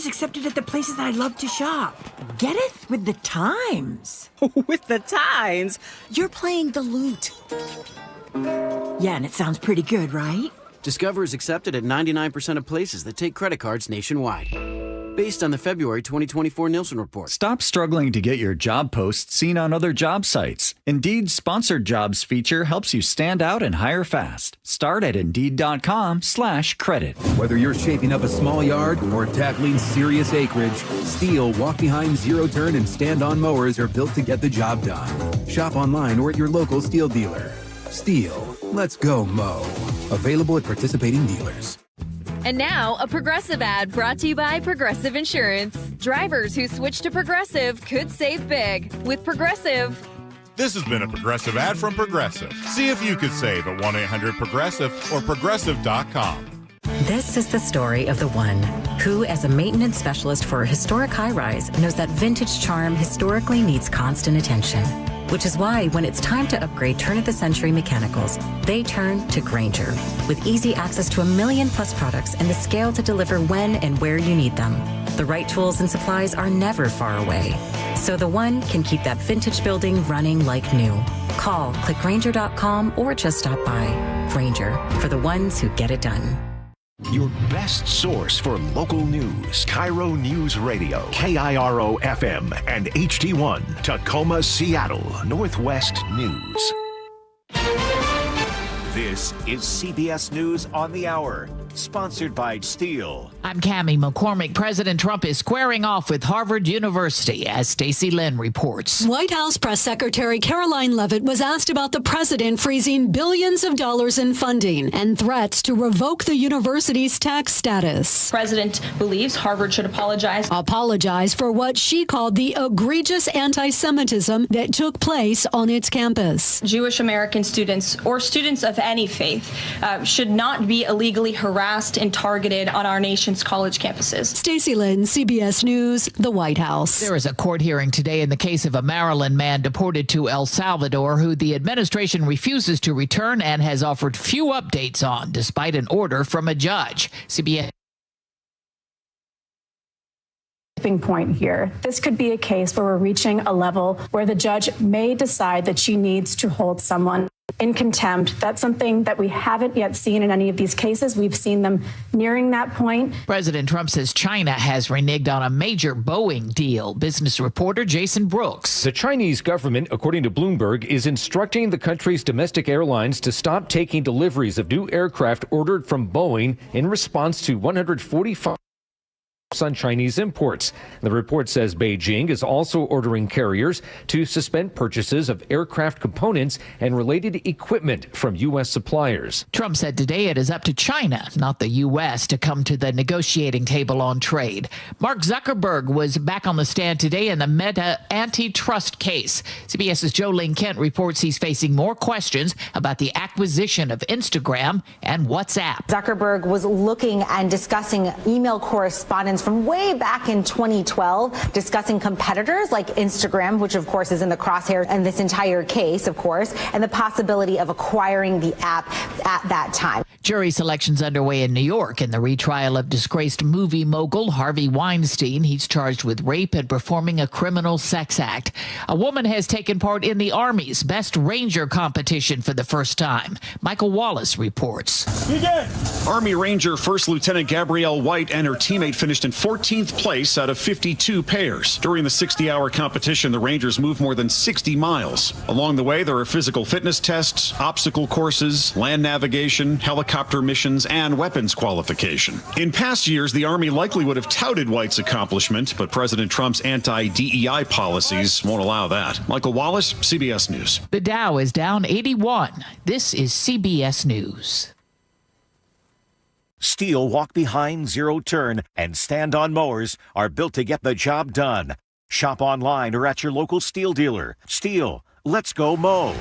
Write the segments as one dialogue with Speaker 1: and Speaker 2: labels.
Speaker 1: accepted at the places that I love to shop. Get it? With the times.
Speaker 2: With the times? You're playing the lute.
Speaker 1: Yeah, and it sounds pretty good, right?
Speaker 3: Discover is accepted at 99% of places that take credit cards nationwide. Based on the February 2024 Nielsen report.
Speaker 4: Stop struggling to get your job posts seen on other job sites. Indeed's Sponsored Jobs feature helps you stand out and hire fast. Start at Indeed.com/credit.
Speaker 5: Whether you're shaping up a small yard or tackling serious acreage, Steel, walk-behind, zero-turn, and stand-on mowers are built to get the job done. Shop online or at your local Steel dealer. Steel, let's go mow. Available at participating dealers.
Speaker 6: And now, a Progressive ad brought to you by Progressive Insurance. Drivers who switch to Progressive could save big with Progressive.
Speaker 7: This has been a Progressive ad from Progressive. See if you could save at 1-800-PROGRESSIVE or Progressive.com.
Speaker 8: This is the story of the one who, as a maintenance specialist for a historic high-rise, knows that vintage charm historically needs constant attention. Which is why when it's time to upgrade turn-of-the-century mechanicals, they turn to Grainger. With easy access to 1 million+ products and the scale to deliver when and where you need them. The right tools and supplies are never far away. So the one can keep that vintage building running like new. Call, click Grainger.com, or just stop by. Grainger, for the ones who get it done.
Speaker 9: Your best source for local news. KIRO Newsradio, KIRO FM and HD1, Tacoma, Seattle, Northwest News. This is CBS News on the Hour, sponsored by Steel.
Speaker 10: I'm Cammie McCormick. President Trump is squaring off with Harvard University, as Stacey Lynn reports.
Speaker 11: White House Press Secretary Caroline Leavitt was asked about the president freezing billions of dollars in funding and threats to revoke the university's tax status.
Speaker 12: President believes Harvard should apologize.
Speaker 11: Apologize for what she called the egregious anti-Semitism that took place on its campus.
Speaker 12: Jewish American students or students of any faith should not be illegally harassed and targeted on our nation's college campuses.
Speaker 11: Stacey Lynn, CBS News, the White House.
Speaker 10: There is a court hearing today in the case of a Maryland man deported to El Salvador who the administration refuses to return and has offered few updates on, despite an order from a judge. CBS.
Speaker 13: Point here. This could be a case where we're reaching a level where the judge may decide that she needs to hold someone in contempt. That's something that we haven't yet seen in any of these cases. We've seen them nearing that point.
Speaker 10: President Trump says China has reneged on a major Boeing deal. Business reporter Jason Brooks.
Speaker 14: The Chinese government, according to Bloomberg, is instructing the country's domestic airlines to stop taking deliveries of new aircraft ordered from Boeing in response to 145 on Chinese imports. The report says Beijing is also ordering carriers to suspend purchases of aircraft components and related equipment from U.S. suppliers.
Speaker 10: Trump said today it is up to China, not the U.S., to come to the negotiating table on trade. Mark Zuckerberg was back on the stand today in the Meta antitrust case. CBS's Jolene Kent reports he's facing more questions about the acquisition of Instagram and WhatsApp.
Speaker 15: Zuckerberg was looking and discussing email correspondence from way back in 2012, discussing competitors like Instagram, which of course is in the crosshairs in this entire case, of course, and the possibility of acquiring the app at that time.
Speaker 10: Jury selections underway in New York in the retrial of disgraced movie mogul Harvey Weinstein. He's charged with rape and performing a criminal sex act. A woman has taken part in the Army's Best Ranger competition for the first time. Michael Wallace reports.
Speaker 16: Army Ranger First Lieutenant Gabrielle White and her teammate finished in 14th place out of 52 pairs. During the 60-hour competition, the Rangers moved more than 60 miles. Along the way, there are physical fitness tests, obstacle courses, land navigation, helicopter missions, and weapons qualification. In past years, the Army likely would have touted White's accomplishment, but President Trump's anti-DEI policies won't allow that. Michael Wallace, CBS News.
Speaker 10: The Dow is down 81. This is CBS News.
Speaker 9: Steel walk-behind, zero-turn, and stand-on mowers are built to get the job done. Shop online or at your local Steel dealer. Steel, let's go mow.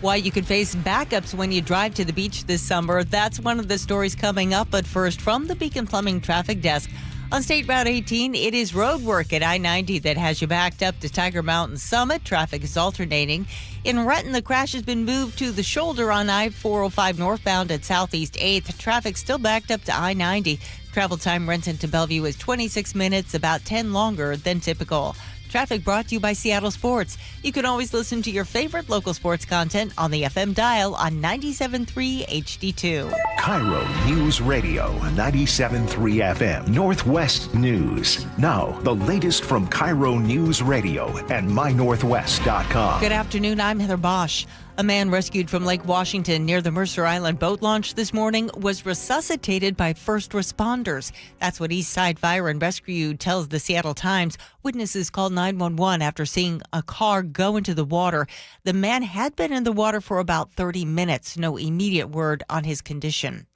Speaker 17: Why you could face backups when you drive to the beach this summer. That's one of the stories coming up. But first, from the Beacon Plumbing Traffic Desk. On State Route 18, it is road work at I-90 that has you backed up to Tiger Mountain Summit. Traffic is alternating. In Renton, the crash has been moved to the shoulder on I-405 northbound at Southeast 8th. Traffic still backed up to I-90. Travel time Renton to Bellevue is 26 minutes, about 10 longer than typical. Traffic brought to you by Seattle Sports. You can always listen to your favorite local sports content on the FM dial on 97.3 HD2.
Speaker 9: KIRO News Radio 97.3 FM Northwest News. Now, the latest from KIRO News Radio and mynorthwest.com.
Speaker 17: Good afternoon. I'm Heather Bosch. A man rescued from Lake Washington near the Mercer Island boat launch this morning was resuscitated by first responders. That's what East Side Fire and Rescue tells the Seattle Times. Witnesses called 911 after seeing a car go into the water. The man had been in the water for about 30 minutes. No immediate word on his condition.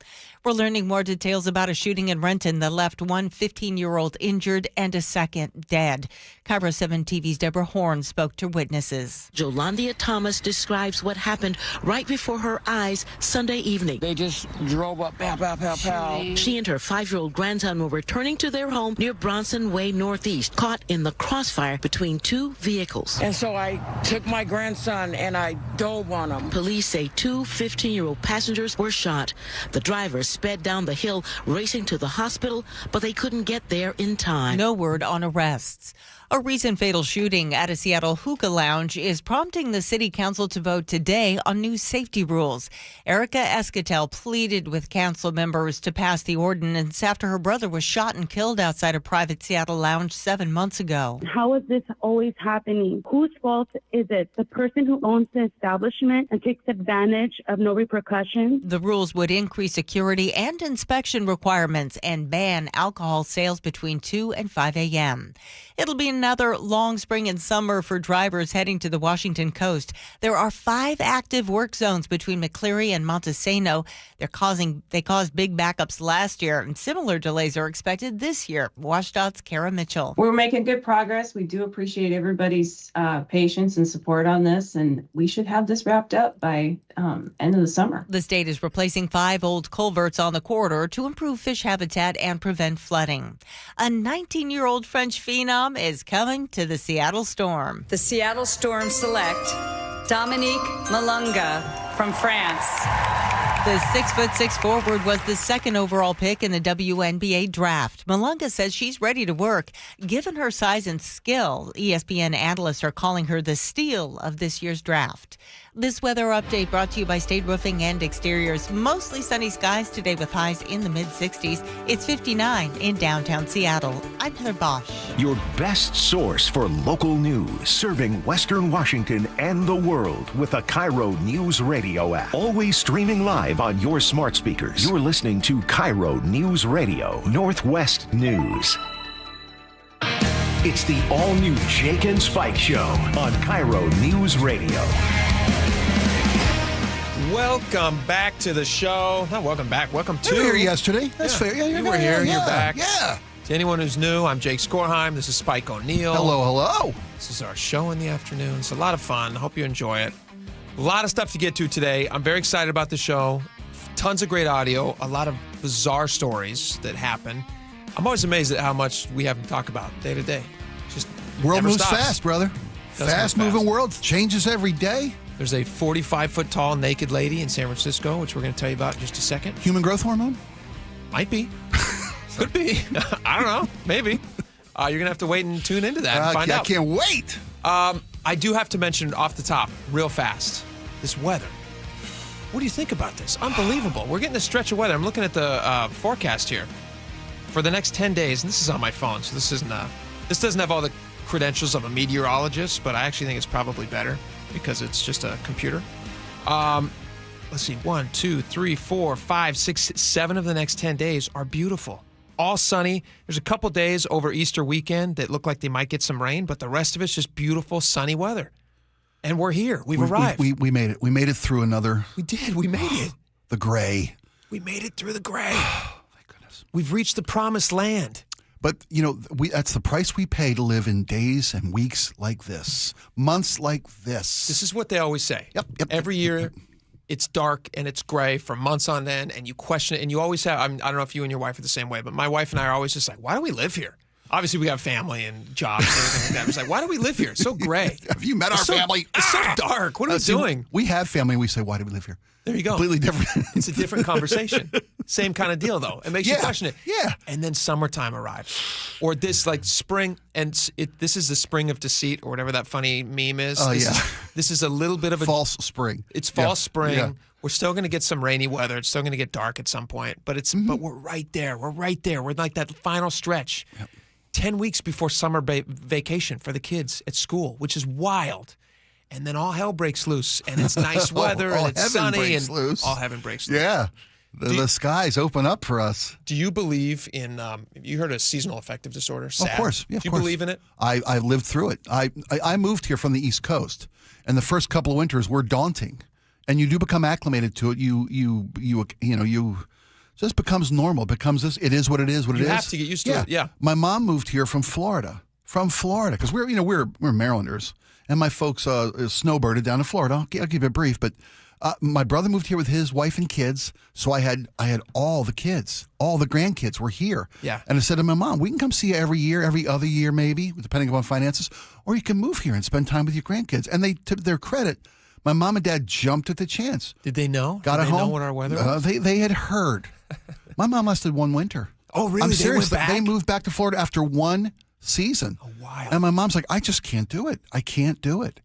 Speaker 17: We're learning more details about a shooting in Renton that left one 15-year-old injured and a second dead. KIRO 7 TV's Deborah Horn spoke to witnesses.
Speaker 18: Jolandia Thomas describes what happened right before her eyes Sunday evening.
Speaker 19: They just drove up, pow, pow, pow, pow.
Speaker 18: She and her 5-year-old grandson were returning to their home near Bronson Way Northeast, caught in the crossfire between two vehicles.
Speaker 19: And so I took my grandson and I dove on him.
Speaker 18: Police say two 15-year-old passengers were shot. The drivers sped down the hill, racing to the hospital, but they couldn't get there in time.
Speaker 17: No word on arrests. A recent fatal shooting at a Seattle hookah lounge is prompting the city council to vote today on new safety rules. Erica Escatel pleaded with council members to pass the ordinance after her brother was shot and killed outside a private Seattle lounge 7 months ago.
Speaker 20: How is this always happening? Whose fault is it? The person who owns the establishment and takes advantage of no repercussions?
Speaker 17: The rules would increase security and inspection requirements and ban alcohol sales between 2 and 5 a.m. It'll be another long spring and summer for drivers heading to the Washington coast. There are 5 active work zones between McCleary and Montesano. They caused big backups last year, and similar delays are expected this year. WashDOT's Kara Mitchell.
Speaker 21: We're making good progress. We do appreciate everybody's patience and support on this, and we should have this wrapped up by end of the summer.
Speaker 17: The state is replacing 5 old culverts on the corridor to improve fish habitat and prevent flooding. A 19-year-old French phenom is coming to the Seattle Storm.
Speaker 22: The Seattle Storm select Dominique Malunga from France.
Speaker 17: The 6'6" forward was the second overall pick in the WNBA draft. Malunga says she's ready to work. Given her size and skill, ESPN analysts are calling her the steal of this year's draft. This weather update brought to you by State Roofing and Exteriors. Mostly sunny skies today with highs in the mid-60s. It's 59 in downtown Seattle. I'm Heather Bosch.
Speaker 9: Your best source for local news, serving Western Washington and the world with the KIRO News Radio app. Always streaming live on your smart speakers. You're listening to KIRO News Radio, Northwest News. It's the all-new Jake and Spike Show on KIRO News Radio.
Speaker 23: Welcome back to the show. Not welcome back. Welcome to.
Speaker 24: You were here yesterday. That's fair. Yeah,
Speaker 23: you were here. You're back.
Speaker 24: Yeah.
Speaker 23: To anyone who's new, I'm Jake Skorheim. This is Spike O'Neill.
Speaker 24: Hello.
Speaker 23: This is our show in the afternoon. It's a lot of fun. Hope you enjoy it. A lot of stuff to get to today. I'm very excited about the show. Tons of great audio. A lot of bizarre stories that happen. I'm always amazed at how much we have to talk about day to day. Just
Speaker 24: world
Speaker 23: never
Speaker 24: moves
Speaker 23: stops.
Speaker 24: fast, brother.
Speaker 23: Fast
Speaker 24: Moving world changes every day.
Speaker 23: There's a 45-foot tall naked lady in San Francisco, which we're going to tell you about in just a second.
Speaker 24: Human growth hormone?
Speaker 23: Might be. Could be. I don't know. Maybe. You're going to have to wait and tune into that and find out.
Speaker 24: I can't wait.
Speaker 23: I do have to mention off the top, real fast, this weather. What do you think about this? Unbelievable. We're getting a stretch of weather. I'm looking at the forecast here for the next 10 days, and this is on my phone, so this doesn't have all the credentials of a meteorologist, but I actually think it's probably better because it's just a computer. Let's see, 1, 2, 3, 4, 5, 6, 7 of the next 10 days are beautiful. All sunny. There's a couple days over Easter weekend that look like they might get some rain, but the rest of it's just beautiful, sunny weather. And we're here. We've arrived.
Speaker 24: We made it. We made it through another.
Speaker 23: We did. We made it.
Speaker 24: The gray.
Speaker 23: We made it through the gray. Oh, my goodness. We've reached the promised land.
Speaker 24: But, that's the price we pay to live in days and weeks like this, months like this.
Speaker 23: This is what they always say.
Speaker 24: Yep.
Speaker 23: Every year, it's dark and it's gray for months on end, and you question it, and you always have, I don't know if you and your wife are the same way, but my wife and I are always just like, why do we live here? Obviously, we have family and jobs and everything like that. It's like, why do we live here? It's so gray.
Speaker 24: Have you met our family?
Speaker 23: It's so dark. What are we doing?
Speaker 24: We have family, and we say, why do we live here?
Speaker 23: There you go.
Speaker 24: Completely different.
Speaker 23: It's a different conversation. Same kind of deal, though. It makes you question it.
Speaker 24: Yeah.
Speaker 23: And then summertime arrives. Or this, like, spring, and this is the spring of deceit, or whatever that funny meme is.
Speaker 24: Oh,
Speaker 23: This is a little bit of a...
Speaker 24: False spring.
Speaker 23: It's false spring.
Speaker 24: Yeah.
Speaker 23: We're still going to get some rainy weather. It's still going to get dark at some point. But but we're right there. We're right there. We're like that final stretch. Yep. 10 weeks before summer vacation for the kids at school, which is wild. And then all hell breaks loose, and it's nice weather, and it's sunny, and
Speaker 24: loose.
Speaker 23: all heaven breaks loose.
Speaker 24: Yeah. The skies open up for us.
Speaker 23: Do you believe in, you heard of seasonal affective disorder? SAD.
Speaker 24: Of course. Yeah,
Speaker 23: do you believe in it?
Speaker 24: I lived through it. I moved here from the East Coast, and the first couple of winters were daunting. And you do become acclimated to it. You just becomes normal. It is what it is.
Speaker 23: You have to get used to it. Yeah.
Speaker 24: My mom moved here from Florida, because we're Marylanders, and my folks snowbirded down in Florida. I'll keep it brief, but my brother moved here with his wife and kids, so I had all the kids, all the grandkids were here.
Speaker 23: Yeah.
Speaker 24: And I said to my mom, we can come see you every year, every other year maybe, depending upon finances, or you can move here and spend time with your grandkids. And they, to their credit, my mom and dad jumped at the chance.
Speaker 23: Did they know?
Speaker 24: Got
Speaker 23: Did
Speaker 24: it
Speaker 23: they
Speaker 24: home.
Speaker 23: know what our weather was?
Speaker 24: They had heard. My mom lasted one winter.
Speaker 23: Oh, really?
Speaker 24: I'm serious.
Speaker 23: They went back?
Speaker 24: They moved back to Florida after one season.
Speaker 23: Oh, wow.
Speaker 24: And my mom's like, I just can't do it. I can't do it.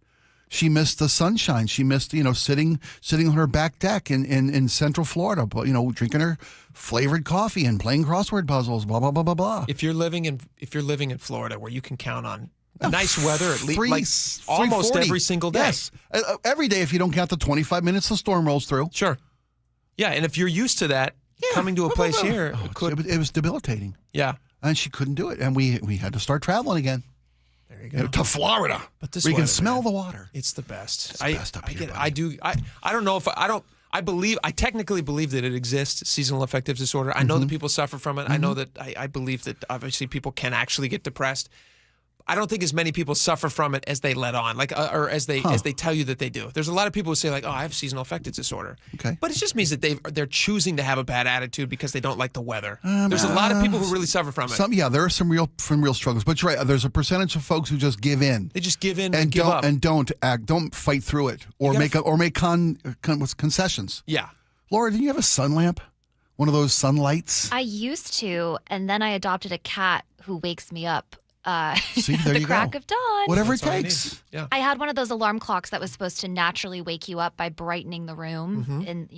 Speaker 24: She missed the sunshine. She missed, sitting on her back deck in Central Florida, drinking her flavored coffee and playing crossword puzzles, blah, blah, blah, blah, blah.
Speaker 23: If you're living in Florida, where you can count on nice weather at least almost every single day.
Speaker 24: Yes. Every day if you don't count the 25 minutes the storm rolls through.
Speaker 23: Sure. Yeah, and if you're used to that, coming to a place here,
Speaker 24: it was debilitating.
Speaker 23: Yeah.
Speaker 24: And she couldn't do it. And we had to start traveling again.
Speaker 23: There you go.
Speaker 24: To Florida.
Speaker 23: But this
Speaker 24: we
Speaker 23: weather,
Speaker 24: can smell
Speaker 23: man,
Speaker 24: the water.
Speaker 23: It's the best.
Speaker 24: It's the best up here, buddy.
Speaker 23: I don't know if I technically believe that it exists, seasonal affective disorder. I know that people suffer from it. I know that I believe that obviously people can actually get depressed. I don't think as many people suffer from it as they let on, or as they tell you that they do. There's a lot of people who say like, "Oh, I have seasonal affective disorder,"
Speaker 24: okay,
Speaker 23: but it just means that they're choosing to have a bad attitude because they don't like the weather. There's a lot of people who really suffer from it.
Speaker 24: There are some real struggles, but you're right. There's a percentage of folks who just give in.
Speaker 23: They just give in and
Speaker 24: give
Speaker 23: up,
Speaker 24: and don't fight through it, or make concessions.
Speaker 23: Yeah,
Speaker 24: Laura, do you have a sun lamp? One of those sunlights?
Speaker 1: I used to, and then I adopted a cat who wakes me up.
Speaker 24: See, there
Speaker 1: the
Speaker 24: you
Speaker 1: crack
Speaker 24: go.
Speaker 1: of dawn.
Speaker 24: Whatever it takes.
Speaker 23: Yeah.
Speaker 1: I had one of those alarm clocks that was supposed to naturally wake you up by brightening the room in,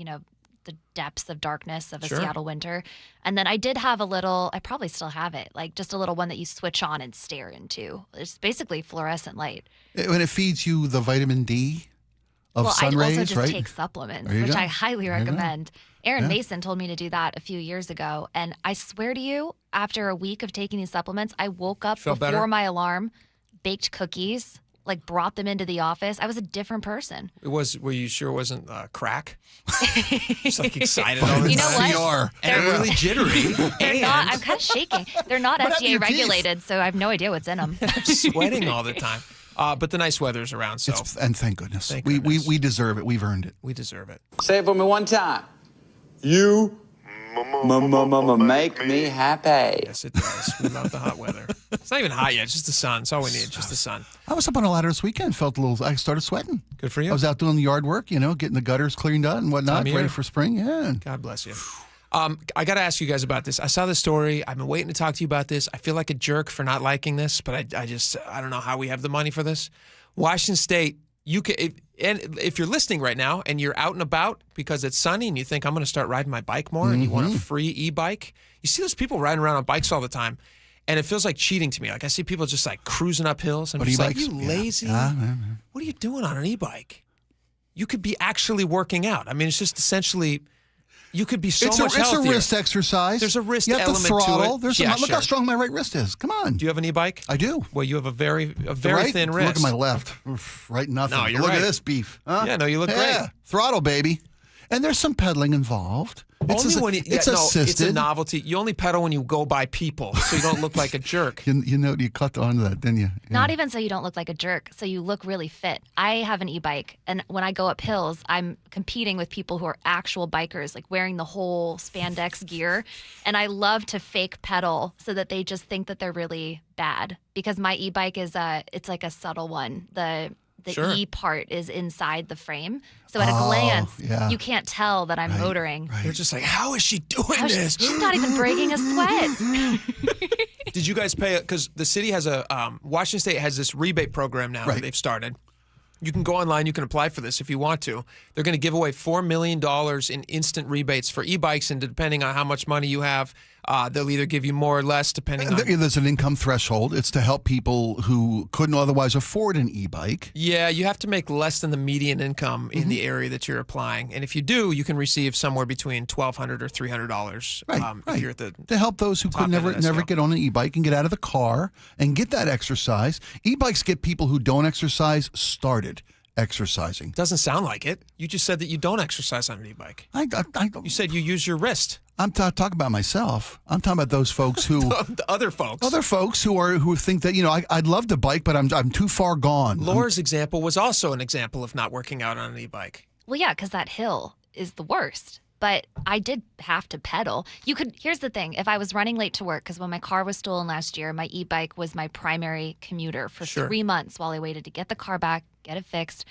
Speaker 1: the depths of darkness of a Seattle winter. And then I did have I probably still have it, like just a little one that you switch on and stare into. It's basically fluorescent light.
Speaker 24: And it feeds you the vitamin D of sun rays,
Speaker 1: I also just
Speaker 24: right?
Speaker 1: take supplements,
Speaker 24: There you
Speaker 1: which
Speaker 24: go.
Speaker 1: I highly recommend. Aaron
Speaker 24: Yeah.
Speaker 1: Mason told me to do that a few years ago. And I swear to you, after a week of taking these supplements, I woke up
Speaker 23: Felt
Speaker 1: before
Speaker 23: better?
Speaker 1: my alarm, baked cookies, brought them into the office. I was a different person.
Speaker 23: Were you sure it wasn't crack? Just excited all the time.
Speaker 1: You know what?
Speaker 23: And really jittery.
Speaker 1: They're not. I'm kind of shaking. They're not
Speaker 23: What happened to
Speaker 1: FDA
Speaker 23: your teeth?
Speaker 1: regulated, so I have no idea what's in them.
Speaker 23: Sweating all the time. But the nice weather's around, so.
Speaker 24: And thank goodness.
Speaker 23: Thank
Speaker 24: we
Speaker 23: goodness.
Speaker 24: we deserve it. We've earned it.
Speaker 23: We deserve it.
Speaker 2: Say it for me one time. You make me happy.
Speaker 23: Yes, it does. We love the hot weather. It's not even hot yet. It's just the sun. That's all we need. Just the sun.
Speaker 24: I was up on a ladder this weekend. I started sweating.
Speaker 23: Good for you.
Speaker 24: I was out doing the yard work, getting the gutters cleaned out and whatnot,
Speaker 23: Time of
Speaker 24: ready
Speaker 23: year.
Speaker 24: for spring. Yeah.
Speaker 23: God bless you. I got to ask you guys about this. I saw this story. I've been waiting to talk to you about this. I feel like a jerk for not liking this, but I don't know how we have the money for this. Washington State, if you're listening right now and you're out and about because it's sunny and you think I'm going to start riding my bike more and you want a free e-bike, you see those people riding around on bikes all the time. And it feels like cheating to me. Like I see people just cruising up hills. I'm just like, you lazy. What are you doing on an e-bike? You could be actually working out. I mean, it's just essentially, you could be so much healthier.
Speaker 24: It's a wrist exercise.
Speaker 23: There's a wrist
Speaker 24: you have
Speaker 23: element
Speaker 24: to throttle.
Speaker 23: to it.
Speaker 24: Look how strong my right wrist is. Come on.
Speaker 23: Do you have an e-bike?
Speaker 24: I do.
Speaker 23: Well, you have a very
Speaker 24: right?
Speaker 23: thin wrist.
Speaker 24: Look at my left. Oof, right, nothing.
Speaker 23: No, you're
Speaker 24: Look
Speaker 23: right.
Speaker 24: at this beef. Huh?
Speaker 23: Yeah, no, you look great.
Speaker 24: Throttle, baby. And there's some pedaling involved. It's
Speaker 23: assisted.
Speaker 24: assisted.
Speaker 23: It's a novelty. You only pedal when you go by people, so you don't look like a jerk.
Speaker 24: You caught on to that, didn't you? Yeah.
Speaker 1: Not even so you don't look like a jerk, so you look really fit. I have an e-bike, and when I go up hills, I'm competing with people who are actual bikers, like wearing the whole spandex gear, and I love to fake pedal so that they just think that they're really bad, because my e-bike is it's like a subtle one. The
Speaker 23: Sure.
Speaker 1: E part is inside the frame. So at a glance, you can't tell that I'm motoring.
Speaker 23: You're just like, how is she doing this?
Speaker 1: She's not even breaking a sweat.
Speaker 23: Did you guys pay? Because the city has Washington State has this rebate program now that they've started. You can go online. You can apply for this if you want to. They're going to give away $4 million in instant rebates for e-bikes, and depending on how much money you have, they'll either give you more or less depending on...
Speaker 24: There's an income threshold. It's to help people who couldn't otherwise afford an e-bike.
Speaker 23: Yeah, you have to make less than the median income in the area that you're applying. And if you do, you can receive somewhere between $1,200 or $300 if you're at the
Speaker 24: to help those who could never get on an e-bike and get out of the car and get that exercise. E-bikes get people who don't exercise started exercising.
Speaker 23: Doesn't sound like it. You just said that you don't exercise on an e-bike. You said you use your wrist.
Speaker 24: I'm talking about myself. I'm talking about those folks who
Speaker 23: the other folks.
Speaker 24: Other folks who think that I'd love to bike, but I'm too far gone.
Speaker 23: Laura's example was also an example of not working out on an e-bike.
Speaker 1: Well, yeah, because that hill is the worst. But I did have to pedal. Here's the thing. If I was running late to work, because when my car was stolen last year, my e-bike was my primary commuter for 3 months while I waited to get the car back, get it fixed.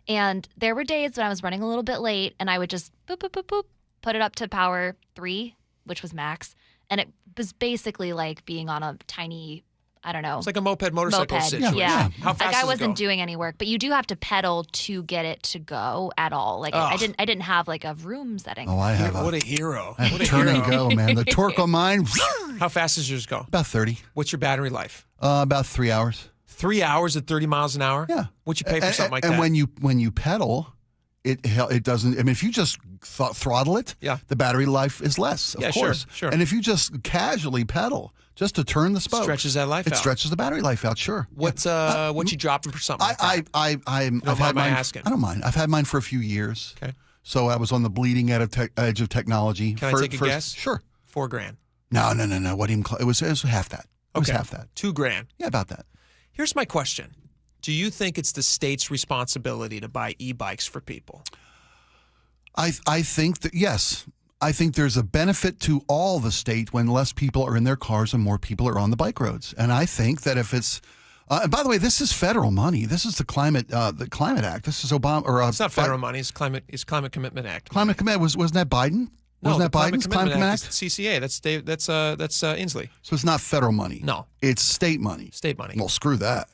Speaker 1: And there were days when I was running a little bit late, and I would just boop, boop, boop, boop, put it up to power 3, which was max. And it was basically like being on a tiny, I don't know.
Speaker 23: It's like a motorcycle situation.
Speaker 1: Yeah.
Speaker 23: How fast
Speaker 1: I
Speaker 23: does it
Speaker 1: wasn't
Speaker 23: go?
Speaker 1: doing any work, but you do have to pedal to get it to go at all. Like I didn't have like a room setting.
Speaker 24: Oh, I have.
Speaker 23: What a hero.
Speaker 24: I have
Speaker 23: What a
Speaker 24: turn
Speaker 23: hero.
Speaker 24: and go, man. The torque on mine.
Speaker 23: How fast does yours go?
Speaker 24: About 30.
Speaker 23: What's your battery life?
Speaker 24: About 3 hours.
Speaker 23: 3 hours at 30 miles an hour?
Speaker 24: Yeah.
Speaker 23: What'd you pay for something like that?
Speaker 24: And when you pedal, it doesn't. I mean, if you just throttle it, the battery life is less. Of course.
Speaker 23: Sure.
Speaker 24: And if you just casually pedal, just to turn the spokes,
Speaker 23: Stretches that life out.
Speaker 24: It stretches the battery life out. Sure.
Speaker 23: What you dropping for something?
Speaker 24: I've had mine.
Speaker 23: asking.
Speaker 24: I don't mind. I've had mine for a few years.
Speaker 23: Okay.
Speaker 24: So I was on the bleeding edge of technology.
Speaker 23: Can I take a guess?
Speaker 24: Sure.
Speaker 23: $4,000.
Speaker 24: No. What even? It was half that. It was half that.
Speaker 23: $2,000.
Speaker 24: Yeah, about that.
Speaker 23: Here's my question. Do you think it's the state's responsibility to buy e-bikes for people?
Speaker 24: I think that, yes. I think there's a benefit to all the state when less people are in their cars and more people are on the bike roads. And I think that if it's, and by the way, this is federal money. This is the Climate Act. This is Obama.
Speaker 23: It's not federal money. It's Climate Commitment Act.
Speaker 24: Climate Commitment wasn't that Biden? Wasn't that Biden's Climate Commitment Act?
Speaker 23: It's CCA. That's Inslee.
Speaker 24: So it's not federal money.
Speaker 23: No,
Speaker 24: it's state money.
Speaker 23: State money.
Speaker 24: Well, screw that.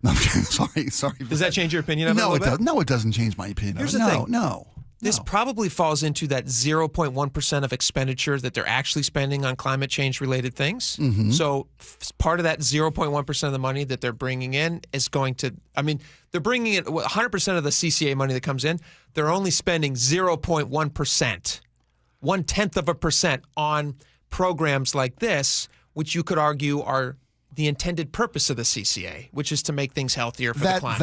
Speaker 24: No, sorry.
Speaker 23: Does that change your opinion of it?
Speaker 24: No, it doesn't. No, it doesn't change my opinion.
Speaker 23: Here's
Speaker 24: of it.
Speaker 23: the thing.
Speaker 24: No.
Speaker 23: This probably falls into that 0.1% of expenditure that they're actually spending on climate change related things.
Speaker 24: Mm-hmm.
Speaker 23: So part of that 0.1% of the money that they're bringing in is going to, they're bringing in 100% of the CCA money that comes in. They're only spending 0.1%, 0.1% on programs like this, which you could argue are the intended purpose of the CCA, which is to make things healthier for the climate.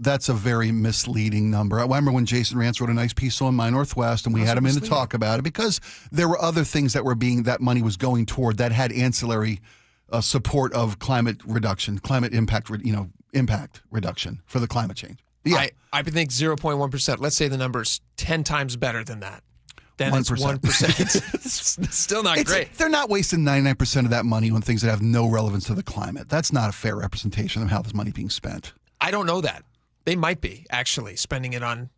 Speaker 24: That's a very misleading number. I remember when Jason Rance wrote a nice piece on My Northwest, and we had him in to talk about it because there were other things that money was going toward that had ancillary support of climate reduction, climate impact, impact reduction for the climate change. Yeah,
Speaker 23: I think 0.1%. Let's say the number's 10 times better than that. Then
Speaker 24: 1%.
Speaker 23: it's 1%. It's still not great.
Speaker 24: They're not wasting 99% of that money on things that have no relevance to the climate. That's not a fair representation of how this money being spent.
Speaker 23: I don't know that. They might be actually spending it on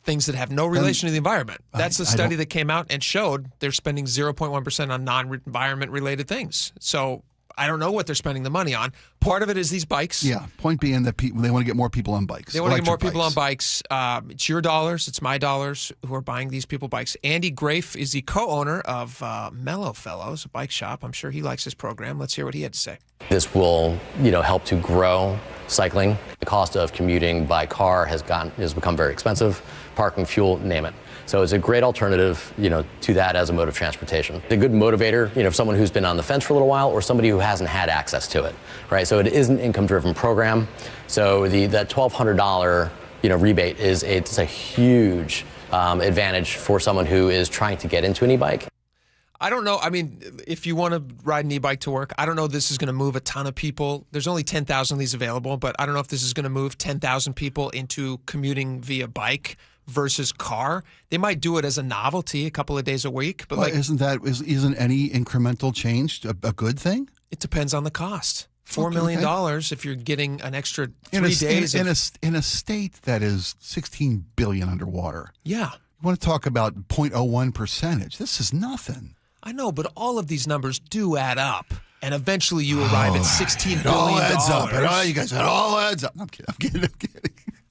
Speaker 23: things that have no relation to the environment. That's a study that came out and showed they're spending 0.1% on non-environment related things. So I don't know what they're spending the money on. Part of it is these bikes.
Speaker 24: Yeah. Point being that they want to get more people on bikes.
Speaker 23: They want to get more people on bikes. It's your dollars. It's my dollars who are buying these people bikes. Andy Grafe is the co-owner of Mellow Fellows, a bike shop. I'm sure he likes this program. Let's hear what he had to say.
Speaker 3: This will, help to grow cycling. The cost of commuting by car has become very expensive. Parking, fuel, name it. So it's a great alternative, to that as a mode of transportation. A good motivator, for someone who's been on the fence for a little while or somebody who hasn't had access to it, right? So it is an income-driven program. So that $1,200, rebate it's a huge advantage for someone who is trying to get into an e-bike.
Speaker 23: I don't know. I mean, if you want to ride an e-bike to work, I don't know if this is going to move a ton of people. There's only 10,000 of these available, but I don't know if this is going to move 10,000 people into commuting via bike versus car. They might do it as a novelty a couple of days a week, but
Speaker 24: isn't any incremental change a good thing?
Speaker 23: It depends on the cost. $4 million if you're getting an extra 3 days.
Speaker 24: In a state that is $16 billion underwater.
Speaker 23: Yeah.
Speaker 24: You want to talk about 0.01 percentage. This is nothing.
Speaker 23: I know, but all of these numbers do add up. And eventually you arrive at $16 billion.
Speaker 24: It all adds up. You guys, it all adds up. I'm kidding.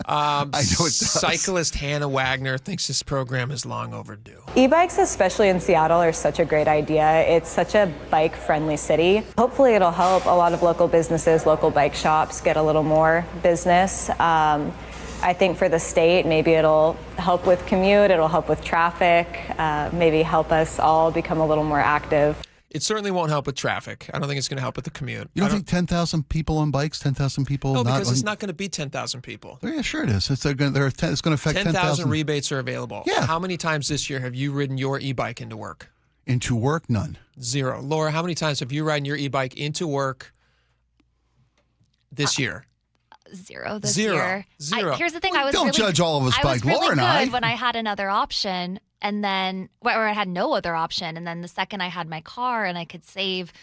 Speaker 24: I know it does.
Speaker 23: Cyclist Hannah Wagner thinks this program is long overdue.
Speaker 4: E-bikes, especially in Seattle, are such a great idea. It's such a bike-friendly city. Hopefully it'll help a lot of local businesses, local bike shops get a little more business. I think for the state, maybe it'll help with commute, it'll help with traffic, maybe help us all become a little more active.
Speaker 23: It certainly won't help with traffic. I don't think it's going to help with the commute.
Speaker 24: You don't think 10,000 people on bikes, 10,000 people?
Speaker 23: No, because it's not going to be 10,000 people.
Speaker 24: Yeah, sure it is. It's going to affect
Speaker 23: 10,000 rebates are available.
Speaker 24: Yeah.
Speaker 23: How many times this year have you ridden your e-bike into work?
Speaker 24: Into work? None.
Speaker 23: 0. Laura, how many times have you ridden your e-bike into work this year?
Speaker 1: 0 this year.
Speaker 23: 0.
Speaker 1: Here's the thing. I was
Speaker 24: don't
Speaker 1: really,
Speaker 24: judge all of us
Speaker 1: I
Speaker 24: by
Speaker 1: was really
Speaker 24: Laura and
Speaker 1: good
Speaker 24: I.
Speaker 1: when I had another option, and then or I had no other option, and then the second I had my car and I could save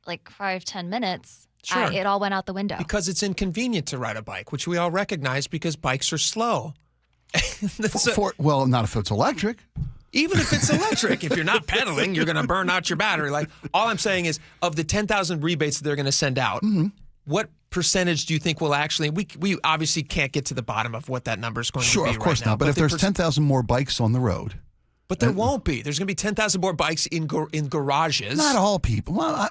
Speaker 1: like 5-10 minutes,
Speaker 23: Sure.
Speaker 1: it all went out the window.
Speaker 23: Because it's inconvenient to ride a bike, which we all recognize because bikes are slow.
Speaker 24: Well, not if it's electric.
Speaker 23: Even if it's electric, if you're not pedaling, you're going to burn out your battery. Like, all I'm saying is, of the 10,000 rebates that they're going to send out, what percentage do you think will actually? We obviously can't get to the bottom of what that number is going to be.
Speaker 24: Sure, of course
Speaker 23: right now,
Speaker 24: not. But if there's 10,000 more bikes on the road.
Speaker 23: But there won't be. There's going to be 10,000 more bikes in garages.
Speaker 24: Not all people. Well,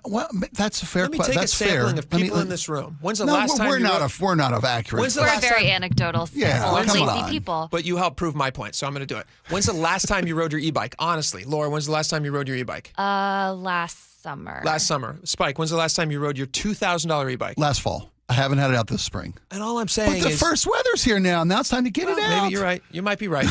Speaker 24: that's a fair question.
Speaker 23: Let me take a sampling of people in this room. When's the last time
Speaker 24: we're not accurate.
Speaker 1: We're very anecdotal.
Speaker 24: Yeah,
Speaker 1: we're
Speaker 24: come
Speaker 1: lazy
Speaker 24: on.
Speaker 1: people.
Speaker 23: But you helped prove my point, so I'm going to do it. When's the last time you rode your e-bike? Honestly, Laura, when's the last time you rode your e-bike?
Speaker 1: Last summer.
Speaker 23: Last summer. Spike, when's the last time you rode your $2,000 e-bike?
Speaker 24: Last fall. I haven't had it out this spring.
Speaker 23: And all I'm saying
Speaker 24: But
Speaker 23: is...
Speaker 24: the first weather's here now. Now it's time to get it out.
Speaker 23: Maybe you're right. You might be right.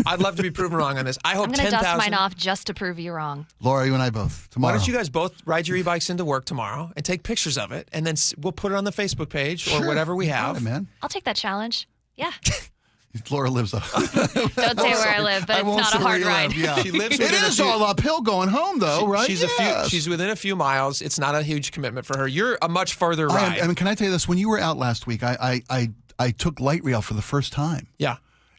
Speaker 23: I'd love to be proven wrong on this. I hope 10,000...
Speaker 1: I'm going to dust mine off just to prove you wrong.
Speaker 24: Laura, you and I both. Tomorrow.
Speaker 23: Why don't you guys both ride your e-bikes into work tomorrow and take pictures of it, and then we'll put it on the Facebook page or whatever we have.
Speaker 24: Right, man.
Speaker 1: I'll take that challenge. Yeah.
Speaker 24: Laura lives up.
Speaker 1: Don't say where I live, but it's not a hard ride.
Speaker 24: Yeah.
Speaker 23: She lives
Speaker 24: it
Speaker 23: within
Speaker 24: is all uphill going home, though, right?
Speaker 23: She's within a few miles. It's not a huge commitment for her. You're a much further ride.
Speaker 24: I mean, can I tell you this? When you were out last week, I took light rail for the first time.
Speaker 23: Yeah.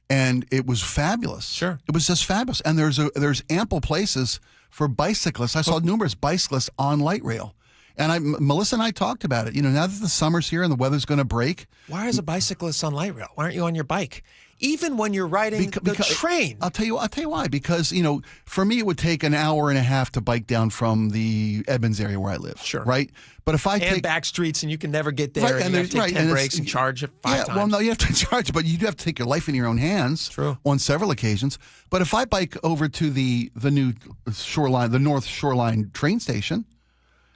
Speaker 24: And it was fabulous.
Speaker 23: Sure.
Speaker 24: It was just fabulous. And there's ample places for bicyclists. I saw numerous bicyclists on light rail. And Melissa and I talked about it. You know, now that the summer's here and the weather's going to break.
Speaker 23: Why is a bicyclist on light rail? Why aren't you on your bike? Even when you're riding the train.
Speaker 24: I'll tell you why. Because, you know, for me, it would take an hour and a half to bike down from the Edmonds area where I live.
Speaker 23: Sure.
Speaker 24: Right? But if I take
Speaker 23: back streets and you can never get there,
Speaker 24: right,
Speaker 23: and you have to take 10 breaks and charge it 5 times.
Speaker 24: Well, no, you have to charge, but you do have to take your life in your own hands.
Speaker 23: True.
Speaker 24: On several occasions. But if I bike over to the new shoreline, the North Shoreline train station,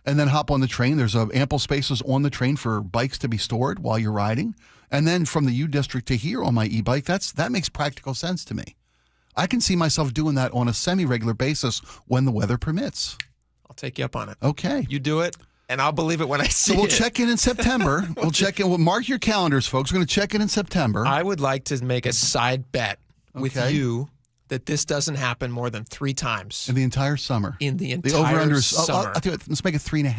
Speaker 24: and then hop on the train, there's ample spaces on the train for bikes to be stored while you're riding. And then from the U District to here on my e-bike, that makes practical sense to me. I can see myself doing that on a semi-regular basis when the weather permits.
Speaker 23: I'll take you up on it.
Speaker 24: Okay.
Speaker 23: You do it, and I'll believe it when I see it.
Speaker 24: So we'll check in September. We'll mark your calendars, folks. We're going to check in September.
Speaker 23: I would like to make a side bet with you that this doesn't happen more than 3 times.
Speaker 24: In the entire summer.
Speaker 23: In the entire
Speaker 24: over-under,
Speaker 23: summer.
Speaker 24: I'll do it. Let's make it 3.5.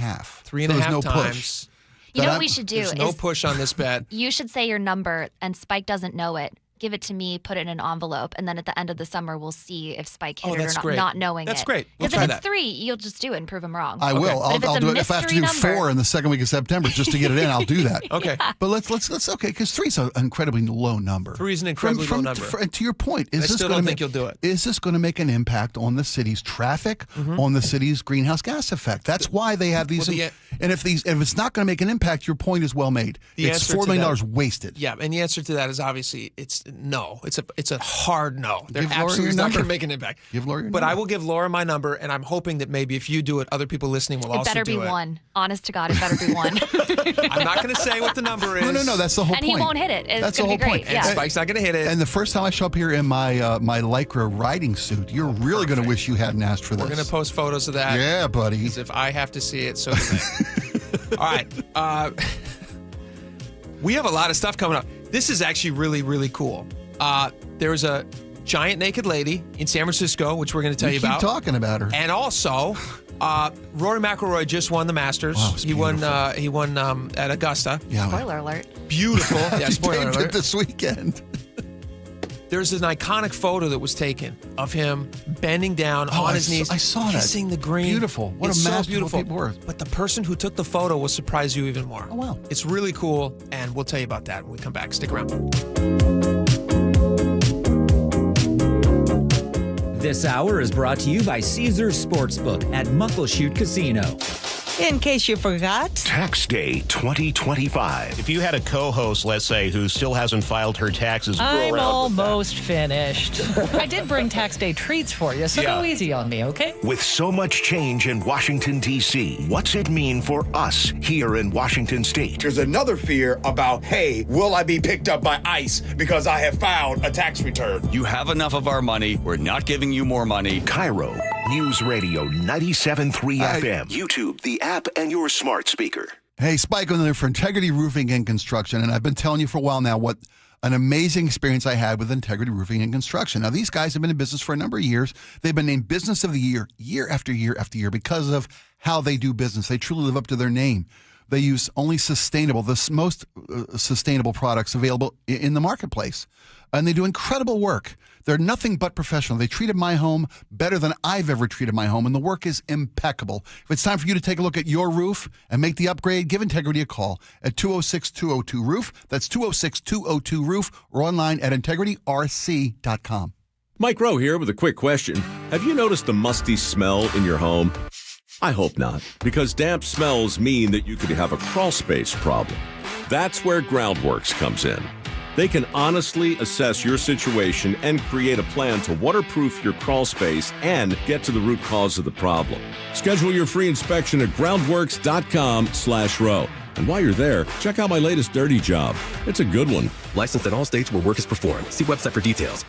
Speaker 23: 3.5 times.
Speaker 1: Push. You know what we should do?
Speaker 23: There's no push on this bet.
Speaker 1: You should say your number, and Spike doesn't know it. Give it to me, put it in an envelope, and then at the end of the summer, we'll see if Spike hit it or not knowing
Speaker 23: That's
Speaker 1: it.
Speaker 23: great.
Speaker 1: Because if it's 3, you'll just do it and prove him wrong.
Speaker 24: I will.
Speaker 1: But
Speaker 24: I'll do it. If I have to do 4 in the second week of September just to get it in, I'll do that.
Speaker 23: Okay.
Speaker 24: But let's okay, because 3 is an incredibly low number.
Speaker 23: 3 is an incredibly low number.
Speaker 24: To your point,
Speaker 23: I still don't think you'll do it.
Speaker 24: Is this going to make an impact on the city's traffic, on the city's greenhouse gas effect? That's why they have these. And if it's not going to make an impact, your point is well made. It's $4 million wasted.
Speaker 23: Yeah, and the answer to that is obviously it's no. It's a hard no. They're
Speaker 24: Give Laura
Speaker 23: absolutely
Speaker 24: your
Speaker 23: not
Speaker 24: number.
Speaker 23: going to make an impact.
Speaker 24: Give Laura your
Speaker 23: But
Speaker 24: number.
Speaker 23: I will give Laura my number, and I'm hoping that maybe if you do it, other people listening will
Speaker 1: It
Speaker 23: also do it.
Speaker 1: better be one. Honest to God, it better be one.
Speaker 23: I'm not going to say what the number is.
Speaker 24: No. That's the whole
Speaker 1: And
Speaker 24: point.
Speaker 1: he won't hit it. It's
Speaker 24: That's the
Speaker 1: gonna
Speaker 24: whole
Speaker 1: be great.
Speaker 24: point.
Speaker 23: And
Speaker 1: Yeah.
Speaker 23: Spike's not going to hit it.
Speaker 24: And the first time I show up here in my my Lycra riding suit, you're really going to wish you hadn't asked for this.
Speaker 23: We're going to post photos of that.
Speaker 24: Yeah, buddy.
Speaker 23: Because if I have to see it, so do they. All right. We have a lot of stuff coming up. This is actually really, really cool. There's a giant naked lady in San Francisco, which we're going to tell you about.
Speaker 24: Keep talking about her.
Speaker 23: And also, Rory McIlroy just won the Masters.
Speaker 24: Wow, it's
Speaker 23: he won at Augusta.
Speaker 24: Yeah,
Speaker 1: Spoiler alert.
Speaker 23: Beautiful. Yeah,
Speaker 24: He
Speaker 23: spoiler
Speaker 24: taped it
Speaker 23: alert.
Speaker 24: this weekend.
Speaker 23: There's an iconic photo that was taken of him bending down on his knees.
Speaker 24: I saw that.
Speaker 23: Kissing the green.
Speaker 24: Beautiful. What
Speaker 23: It's
Speaker 24: a
Speaker 23: so
Speaker 24: masterful
Speaker 23: beautiful.
Speaker 24: people were.
Speaker 23: But the person who took the photo will surprise you even more.
Speaker 24: Oh, wow.
Speaker 23: It's really cool, and we'll tell you about that when we come back. Stick around.
Speaker 5: This hour is brought to you by Caesars Sportsbook at Muckleshoot Casino.
Speaker 17: In case you forgot,
Speaker 9: Tax Day 2025.
Speaker 6: If you had a co-host, let's say, who still hasn't filed her taxes, go
Speaker 7: I'm
Speaker 6: around with that.
Speaker 7: almost finished. I did bring tax day treats for you, so go easy on me, okay?
Speaker 9: With so much change in Washington, D.C., what's it mean for us here in Washington State?
Speaker 8: There's another fear about, hey, will I be picked up by ICE because I have filed a tax return?
Speaker 25: You have enough of our money. We're not giving you more money.
Speaker 9: KIRO Newsradio 97.3 FM. YouTube, the app, and your smart speaker.
Speaker 24: Hey, Spike O'Neill for Integrity Roofing and Construction, and I've been telling you for a while now what an amazing experience I had with Integrity Roofing and Construction. Now, these guys have been in business for a number of years. They've been named Business of the Year, year after year after year, because of how they do business. They truly live up to their name. They use only sustainable, the most sustainable products available in the marketplace. And they do incredible work. They're nothing but professional. They treated my home better than I've ever treated my home, and the work is impeccable. If it's time for you to take a look at your roof and make the upgrade, give Integrity a call at 206-202-ROOF. That's 206-202-ROOF, or online at integrityrc.com.
Speaker 26: Mike Rowe here with a quick question. Have you noticed the musty smell in your home? I hope not, because damp smells mean that you could have a crawl space problem. That's where Groundworks comes in. They can honestly assess your situation and create a plan to waterproof your crawl space and get to the root cause of the problem. Schedule your free inspection at groundworks.com/row. And while you're there, check out my latest dirty job. It's a good one.
Speaker 27: Licensed in all states where work is performed. See website for details.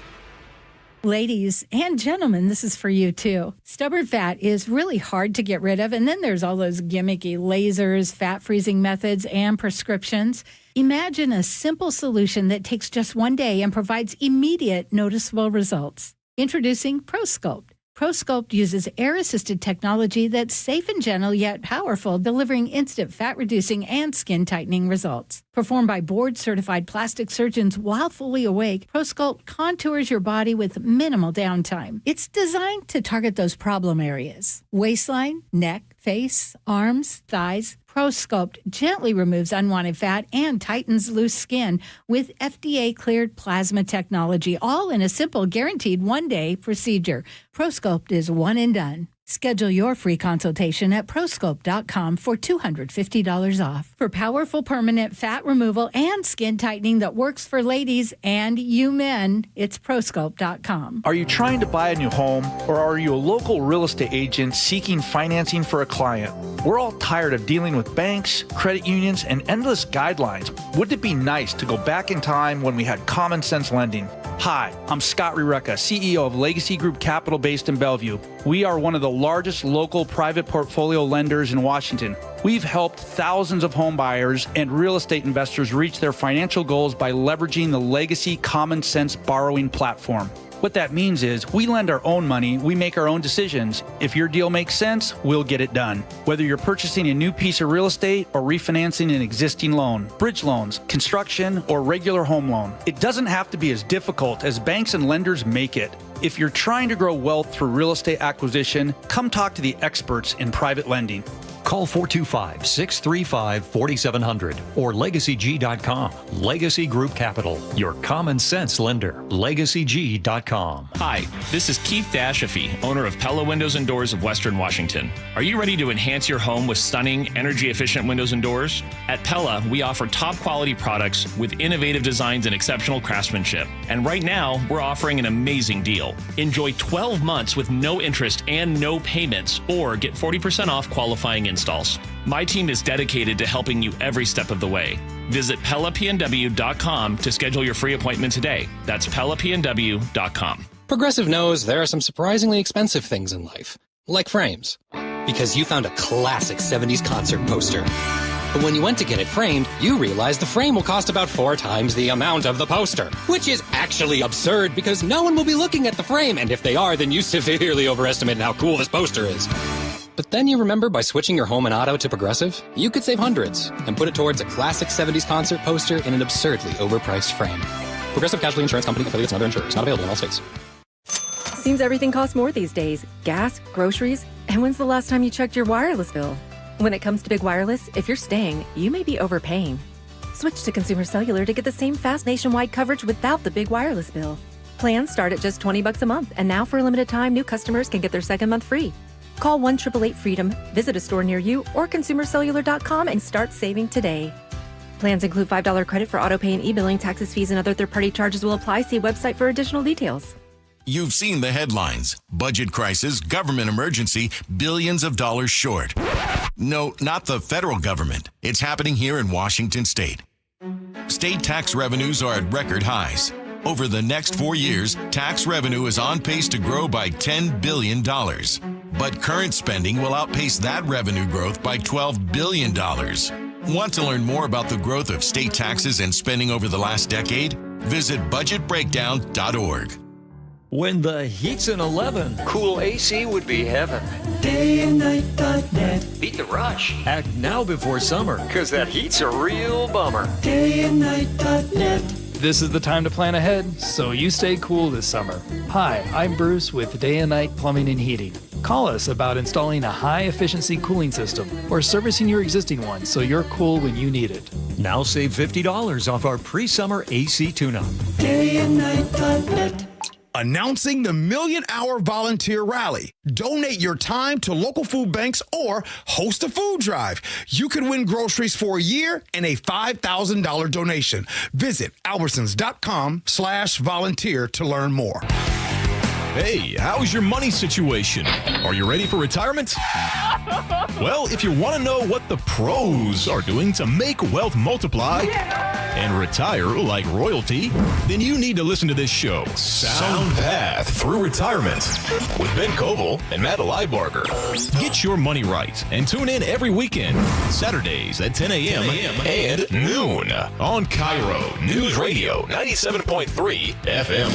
Speaker 28: Ladies and gentlemen, this is for you too. Stubborn fat is really hard to get rid of, and then there's all those gimmicky lasers, fat freezing methods, and prescriptions. Imagine a simple solution that takes just one day and provides immediate noticeable results. Introducing ProSculpt. ProSculpt uses air-assisted technology that's safe and gentle yet powerful, delivering instant fat-reducing and skin-tightening results. Performed by board-certified plastic surgeons while fully awake, ProSculpt contours your body with minimal downtime. It's designed to target those problem areas: waistline, neck, face, arms, thighs. ProSculpt gently removes unwanted fat and tightens loose skin with FDA-cleared plasma technology, all in a simple, guaranteed one-day procedure. ProSculpt is one and done. Schedule your free consultation at prosculpt.com for $250 off. For powerful permanent fat removal and skin tightening that works for ladies and you men, it's prosculpt.com.
Speaker 29: Are you trying to buy a new home, or are you a local real estate agent seeking financing for a client? We're all tired of dealing with banks, credit unions, and endless guidelines. Wouldn't it be nice to go back in time when we had common sense lending? Hi, I'm Scott Rireka, CEO of Legacy Group Capital based in Bellevue. We are one of the largest local private portfolio lenders in Washington. We've helped thousands of home buyers and real estate investors reach their financial goals by leveraging the Legacy Common Sense borrowing platform. What that means is we lend our own money, we make our own decisions. If your deal makes sense, we'll get it done. Whether you're purchasing a new piece of real estate or refinancing an existing loan, bridge loans, construction, or regular home loan, it doesn't have to be as difficult as banks and lenders make it. If you're trying to grow wealth through real estate acquisition, come talk to the experts in private lending.
Speaker 10: Call 425-635-4700 or LegacyG.com. Legacy Group Capital, your common sense lender. LegacyG.com.
Speaker 11: Hi, this is Keith Dashafee, owner of Pella Windows and Doors of Western Washington. Are you ready to enhance your home with stunning, energy-efficient windows and doors? At Pella, we offer top-quality products with innovative designs and exceptional craftsmanship. And right now, we're offering an amazing deal. Enjoy 12 months with no interest and no payments, or get 40% off qualifying installs. My team is dedicated to helping you every step of the way. Visit PellaPNW.com to schedule your free appointment today. That's PellaPNW.com.
Speaker 27: Progressive knows there are some surprisingly expensive things in life, like frames. Because you found a classic 70s concert poster. But when you went to get it framed, you realized the frame will cost about 4 times the amount of the poster. Which is actually absurd because no one will be looking at the frame, and if they are, then you severely overestimated how cool this poster is. But then you remember by switching your home and auto to Progressive, you could save hundreds and put it towards a classic 70s concert poster in an absurdly overpriced frame. Progressive Casualty Insurance Company, affiliates, and other insurers. Not available in all states.
Speaker 12: Seems everything costs more these days. Gas, groceries, and when's the last time you checked your wireless bill? When it comes to big wireless, if you're staying, you may be overpaying. Switch to Consumer Cellular to get the same fast nationwide coverage without the big wireless bill. Plans start at just $20 a month, and now for a limited time, new customers can get their second month free. Call 1-888-FREEDOM, visit a store near you, or consumercellular.com and start saving today. Plans include $5 credit for autopay and e-billing. Taxes, fees, and other third-party charges will apply. See website for additional details.
Speaker 13: You've seen the headlines. Budget crisis, government emergency, billions of dollars short. No, not the federal government. It's happening here in Washington state. State tax revenues are at record highs. Over the next 4 years, tax revenue is on pace to grow by $10 billion. But current spending will outpace that revenue growth by $12 billion. Want to learn more about the growth of state taxes and spending over the last decade? Visit budgetbreakdown.org.
Speaker 14: When the heat's an 11,
Speaker 15: cool AC would be heaven.
Speaker 14: Dayandnight.net.
Speaker 15: Beat the rush.
Speaker 14: Act now before summer,
Speaker 15: because that heat's a real bummer.
Speaker 14: Dayandnight.net. This is the time to plan ahead, so you stay cool this summer. Hi, I'm Bruce with Day and Night Plumbing and Heating. Call us about installing a high-efficiency cooling system or servicing your existing one so you're cool when you need it. Now save $50 off our pre-summer AC tune-up.
Speaker 8: Dayandnight.net. Announcing the Million Hour Volunteer Rally. Donate your time to local food banks or host a food drive. You can win groceries for a year and a $5,000 donation. Visit albertsons.com/volunteer to learn more.
Speaker 16: Hey, how's your money situation? Are you ready for retirement? Well, if you want to know what the pros are doing to make wealth multiply and retire like royalty, then you need to listen to this show, Sound Path Through Retirement, with Ben Koval and Matt Leibarger. Get your money right and tune in every weekend, Saturdays at 10 a.m. and noon on KIRO Newsradio 97.3 FM.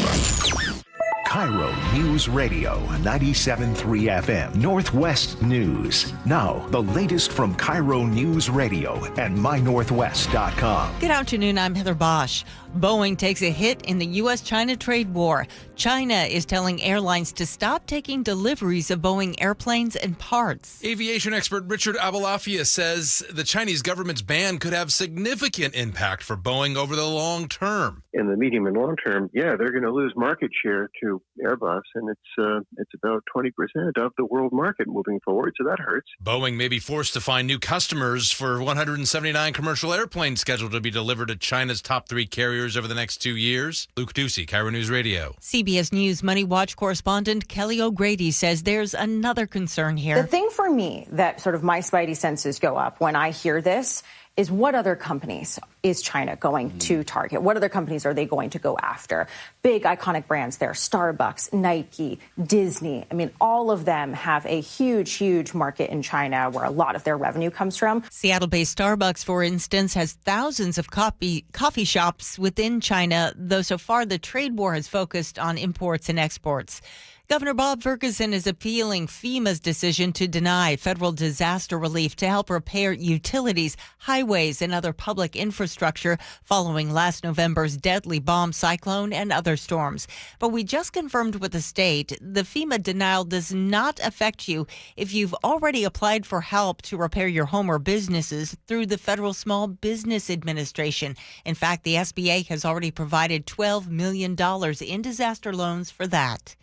Speaker 9: KIRO News Radio 97.3 FM Northwest News. Now, the latest from KIRO News Radio and mynorthwest.com.
Speaker 17: Good afternoon, I'm Heather Bosch. Boeing takes a hit in the U.S.-China trade war. China is telling airlines to stop taking deliveries of Boeing airplanes and parts.
Speaker 18: Aviation expert Richard Abalafia says the Chinese government's ban could have significant impact for Boeing over the long term.
Speaker 19: In the medium and long term, yeah, they're going to lose market share to Airbus, and it's about 20% of the world market moving forward, so that hurts.
Speaker 18: Boeing may be forced to find new customers for 179 commercial airplanes scheduled to be delivered to China's top 3 carriers over the next 2 years. Luke Ducey, KIRO News Radio.
Speaker 17: CBS News Money Watch correspondent Kelly O'Grady says there's another concern here.
Speaker 30: The thing for me that sort of my spidey senses go up when I hear this is what other companies is China going to target? What other companies are they going to go after? Big iconic brands there, Starbucks, Nike, Disney. I mean, all of them have a huge, huge market in China where a lot of their revenue comes from.
Speaker 17: Seattle-based Starbucks, for instance, has thousands of coffee shops within China, though so far the trade war has focused on imports and exports. Governor Bob Ferguson is appealing FEMA's decision to deny federal disaster relief to help repair utilities, highways, and other public infrastructure following last November's deadly bomb cyclone and other storms. But we just confirmed with the state the FEMA denial does not affect you if you've already applied for help to repair your home or businesses through the Federal Small Business Administration. In fact, the SBA has already provided $12 million in disaster loans for that.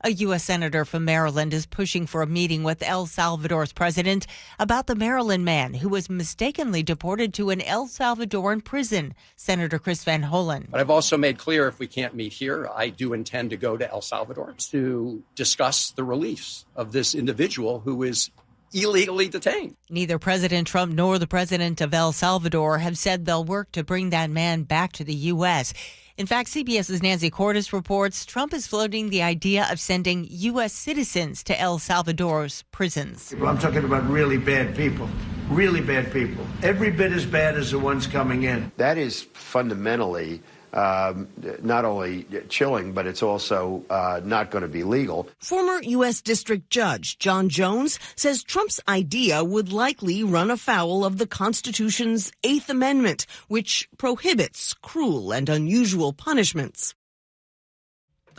Speaker 17: A U.S. Senator from Maryland is pushing for a meeting with El Salvador's president about the Maryland man who was mistakenly deported to an El Salvadoran prison. Senator Chris Van Hollen.
Speaker 1: But I've also made clear if we can't meet here, I do intend to go to El Salvador to discuss the release of this individual who is illegally detained.
Speaker 17: Neither President Trump nor the president of El Salvador have said they'll work to bring that man back to the U.S. In fact, CBS's Nancy Cordes reports Trump is floating the idea of sending U.S. citizens to El Salvador's prisons.
Speaker 2: I'm talking about really bad people. Really bad people. Every bit as bad as the ones coming in.
Speaker 3: That is fundamentally not only chilling, but it's also not going to be legal.
Speaker 4: Former U.S. District Judge John Jones says Trump's idea would likely run afoul of the Constitution's Eighth Amendment, which prohibits cruel and unusual punishments.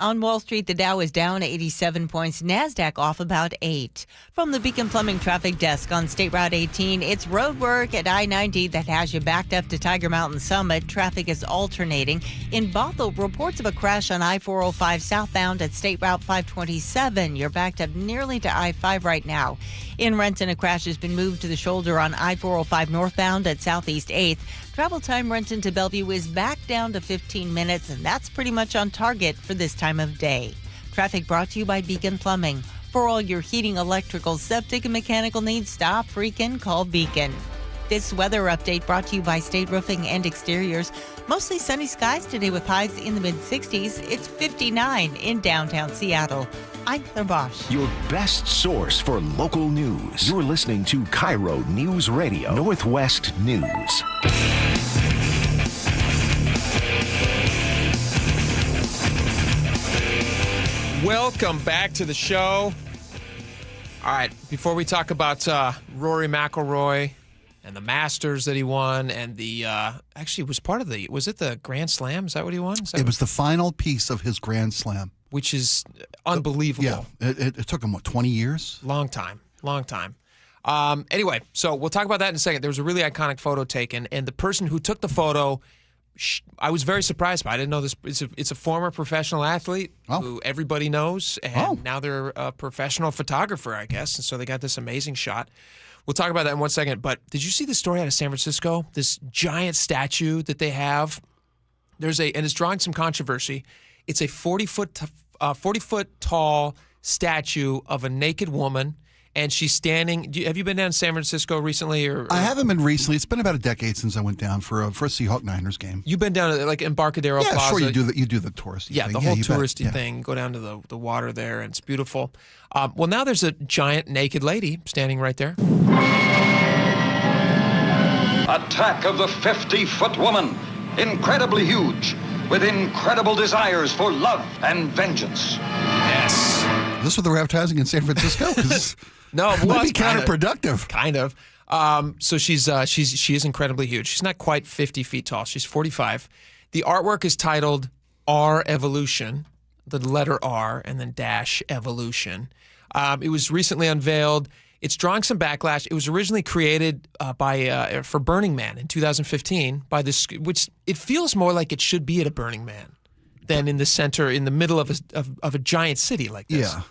Speaker 17: On Wall Street, the Dow is down 87 points, NASDAQ off about 8. From the Beacon Plumbing Traffic Desk on State Route 18, it's road work at I-90 that has you backed up to Tiger Mountain Summit. Traffic is alternating. In Bothell, reports of a crash on I-405 southbound at State Route 527. You're backed up nearly to I-5 right now. In Renton, a crash has been moved to the shoulder on I-405 northbound at Southeast 8th. Travel time Renton to Bellevue is back down to 15 minutes, and that's pretty much on target for this time of day. Traffic brought to you by Beacon Plumbing. For all your heating, electrical, septic, and mechanical needs, stop freaking, call Beacon. This weather update brought to you by State Roofing and Exteriors. Mostly sunny skies today with highs in the mid-60s. It's 59 in downtown Seattle. I'm Heather Bosch.
Speaker 9: Your best source for local news. You're listening to KIRO Newsradio Northwest News.
Speaker 5: Welcome back to the show. All right, before we talk about Rory McIlroy and the Masters that he won, and the actually was part of was it the Grand Slam? Is that what he won?
Speaker 24: It was the final piece of his Grand Slam,
Speaker 5: which is unbelievable.
Speaker 24: Yeah, it took him 20 years?
Speaker 5: Long time. Anyway, so we'll talk about that in a second. There was a really iconic photo taken, and the person who took the photo, I was very surprised by. I didn't know this. It's a former professional athlete who everybody knows, and now they're a professional photographer, I guess, and so they got this amazing shot. We'll talk about that in 1 second, but did you see the story out of San Francisco? This giant statue that they have. And it's drawing some controversy. It's a 40-foot tall statue of a naked woman, and she's standing. Have you been down to San Francisco recently? Or
Speaker 24: I haven't been recently. It's been about a decade since I went down for a Seahawk Niners game.
Speaker 5: You've been down to like Embarcadero Plaza.
Speaker 24: Yeah, sure. You do the touristy thing.
Speaker 5: The whole touristy thing. Go down to the water there, and it's beautiful. Well, now there's a giant naked lady standing right there.
Speaker 6: Attack of the 50-foot woman, incredibly huge, with incredible desires for love and vengeance.
Speaker 5: Yes.
Speaker 24: Is this what they're advertising in San Francisco?
Speaker 5: No,
Speaker 24: it might be counterproductive.
Speaker 5: Kind of. So she is incredibly huge. She's not quite 50 feet tall. She's 45. The artwork is titled R Evolution, the letter R, and then dash evolution. It was recently unveiled. It's drawing some backlash. It was originally created for Burning Man in 2015 by this, which it feels more like it should be at a Burning Man than in the center, in the middle of a giant city like this.
Speaker 24: Yeah.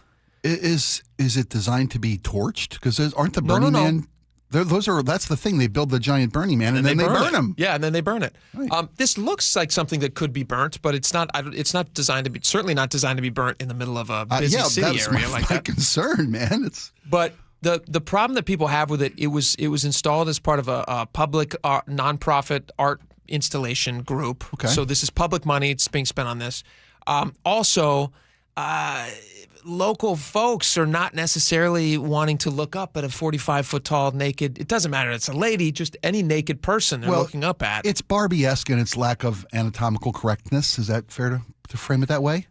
Speaker 24: Is it designed to be torched? Because aren't the Burning Man? That's the thing. They build the giant Burning Man and then they burn them.
Speaker 5: Yeah, and then they burn it.
Speaker 24: Right.
Speaker 5: This looks like something that could be burnt, but it's not. It's not designed to be. Certainly not designed to be burnt in the middle of a busy city area like that.
Speaker 24: Concern, man.
Speaker 5: But the problem that people have with it, it was installed as part of a public nonprofit art installation group.
Speaker 24: Okay.
Speaker 5: So this is public money. It's being spent on this. Also, local folks are not necessarily wanting to look up at a 45-foot tall naked. It doesn't matter. It's a lady, just any naked person they're looking up at.
Speaker 24: It's Barbie-esque in its lack of anatomical correctness. Is that fair to frame it that way?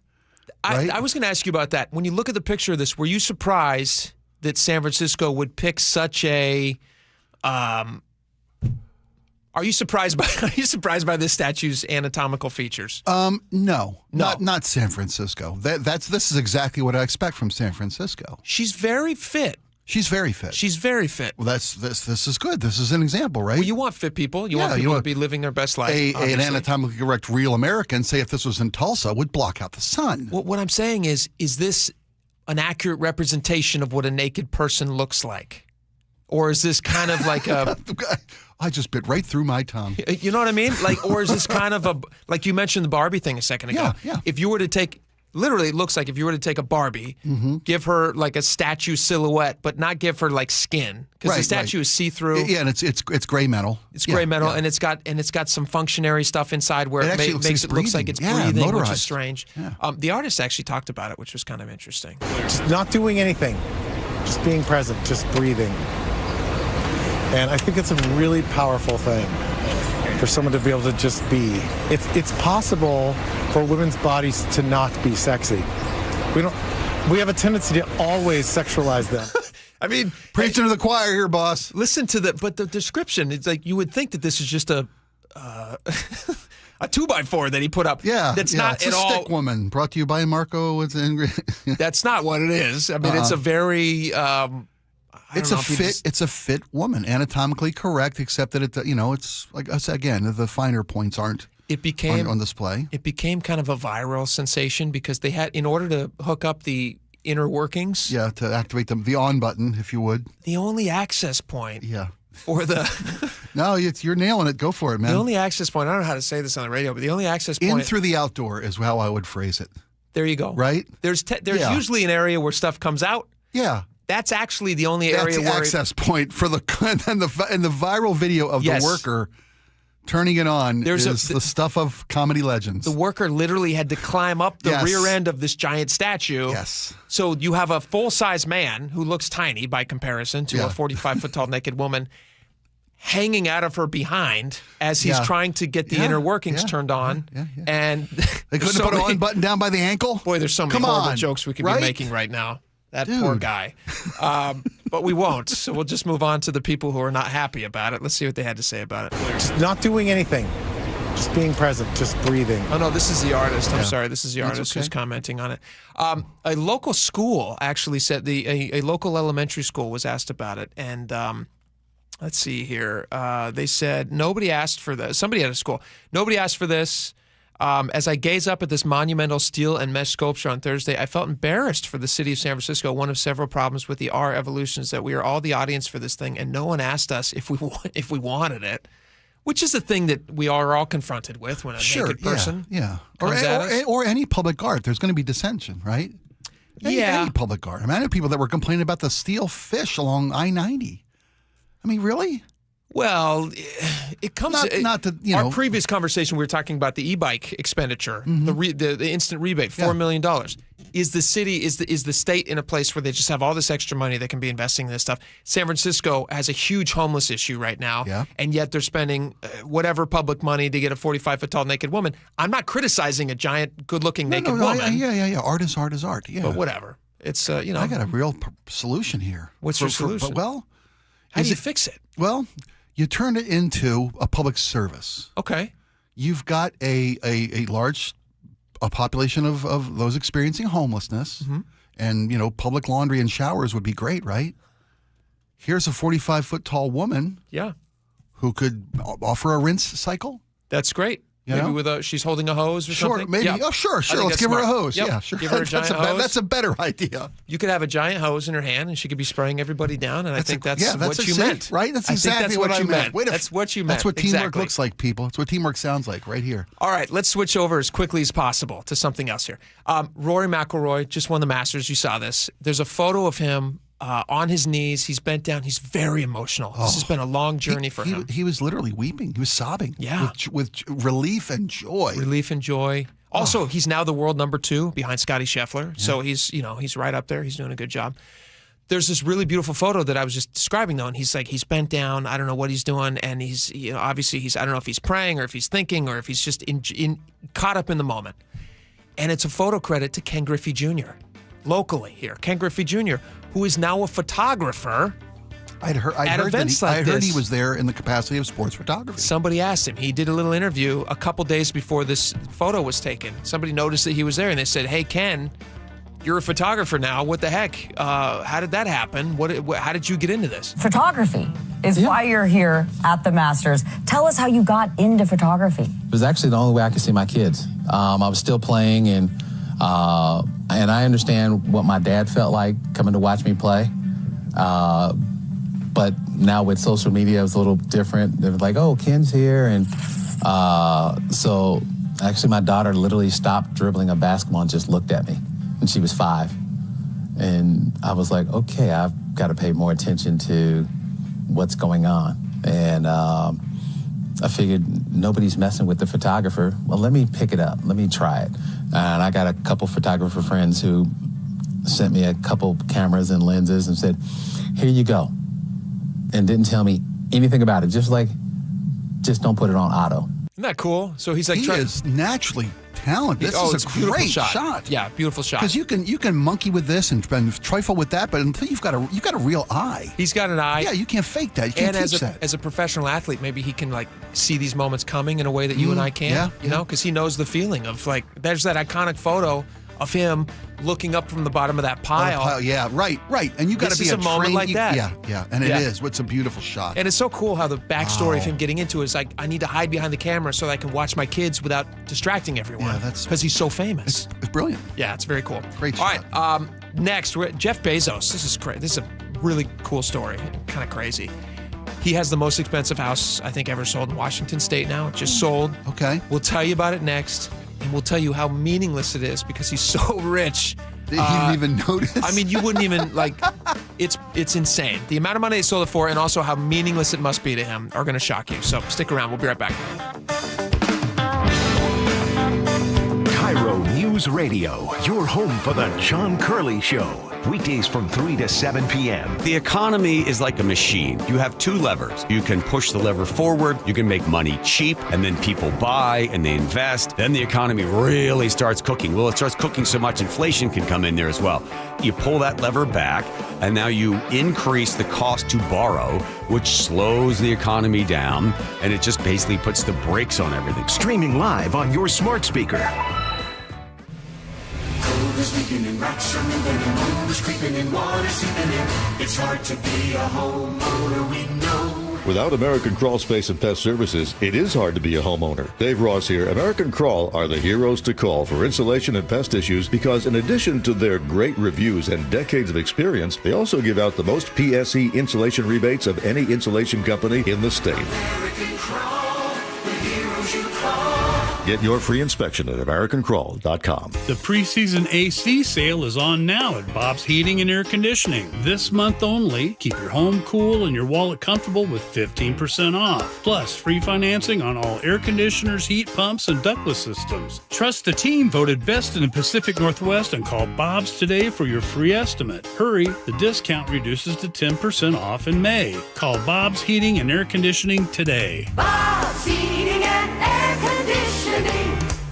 Speaker 24: Right?
Speaker 5: I was going to ask you about that. When you look at the picture of this, were you surprised that San Francisco would pick such a? Are you surprised by this statue's anatomical features?
Speaker 24: No. Not San Francisco. This is exactly what I expect from San Francisco.
Speaker 5: She's very fit.
Speaker 24: She's very fit.
Speaker 5: She's very fit.
Speaker 24: Well, this is good. This is an example, right?
Speaker 5: Well, you want fit people. You want people to be living their best life.
Speaker 24: An anatomically correct real American, say if this was in Tulsa, would block out the sun.
Speaker 5: Well, what I'm saying is this an accurate representation of what a naked person looks like? Or is this kind of like a...
Speaker 24: I just bit right through my tongue.
Speaker 5: You know what I mean? Or is this kind of a... Like you mentioned the Barbie thing a second ago.
Speaker 24: Yeah.
Speaker 5: If you were to take... Literally, it looks like if you were to take a Barbie, give her like a statue silhouette, but not give her like skin, because the statue is see-through.
Speaker 24: Yeah, and it's gray metal.
Speaker 5: It's gray metal, and it's got some functionary stuff inside where it makes it look like it's breathing,
Speaker 24: motorized.
Speaker 5: which is strange.
Speaker 24: Yeah.
Speaker 5: The artist actually talked about it, which was kind of interesting.
Speaker 7: Just not doing anything, just being present, just breathing, and I think it's a really powerful thing for someone to be able to just be. It's possible for women's bodies to not be sexy. We have a tendency to always sexualize them.
Speaker 5: I mean,
Speaker 24: preaching to the choir here, boss.
Speaker 5: Listen to but the description, it's like you would think that this is just a 2x4 that he put up.
Speaker 24: Yeah,
Speaker 5: that's
Speaker 24: not
Speaker 5: at
Speaker 24: a
Speaker 5: all.
Speaker 24: Stick woman, brought to you by Marco.
Speaker 5: That's not what it is. I mean, it's a very.
Speaker 24: It's a fit woman, anatomically correct, except that it's like us again. The finer points aren't.
Speaker 5: It became
Speaker 24: on display.
Speaker 5: It became kind of a viral sensation because they had, in order to hook up the inner workings.
Speaker 24: Yeah, to activate the on button, if you would.
Speaker 5: The only access point.
Speaker 24: Yeah.
Speaker 5: For the.
Speaker 24: No, you're nailing it. Go for it, man.
Speaker 5: The only access point. I don't know how to say this on the radio, but the only access point.
Speaker 24: In through the outdoor is how I would phrase it.
Speaker 5: There you go.
Speaker 24: Right.
Speaker 5: There's usually an area where stuff comes out.
Speaker 24: Yeah.
Speaker 5: That's actually the only area
Speaker 24: where access point for the and the viral video of the worker turning it on the stuff of comedy legends.
Speaker 5: The worker literally had to climb up the rear end of this giant statue.
Speaker 24: Yes.
Speaker 5: So you have a full-size man who looks tiny by comparison to a 45-foot tall naked woman hanging out of her behind as he's trying to get the inner workings turned on. And
Speaker 24: they couldn't put an on button down by the ankle?
Speaker 5: Boy, there's so many horrible jokes we could be making right now. That poor guy. But we won't. So we'll just move on to the people who are not happy about it. Let's see what they had to say about it.
Speaker 7: Just not doing anything. Just being present. Just breathing.
Speaker 5: Oh, no, this is the artist. I'm sorry. This is the artist who's commenting on it. A local school actually said, a local elementary school was asked about it. And let's see here. They said nobody asked for this. Somebody at a school. Nobody asked for this. As I gaze up at this monumental steel and mesh sculpture on Thursday, I felt embarrassed for the city of San Francisco. One of several problems with the R evolution is that we are all the audience for this thing, and no one asked us if we wanted it, which is a thing that we are all confronted with when a naked person comes at us.
Speaker 24: Or any public art. There's going to be dissension, right? Any public art. I mean, I know people that were complaining about the steel fish along I-90. I mean, really?
Speaker 5: Well, it comes
Speaker 24: our
Speaker 5: previous conversation. We were talking about the e-bike expenditure, the instant rebate, $4 million. Is the state in a place where they just have all this extra money they can be investing in this stuff? San Francisco has a huge homeless issue right now, and yet they're spending whatever public money to get a 45-foot tall naked woman. I'm not criticizing a giant, good-looking naked woman.
Speaker 24: Yeah. Art is art is art. Yeah,
Speaker 5: but whatever. It's I
Speaker 24: got a real solution here.
Speaker 5: What's your solution? How do you fix it?
Speaker 24: Well. You turn it into a public service.
Speaker 5: Okay.
Speaker 24: You've got a large population of those experiencing homelessness, and public laundry and showers would be great, right? Here's a 45-foot tall woman, who could offer a rinse cycle.
Speaker 5: That's great. Maybe she's holding a hose or something.
Speaker 24: Maybe.
Speaker 5: Yeah.
Speaker 24: Oh, sure. Let's give her a hose.
Speaker 5: Yep.
Speaker 24: Yeah, sure.
Speaker 5: Give her a giant hose.
Speaker 24: That's a better idea.
Speaker 5: You could have a giant hose in her hand, and she could be spraying everybody down. And I think that's what you meant,
Speaker 24: right? That's exactly what I meant.
Speaker 5: That's what you meant.
Speaker 24: That's what teamwork looks like, people. That's what teamwork sounds like, right here.
Speaker 5: All right, let's switch over as quickly as possible to something else here. Rory McIlroy just won the Masters. You saw this. There's a photo of him. On his knees, he's bent down. He's very emotional. This has been a long journey for him.
Speaker 24: He was literally weeping. He was sobbing.
Speaker 5: Yeah,
Speaker 24: with relief and joy.
Speaker 5: Also, he's now the world number 2 behind Scottie Scheffler. Yeah. So he's right up there. He's doing a good job. There's this really beautiful photo that I was just describing though, and he's bent down. I don't know what he's doing, and he's obviously I don't know if he's praying or if he's thinking or if he's just caught up in the moment. And it's a photo credit to Ken Griffey Jr., locally here. Ken Griffey Jr., who is now a photographer.
Speaker 24: I heard he was there in the capacity of sports photography.
Speaker 5: Somebody asked him. He did a little interview a couple days before this photo was taken. Somebody noticed that he was there, and they said, "Hey, Ken, you're a photographer now. What the heck? How did that happen? How did you get into this?"
Speaker 10: Photography is why you're here at the Masters. Tell us how you got into photography.
Speaker 11: It was actually the only way I could see my kids. I was still playing, and I understand what my dad felt like coming to watch me play. But now with social media, it was a little different. They were like, "Oh, Ken's here," and so actually, my daughter literally stopped dribbling a basketball and just looked at me. And she was 5. And I was like, okay, I've got to pay more attention to what's going on. And I figured nobody's messing with the photographer. Well, let me pick it up. Let me try it. And I got a couple photographer friends who sent me a couple cameras and lenses and said, here you go. And didn't tell me anything about it. Just don't put it on auto.
Speaker 5: Isn't that cool? So he's like,
Speaker 24: he is naturally talented. This is a great shot.
Speaker 5: Yeah, beautiful shot.
Speaker 24: Because you can monkey with this and trifle with that, but until you've got a real eye.
Speaker 5: He's got an eye.
Speaker 24: Yeah, you can't fake that. You can't teach that.
Speaker 5: As a professional athlete, maybe he can like see these moments coming in a way that you and I can't.
Speaker 24: Yeah,
Speaker 5: you know, because he knows the feeling of like there's that iconic photo of him looking up from the bottom of that pile.
Speaker 24: Yeah, right. And you got to be
Speaker 5: a moment like that.
Speaker 24: Yeah, and it is. It's a beautiful shot.
Speaker 5: And it's so cool how the backstory of him getting into it is like, I need to hide behind the camera so that I can watch my kids without distracting everyone.
Speaker 24: Yeah, that's
Speaker 5: because he's so famous.
Speaker 24: It's brilliant.
Speaker 5: Yeah, it's very cool.
Speaker 24: Great shot.
Speaker 5: All right, next, we're at Jeff Bezos. This is great. This is a really cool story. Kind of crazy. He has the most expensive house I think ever sold in Washington State now. It just sold.
Speaker 24: Okay.
Speaker 5: We'll tell you about it next. And we'll tell you how meaningless it is because he's so rich.
Speaker 24: You didn't even notice?
Speaker 5: I mean, you wouldn't even, it's insane. The amount of money they sold it for and also how meaningless it must be to him are going to shock you. So stick around. We'll be right back.
Speaker 9: KIRO News Radio, your home for the John Curley Show. Weekdays from 3 to 7 p.m.
Speaker 20: The economy is like a machine. You have 2 levers. You can push the lever forward. You can make money cheap, and then people buy and they invest. Then the economy really starts cooking. Well, it starts cooking so much inflation can come in there as well. You pull that lever back, and now you increase the cost to borrow, which slows the economy down, and it just basically puts the brakes on everything.
Speaker 9: Streaming live on your smart speaker.
Speaker 21: Leaking in rocks are moving and moon is creeping and water seeping in. It's hard to be a homeowner, we know.
Speaker 22: Without American Crawl Space and Pest Services, it is hard to be a homeowner. Dave Ross here. American Crawl are the heroes to call for insulation and pest issues because in addition to their great reviews and decades of experience, they also give out the most PSE insulation rebates of any insulation company in the state.
Speaker 21: American Crawl, the heroes you call.
Speaker 22: Get your free inspection at AmericanCrawl.com.
Speaker 23: The preseason AC sale is on now at Bob's Heating and Air Conditioning. This month only, keep your home cool and your wallet comfortable with 15% off. Plus, free financing on all air conditioners, heat pumps, and ductless systems. Trust the team voted best in the Pacific Northwest and call Bob's today for your free estimate. Hurry, the discount reduces to 10% off in May. Call Bob's Heating and Air Conditioning today.
Speaker 21: Bob's Heating and Air Conditioning.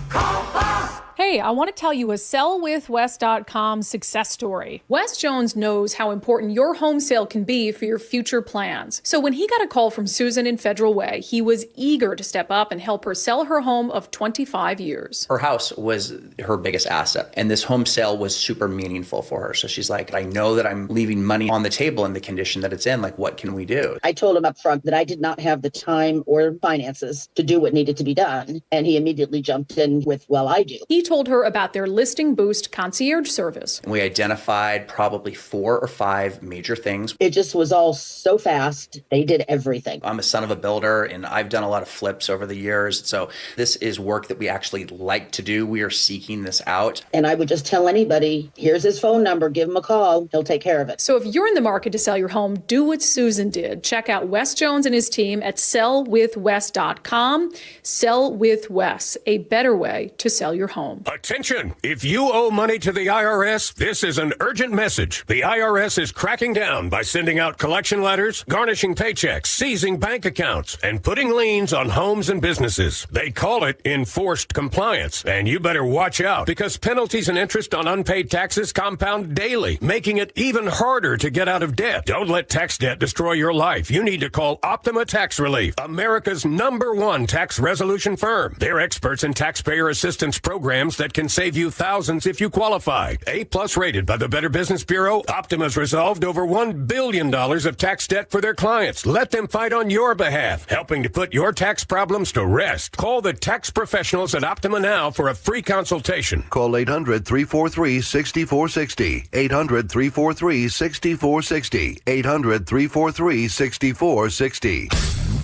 Speaker 21: Call Bob.
Speaker 25: Hey, I want to tell you a sellwithwes.com success story. Wes Jones knows how important your home sale can be for your future plans. So when he got a call from Susan in Federal Way, he was eager to step up and help her sell her home of 25 years.
Speaker 26: Her house was her biggest asset, and this home sale was super meaningful for her. So she's like, I know that I'm leaving money on the table in the condition that it's in. Like, what can we do?
Speaker 28: I told him up front that I did not have the time or finances to do what needed to be done. And he immediately jumped in with, well, I do.
Speaker 25: He told her about their Listing Boost concierge service.
Speaker 26: We identified probably 4 or 5 major things.
Speaker 28: It just was all so fast. They did everything.
Speaker 26: I'm a son of a builder, and I've done a lot of flips over the years. So this is work that we actually like to do. We are seeking this out.
Speaker 28: And I would just tell anybody, here's his phone number, give him a call. He'll take care of it.
Speaker 25: So if you're in the market to sell your home, do what Susan did. Check out Wes Jones and his team at sellwithwes.com. Sell with Wes, a better way to sell your home.
Speaker 8: Attention! If you owe money to the IRS, this is an urgent message. The IRS is cracking down by sending out collection letters, garnishing paychecks, seizing bank accounts, and putting liens on homes and businesses. They call it enforced compliance, and you better watch out because penalties and interest on unpaid taxes compound daily, making it even harder to get out of debt. Don't let tax debt destroy your life. You need to call Optima Tax Relief, America's #1 tax resolution firm. They're experts in taxpayer assistance programs that can save you thousands if you qualify. A+ rated by the Better Business Bureau, Optima's resolved over $1 billion of tax debt for their clients. Let them fight on your behalf, helping to put your tax problems to rest. Call the tax professionals at Optima now for a free consultation.
Speaker 12: Call 800-343-6460. 800-343-6460. 800-343-6460.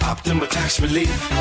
Speaker 21: Optima Tax Relief.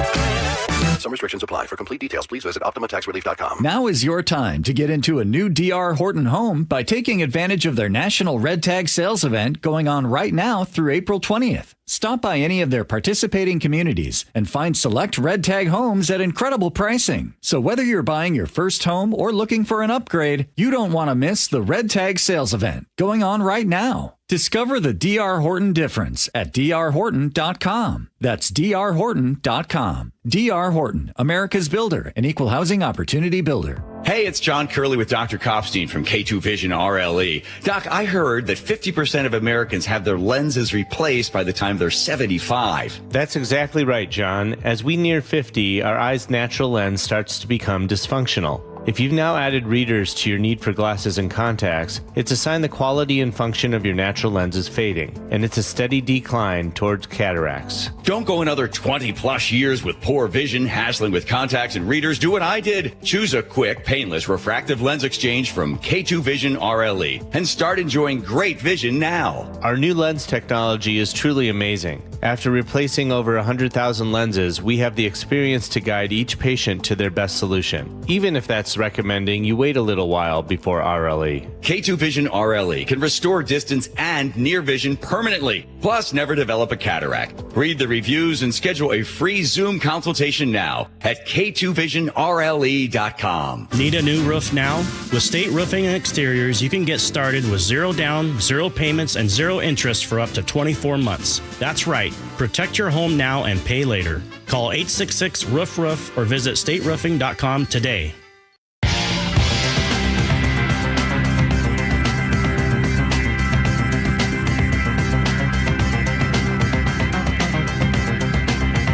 Speaker 12: Some restrictions apply. For complete details, please visit OptimaTaxRelief.com.
Speaker 13: Now is your time to get into a new D.R. Horton home by taking advantage of their national Red Tag sales event going on right now through April 20th. Stop by any of their participating communities and find select Red Tag homes at incredible pricing. So whether you're buying your first home or looking for an upgrade, you don't want to miss the Red Tag sales event going on right now. Discover the D.R. Horton difference at drhorton.com. That's drhorton.com. D.R. Horton, America's builder, an equal housing opportunity builder.
Speaker 20: Hey, it's John Curley with Dr. Kopstein from K2 Vision RLE. Doc, I heard that 50% of Americans have their lenses replaced by the time they're 75.
Speaker 14: That's exactly right, John. As we near 50, our eye's natural lens starts to become dysfunctional. If you've now added readers to your need for glasses and contacts, it's a sign the quality and function of your natural lens is fading, and it's a steady decline towards cataracts.
Speaker 20: Don't go another 20-plus years with poor vision, hassling with contacts and readers. Do what I did. Choose a quick, painless refractive lens exchange from K2 Vision RLE and start enjoying great vision now.
Speaker 14: Our new lens technology is truly amazing. After replacing over 100,000 lenses, we have the experience to guide each patient to their best solution, even if that's recommending you wait a little while before RLE.
Speaker 20: K2 Vision RLE can restore distance and near vision permanently, plus never develop a cataract. Read the reviews and schedule a free Zoom consultation now at k2visionrle.com.
Speaker 15: Need a new roof now? With State Roofing and Exteriors, you can get started with 0 down, 0 payments, and 0 interest for up to 24 months. That's right. Protect your home now and pay later. Call 866-ROOF-ROOF or visit stateroofing.com today.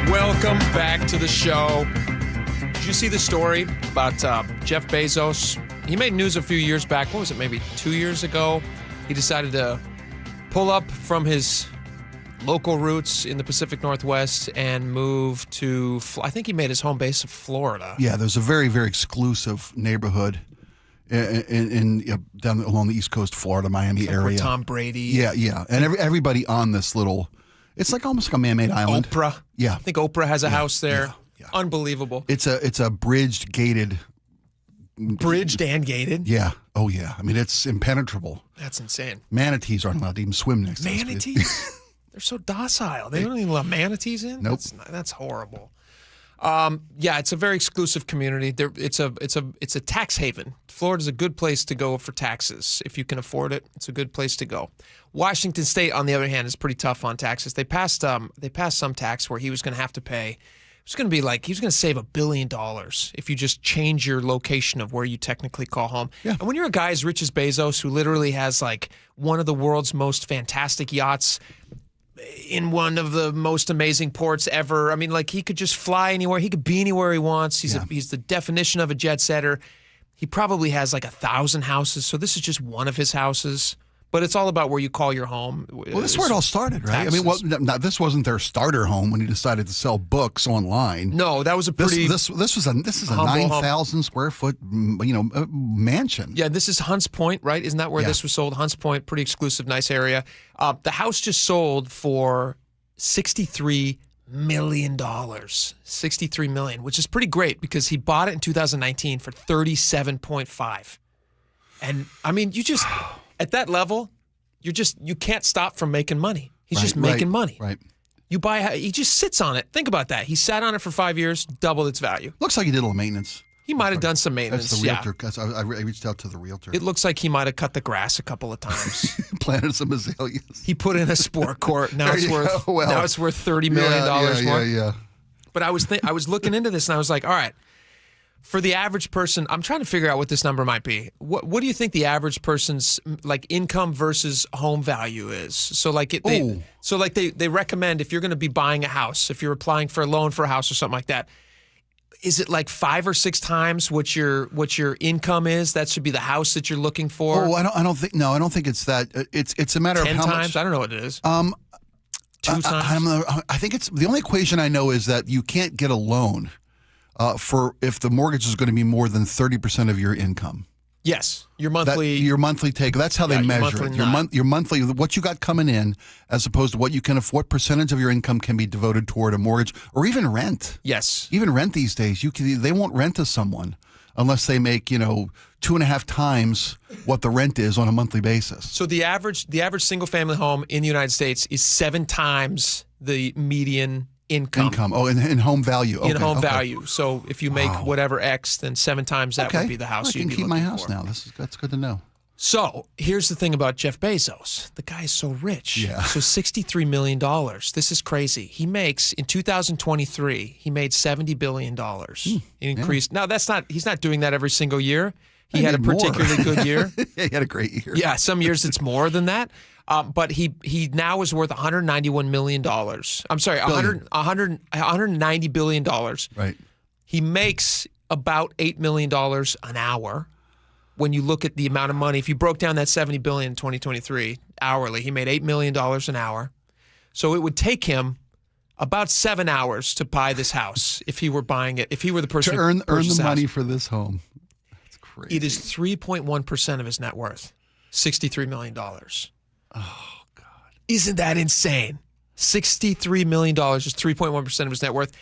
Speaker 5: Welcome back to the show. Did you see the story about Jeff Bezos? He made news a few years back. What was it, maybe 2 years ago? He decided to pull up from his local roots in the Pacific Northwest and move to, I think he made his home base of Florida.
Speaker 24: Yeah, there's a very, very exclusive neighborhood in down along the East Coast of Florida, Miami area.
Speaker 5: Where Tom Brady.
Speaker 24: Yeah. And everybody on this little, it's like almost like a man-made island.
Speaker 5: Oprah.
Speaker 24: Yeah.
Speaker 5: I think Oprah has a house there. Yeah. Unbelievable.
Speaker 24: It's a bridged, gated.
Speaker 5: Bridged and gated?
Speaker 24: Yeah. Oh, yeah. I mean, it's impenetrable.
Speaker 5: That's insane.
Speaker 24: Manatees aren't allowed to even swim next to us.
Speaker 5: Manatees? They're so docile. They don't even let manatees in?
Speaker 24: Nope.
Speaker 5: That's horrible. Yeah, it's a very exclusive community. It's a tax haven. Florida's a good place to go for taxes. If you can afford it, it's a good place to go. Washington State, on the other hand, is pretty tough on taxes. They passed some tax where he was going to have to pay. It was going to be like he was going to save $1 billion if you just change your location of where you technically call home.
Speaker 24: Yeah.
Speaker 5: And when you're a guy as rich as Bezos, who literally has like one of the world's most fantastic yachts in one of the most amazing ports ever. I mean, like he could just fly anywhere. He could be anywhere he wants. He's the definition of a jet setter. He probably has like 1,000 houses. So this is just one of his houses. But it's all about where you call your home.
Speaker 24: Well, this is where it all started, right?
Speaker 5: Taxes.
Speaker 24: I mean, this wasn't their starter home when he decided to sell books online.
Speaker 5: No, that was a pretty.
Speaker 24: This is a 9,000 square foot, mansion.
Speaker 5: Yeah, this is Hunts Point, right? Isn't that where this was sold? Hunts Point, pretty exclusive, nice area. The house just sold for $63 million. $63 million, which is pretty great because he bought it in 2019 for $37.5. And I mean, you just. At that level, you can't stop from making money. He's just making money.
Speaker 24: Right.
Speaker 5: He just sits on it. Think about that. He sat on it for 5 years, doubled its value.
Speaker 24: Looks like he did a little maintenance.
Speaker 5: He might have done some maintenance.
Speaker 24: That's the realtor. Yeah. I reached out to the realtor.
Speaker 5: It looks like he might have cut the grass a couple of times.
Speaker 24: Planted some azaleas.
Speaker 5: He put in a sport court. Now it's worth $30 million more.
Speaker 24: Yeah.
Speaker 5: But I was looking into this and I was like, all right, for the average person, I'm trying to figure out what this number might be. What do you think the average person's like income versus home value is? So like they recommend if you're going to be buying a house, if you're applying for a loan for a house or something like that, is it like 5 or 6 times what your income is? That should be the house that you're looking for.
Speaker 24: Oh, I don't think it's that. It's a matter of
Speaker 5: 10
Speaker 24: how
Speaker 5: times.
Speaker 24: much.
Speaker 5: I don't know what it is. 2 times.
Speaker 24: I think it's the only equation I know is that you can't get a loan for if the mortgage is going to be more than 30% of your income.
Speaker 5: Yes, your monthly
Speaker 24: take. That's how they measure it. Your monthly, what you got coming in, as opposed to what you can afford. What percentage of your income can be devoted toward a mortgage or even rent?
Speaker 5: Yes,
Speaker 24: even rent these days. They won't rent to someone unless they make 2.5 times what the rent is on a monthly basis.
Speaker 5: So the average single family home in the United States is 7 times the median income.
Speaker 24: Oh, in home value.
Speaker 5: In home value. So if you make whatever X, then 7 times that would be the house you'd be
Speaker 24: looking for. I can keep my house now. That's good to know.
Speaker 5: So here's the thing about Jeff Bezos. The guy is so rich.
Speaker 24: Yeah.
Speaker 5: So $63 million. This is crazy. He makes, in 2023, he made $70 billion. Increased. Now, he's not doing that every single year. He had a particularly good year.
Speaker 24: He had a great year.
Speaker 5: Yeah, some years it's more than that. But he now is worth $191 million. I'm sorry, $190 billion.
Speaker 24: Right.
Speaker 5: He makes about $8 million an hour. When you look at the amount of money, if you broke down that $70 billion in 2023 hourly, he made $8 million an hour. So it would take him about 7 hours to buy this house if he were buying it. If he were the person
Speaker 24: to earn the money
Speaker 5: house.
Speaker 24: For this home. That's crazy.
Speaker 5: It is 3.1% of his net worth, $63 million.
Speaker 24: Oh, God.
Speaker 5: Isn't that insane? $63 million is 3.1% of his net worth.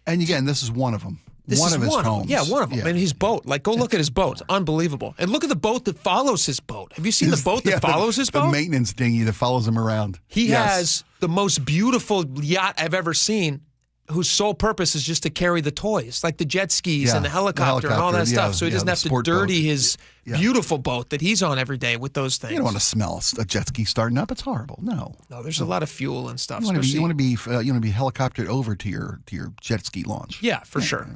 Speaker 24: And again, this is one of them. One of his homes.
Speaker 5: Yeah, one of them. Yeah. And his boat. Like, go look at his boat. It's unbelievable. And look at the boat that follows his boat. Have you seen the boat that follows his boat?
Speaker 24: The maintenance dinghy that follows him around.
Speaker 5: He has the most beautiful yacht I've ever seen, whose sole purpose is just to carry the toys, like the jet skis and the helicopter and all that stuff. So he doesn't have to dirty his beautiful boat that he's on every day with those things.
Speaker 24: You don't want to smell a jet ski starting up. It's horrible. No,
Speaker 5: there's a lot of fuel and stuff.
Speaker 24: You want to be helicoptered over to your jet ski launch.
Speaker 5: Yeah, for sure.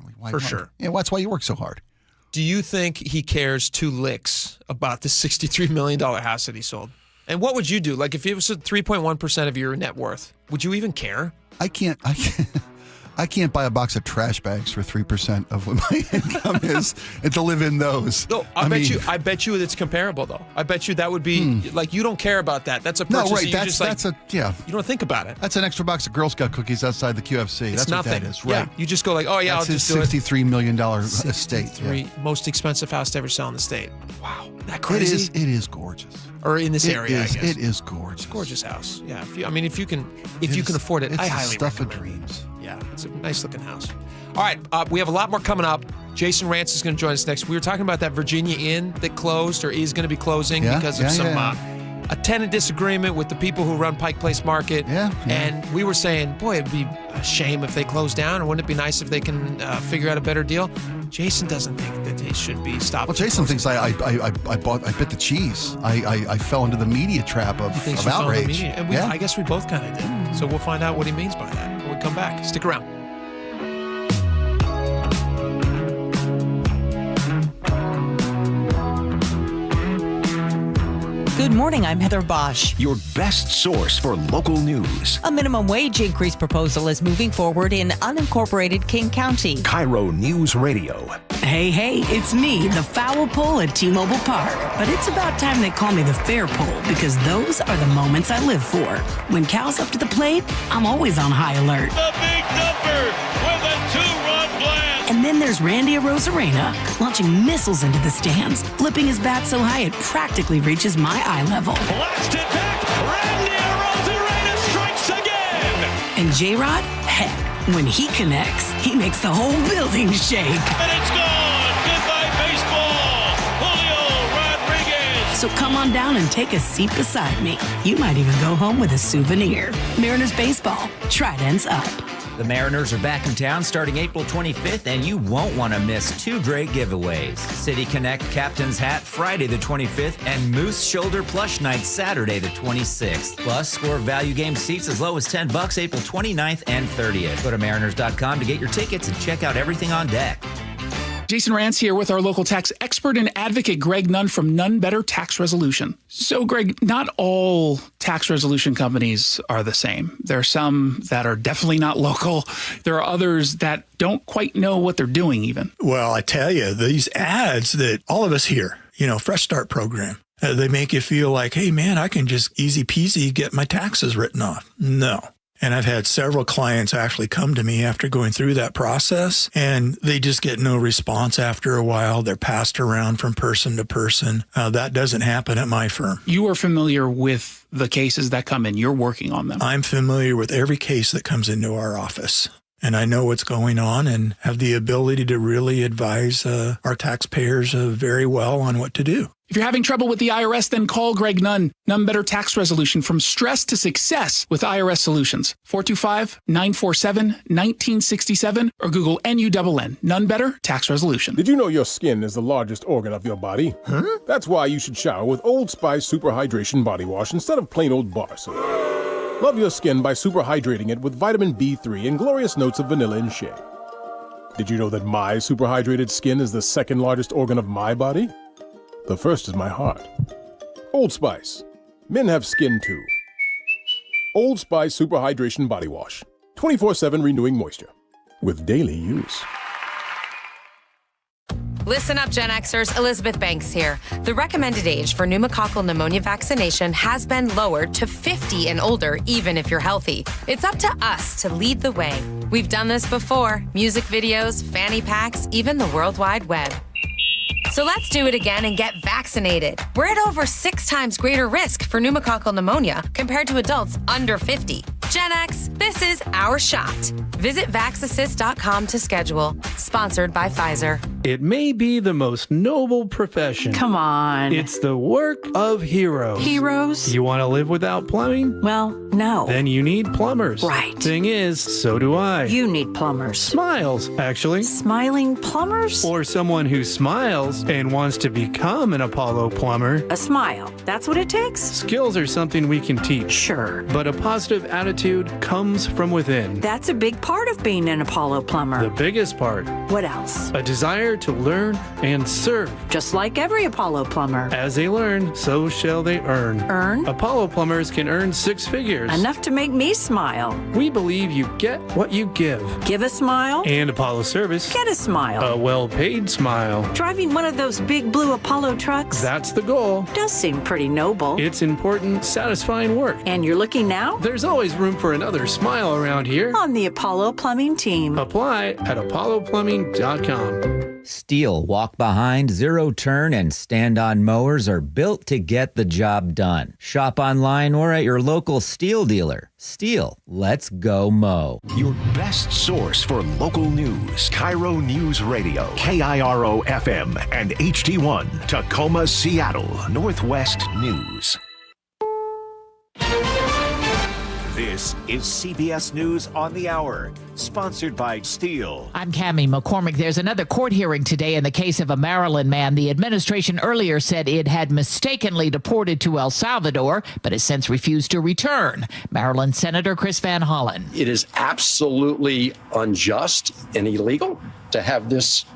Speaker 24: Yeah, that's why you work so hard.
Speaker 5: Do you think he cares 2 licks about the $63 million house that he sold? And what would you do? Like, if it was 3.1% of your net worth, would you even care?
Speaker 24: I can't buy a box of trash bags for 3% of what my income is and to live in those.
Speaker 5: No, I bet you it's comparable though. I bet you that would be like, you don't care about that. That's a purchase.
Speaker 24: No, right.
Speaker 5: You don't think about it.
Speaker 24: That's an extra box of Girl Scout cookies outside the QFC.
Speaker 5: It's
Speaker 24: That's
Speaker 5: nothing.
Speaker 24: What that is, right?
Speaker 5: Yeah, you just go like, oh yeah,
Speaker 24: that's
Speaker 5: I'll just
Speaker 24: his
Speaker 5: do it.
Speaker 24: $63 million estate.
Speaker 5: Most expensive house to ever sell in the state. Wow, that crazy.
Speaker 24: It is gorgeous.
Speaker 5: Or in this area, I guess.
Speaker 24: It is gorgeous.
Speaker 5: It's a gorgeous house. Yeah, if you can afford it, I highly
Speaker 24: stuff
Speaker 5: recommend
Speaker 24: of dreams.
Speaker 5: Yeah, it's a nice looking house. All right, we have a lot more coming up. Jason Rance is going to join us next. We were talking about that Virginia Inn that closed or is going to be closing because of a tenant disagreement with the people who run Pike Place Market.
Speaker 24: Yeah.
Speaker 5: And we were saying, boy, it'd be a shame if they close down, or wouldn't it be nice if they can figure out a better deal? Jason doesn't think that they should be stopped.
Speaker 24: Well, Jason thinks I bit the cheese. I fell into the media trap of outrage.
Speaker 5: And I guess we both kind of did. So we'll find out what he means by that when we come back. Stick around.
Speaker 17: Good morning, I'm Heather Bosch.
Speaker 9: Your best source for local news.
Speaker 17: A minimum wage increase proposal is moving forward in unincorporated King County.
Speaker 9: KIRO Newsradio.
Speaker 1: Hey, it's me, the foul pole at T-Mobile Park. But it's about time they call me the fair pole, because those are the moments I live for. When Cal's up to the plate, I'm always on high alert.
Speaker 21: The big dumper with a 2-run blast.
Speaker 1: And then there's Randy Arozarena, launching missiles into the stands, flipping his bat so high it practically reaches my eye level.
Speaker 21: Blasted back, Randy Arozarena strikes again.
Speaker 1: And J-Rod, heck, when he connects, he makes the whole building shake.
Speaker 21: And it's gone. Goodbye, baseball. Julio Rodriguez.
Speaker 1: So come on down and take a seat beside me. You might even go home with a souvenir. Mariners baseball. Trident's up.
Speaker 2: The Mariners are back in town starting April 25th, and you won't want to miss 2 great giveaways. City Connect Captain's Hat Friday the 25th and Moose Shoulder Plush Night Saturday the 26th. Plus, score value game seats as low as $10 April 29th and 30th. Go to mariners.com to get your tickets and check out everything on deck.
Speaker 3: Jason Rance here with our local tax expert and advocate, Greg Nunn from None Better Tax Resolution. So, Greg, not all tax resolution companies are the same. There are some that are definitely not local. There are others that don't quite know what they're doing even.
Speaker 4: Well, I tell you, these ads that all of us hear, Fresh Start program, they make you feel like, hey, man, I can just easy peasy get my taxes written off. No. And I've had several clients actually come to me after going through that process, and they just get no response after a while. They're passed around from person to person. That doesn't happen at my firm.
Speaker 3: You are familiar with the cases that come in. You're working on them.
Speaker 4: I'm familiar with every case that comes into our office. And I know what's going on and have the ability to really advise our taxpayers very well on what to do.
Speaker 3: If you're having trouble with the IRS, then call Greg Nunn. None Better Tax Resolution, from stress to success with IRS Solutions. 425-947-1967 or Google NUNN. None Better Tax Resolution.
Speaker 6: Did you know your skin is the largest organ of your body? Huh? That's why you should shower with Old Spice Super Hydration Body Wash instead of plain old bar soap. Love your skin by super hydrating it with vitamin B3 and glorious notes of vanilla and shea. Did you know that my super hydrated skin is the second largest organ of my body? The first is my heart. Old Spice. Men have skin too. Old Spice Super Hydration Body Wash. 24/7 renewing moisture. With daily use.
Speaker 16: Listen up, Gen Xers. Elizabeth Banks here. The recommended age for pneumococcal pneumonia vaccination has been lowered to 50 and older, even if you're healthy. It's up to us to lead the way. We've done this before. Music videos, fanny packs, even the World Wide Web. So let's do it again and get vaccinated. We're at over 6 times greater risk for pneumococcal pneumonia compared to adults under 50. Gen X, this is our shot. Visit vaxassist.com to schedule. Sponsored by Pfizer.
Speaker 18: It may be the most noble profession.
Speaker 19: Come on.
Speaker 18: It's the work of heroes.
Speaker 19: Heroes?
Speaker 18: You want to live without plumbing?
Speaker 19: Well, no.
Speaker 18: Then you need plumbers.
Speaker 19: Right.
Speaker 18: Thing is, so do I.
Speaker 19: You need plumbers.
Speaker 18: Smiles, actually.
Speaker 19: Smiling plumbers?
Speaker 18: Or someone who smiles and wants to become an Apollo plumber.
Speaker 19: A smile. That's what it takes?
Speaker 18: Skills are something we can teach.
Speaker 19: Sure.
Speaker 18: But a positive attitude comes from within.
Speaker 19: That's a big part of being an Apollo plumber.
Speaker 18: The biggest part.
Speaker 19: What else?
Speaker 18: A desire to learn and serve.
Speaker 19: Just like every Apollo plumber.
Speaker 18: As they learn, so shall they earn.
Speaker 19: Earn?
Speaker 18: Apollo plumbers can earn 6 figures.
Speaker 19: Enough to make me smile.
Speaker 18: We believe you get what you give.
Speaker 19: Give a smile.
Speaker 18: And Apollo service.
Speaker 19: Get a smile.
Speaker 18: A well-paid smile.
Speaker 19: Driving one of those big blue Apollo trucks.
Speaker 18: That's the goal.
Speaker 19: Does seem pretty noble.
Speaker 18: It's important, satisfying work.
Speaker 19: And you're looking now?
Speaker 18: There's always room for another smile around here.
Speaker 19: On the Apollo Plumbing team.
Speaker 18: Apply at apolloplumbing.com.
Speaker 2: Steel walk-behind, zero-turn, and stand-on mowers are built to get the job done. Shop online or at your local Steel dealer. Steel, let's go mow.
Speaker 9: Your best source for local news. KIRO News Radio. KIRO FM and HD1. Tacoma, Seattle. Northwest News.
Speaker 27: This is CBS News on the Hour, sponsored by Steel.
Speaker 29: I'm Cammie McCormick. There's another court hearing today in the case of a Maryland man. The administration earlier said it had mistakenly deported to El Salvador, but has since refused to return. Maryland Senator Chris Van Hollen.
Speaker 30: It is absolutely unjust and illegal to have this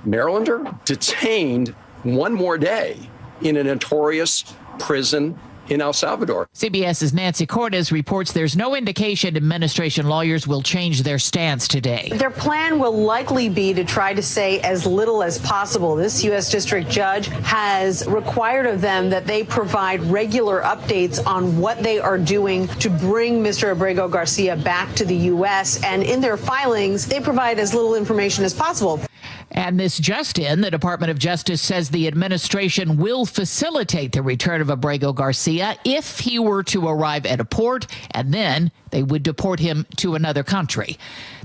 Speaker 30: Marylander detained one more day in a notorious prison in El Salvador.
Speaker 29: CBS's Nancy Cortez reports there's no indication administration lawyers will change their stance today.
Speaker 31: Their plan will likely be to try to say as little as possible. This U.S. district judge has required of them that they provide regular updates on what they are doing to bring Mr. Abrego Garcia back to the U.S. And in their filings, they provide as little information as possible.
Speaker 29: And this just in, the Department of Justice says the administration will facilitate the return of Abrego Garcia if he were to arrive at a port, and then they would deport him to another country.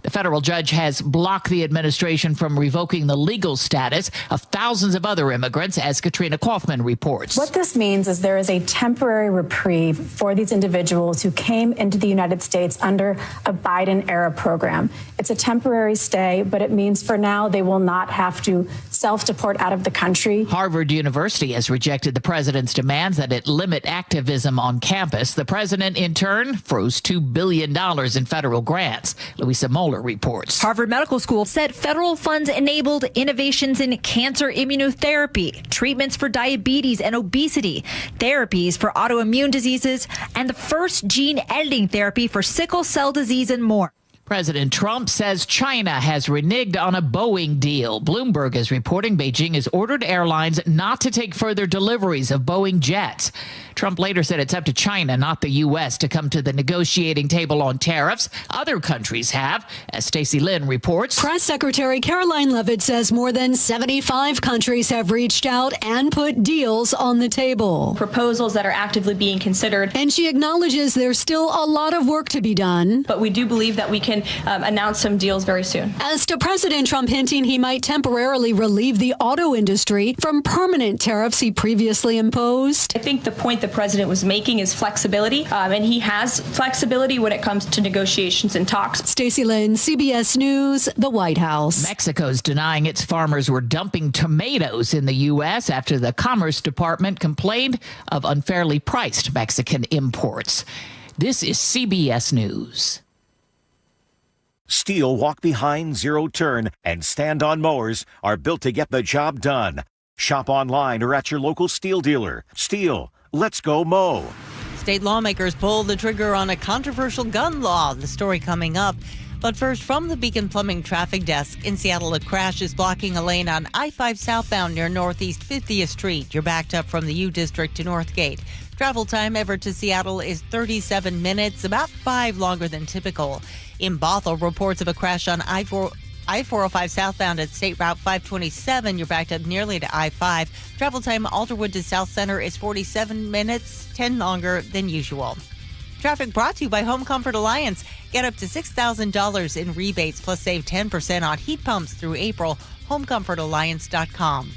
Speaker 29: The federal judge has blocked the administration from revoking the legal status of thousands of other immigrants, as Katrina Kaufman reports.
Speaker 7: What this means is there is a temporary reprieve for these individuals who came into the United States under a Biden-era program. It's a temporary stay, but it means for now they will not have to self-deport out of the country.
Speaker 29: Harvard University has rejected the president's demands that it limit activism on campus. The president, in turn, froze $2 billion in federal grants. Louisa Moeller reports.
Speaker 8: Harvard Medical School said federal funds enabled innovations in cancer immunotherapy, treatments for diabetes and obesity, therapies for autoimmune diseases, and the first gene editing therapy for sickle cell disease and more.
Speaker 29: President Trump says China has reneged on a Boeing deal. Bloomberg is reporting Beijing has ordered airlines not to take further deliveries of Boeing jets. Trump later said it's up to China, not the U.S., to come to the negotiating table on tariffs. Other countries have, as Stacey Lynn reports.
Speaker 10: Press Secretary Caroline Leavitt says more than 75 countries have reached out and put deals on the table.
Speaker 11: Proposals that are actively being considered.
Speaker 10: And she acknowledges there's still a lot of work to be done.
Speaker 11: But we do believe that we can announce some deals very soon.
Speaker 10: As to President Trump hinting he might temporarily relieve the auto industry from permanent tariffs he previously imposed.
Speaker 11: I think the point the president was making is flexibility, and he has flexibility when it comes to negotiations and talks.
Speaker 10: Stacey Lynn, CBS News, the White House.
Speaker 29: Mexico's denying its farmers were dumping tomatoes in the U.S. after the Commerce Department complained of unfairly priced Mexican imports. This is CBS News.
Speaker 9: Steel walk-behind, zero-turn, and stand-on mowers are built to get the job done. Shop online or at your local Steel dealer. Steel, let's go mow.
Speaker 17: State lawmakers pulled the trigger on a controversial gun law. The story coming up. But first, from the Beacon Plumbing Traffic Desk in Seattle, a crash is blocking a lane on I-5 southbound near Northeast 50th Street. You're backed up from the U District to Northgate. Travel time Everett to Seattle is 37 minutes, about 5 longer than typical. In Bothell, reports of a crash on I-405 southbound at State Route 527. You're backed up nearly to I-5. Travel time Alderwood to South Center is 47 minutes, 10 longer than usual. Traffic brought to you by Home Comfort Alliance. Get up to $6,000 in rebates plus save 10% on heat pumps through April. HomeComfortAlliance.com.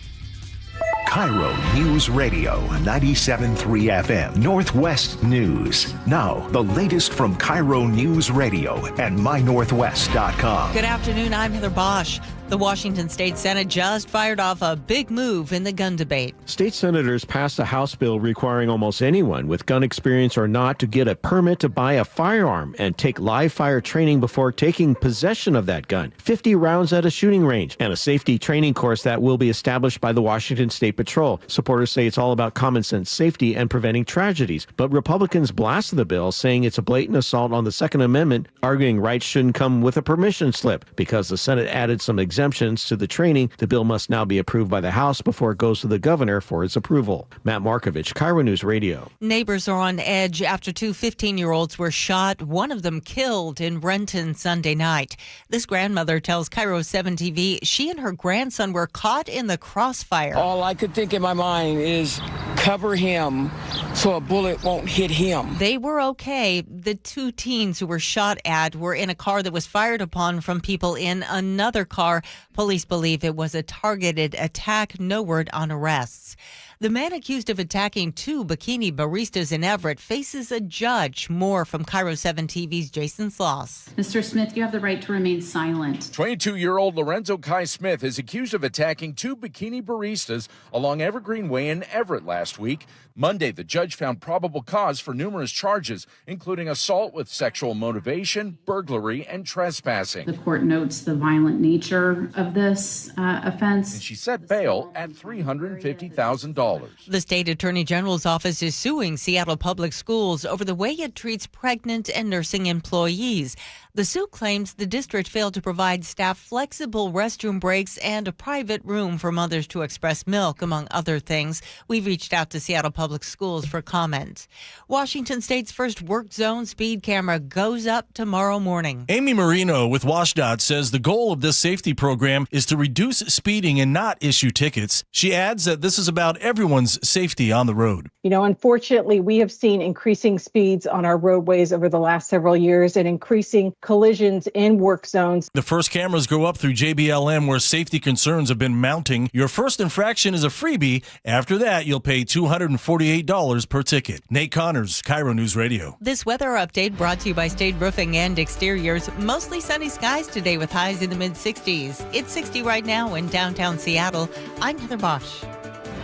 Speaker 9: KIRO Newsradio 97.3 FM Northwest News. Now, the latest from KIRO Newsradio and MyNorthwest.com.
Speaker 17: Good afternoon, I'm Heather Bosch. The Washington State Senate just fired off a big move in the gun debate.
Speaker 12: State senators passed a House bill requiring almost anyone with gun experience or not to get a permit to buy a firearm and take live fire training before taking possession of that gun. 50 rounds at a shooting range and a safety training course that will be established by the Washington State Patrol. Supporters say it's all about common sense safety and preventing tragedies. But Republicans blasted the bill, saying it's a blatant assault on the Second Amendment, arguing rights shouldn't come with a permission slip. Because the Senate added some exemptions to the training, the bill must now be approved by the House before it goes to the governor for its approval. Matt Markovich, KIRO News Radio.
Speaker 17: Neighbors are on edge after 2 15-year-olds were shot, one of them killed in Renton Sunday night. This grandmother tells KIRO 7 TV she and her grandson were caught in the crossfire.
Speaker 13: All I could think in my mind is cover him so a bullet won't hit him.
Speaker 17: They were okay. The 2 teens who were shot at were in a car that was fired upon from people in another car. Police believe it was a targeted attack. No word on arrests. The man accused of attacking 2 bikini baristas in Everett faces a judge. More from KIRO 7 TV's Jason Sloss.
Speaker 22: Mr. Smith, you have the right to remain silent.
Speaker 23: 22-year-old Lorenzo Kai Smith is accused of attacking 2 bikini baristas along Evergreen Way in Everett last week. Monday, the judge found probable cause for numerous charges, including assault with sexual motivation, burglary, and trespassing.
Speaker 22: The court notes the violent nature of this offense.
Speaker 23: And she set bail at $350,000.
Speaker 17: The state attorney general's office is suing Seattle Public Schools over the way it treats pregnant and nursing employees. The suit claims the district failed to provide staff flexible restroom breaks and a private room for mothers to express milk, among other things. We've reached out to Seattle Public Schools for comment. Washington State's first work zone speed camera goes up tomorrow morning.
Speaker 25: Amy Marino with WashDOT says the goal of this safety program is to reduce speeding and not issue tickets. She adds that this is about every everyone's safety on the road.
Speaker 1: You know, unfortunately, we have seen increasing speeds on our roadways over the last several years and increasing collisions in work zones.
Speaker 25: The first cameras go up through JBLM where safety concerns have been mounting. Your first infraction is a freebie. After that, you'll pay $248 per ticket. Nate Connors, KIRO News Radio.
Speaker 17: This weather update brought to you by State Roofing and Exteriors. Mostly sunny skies today with highs in the mid-60s. It's 60 right now in downtown Seattle. I'm Heather Bosch.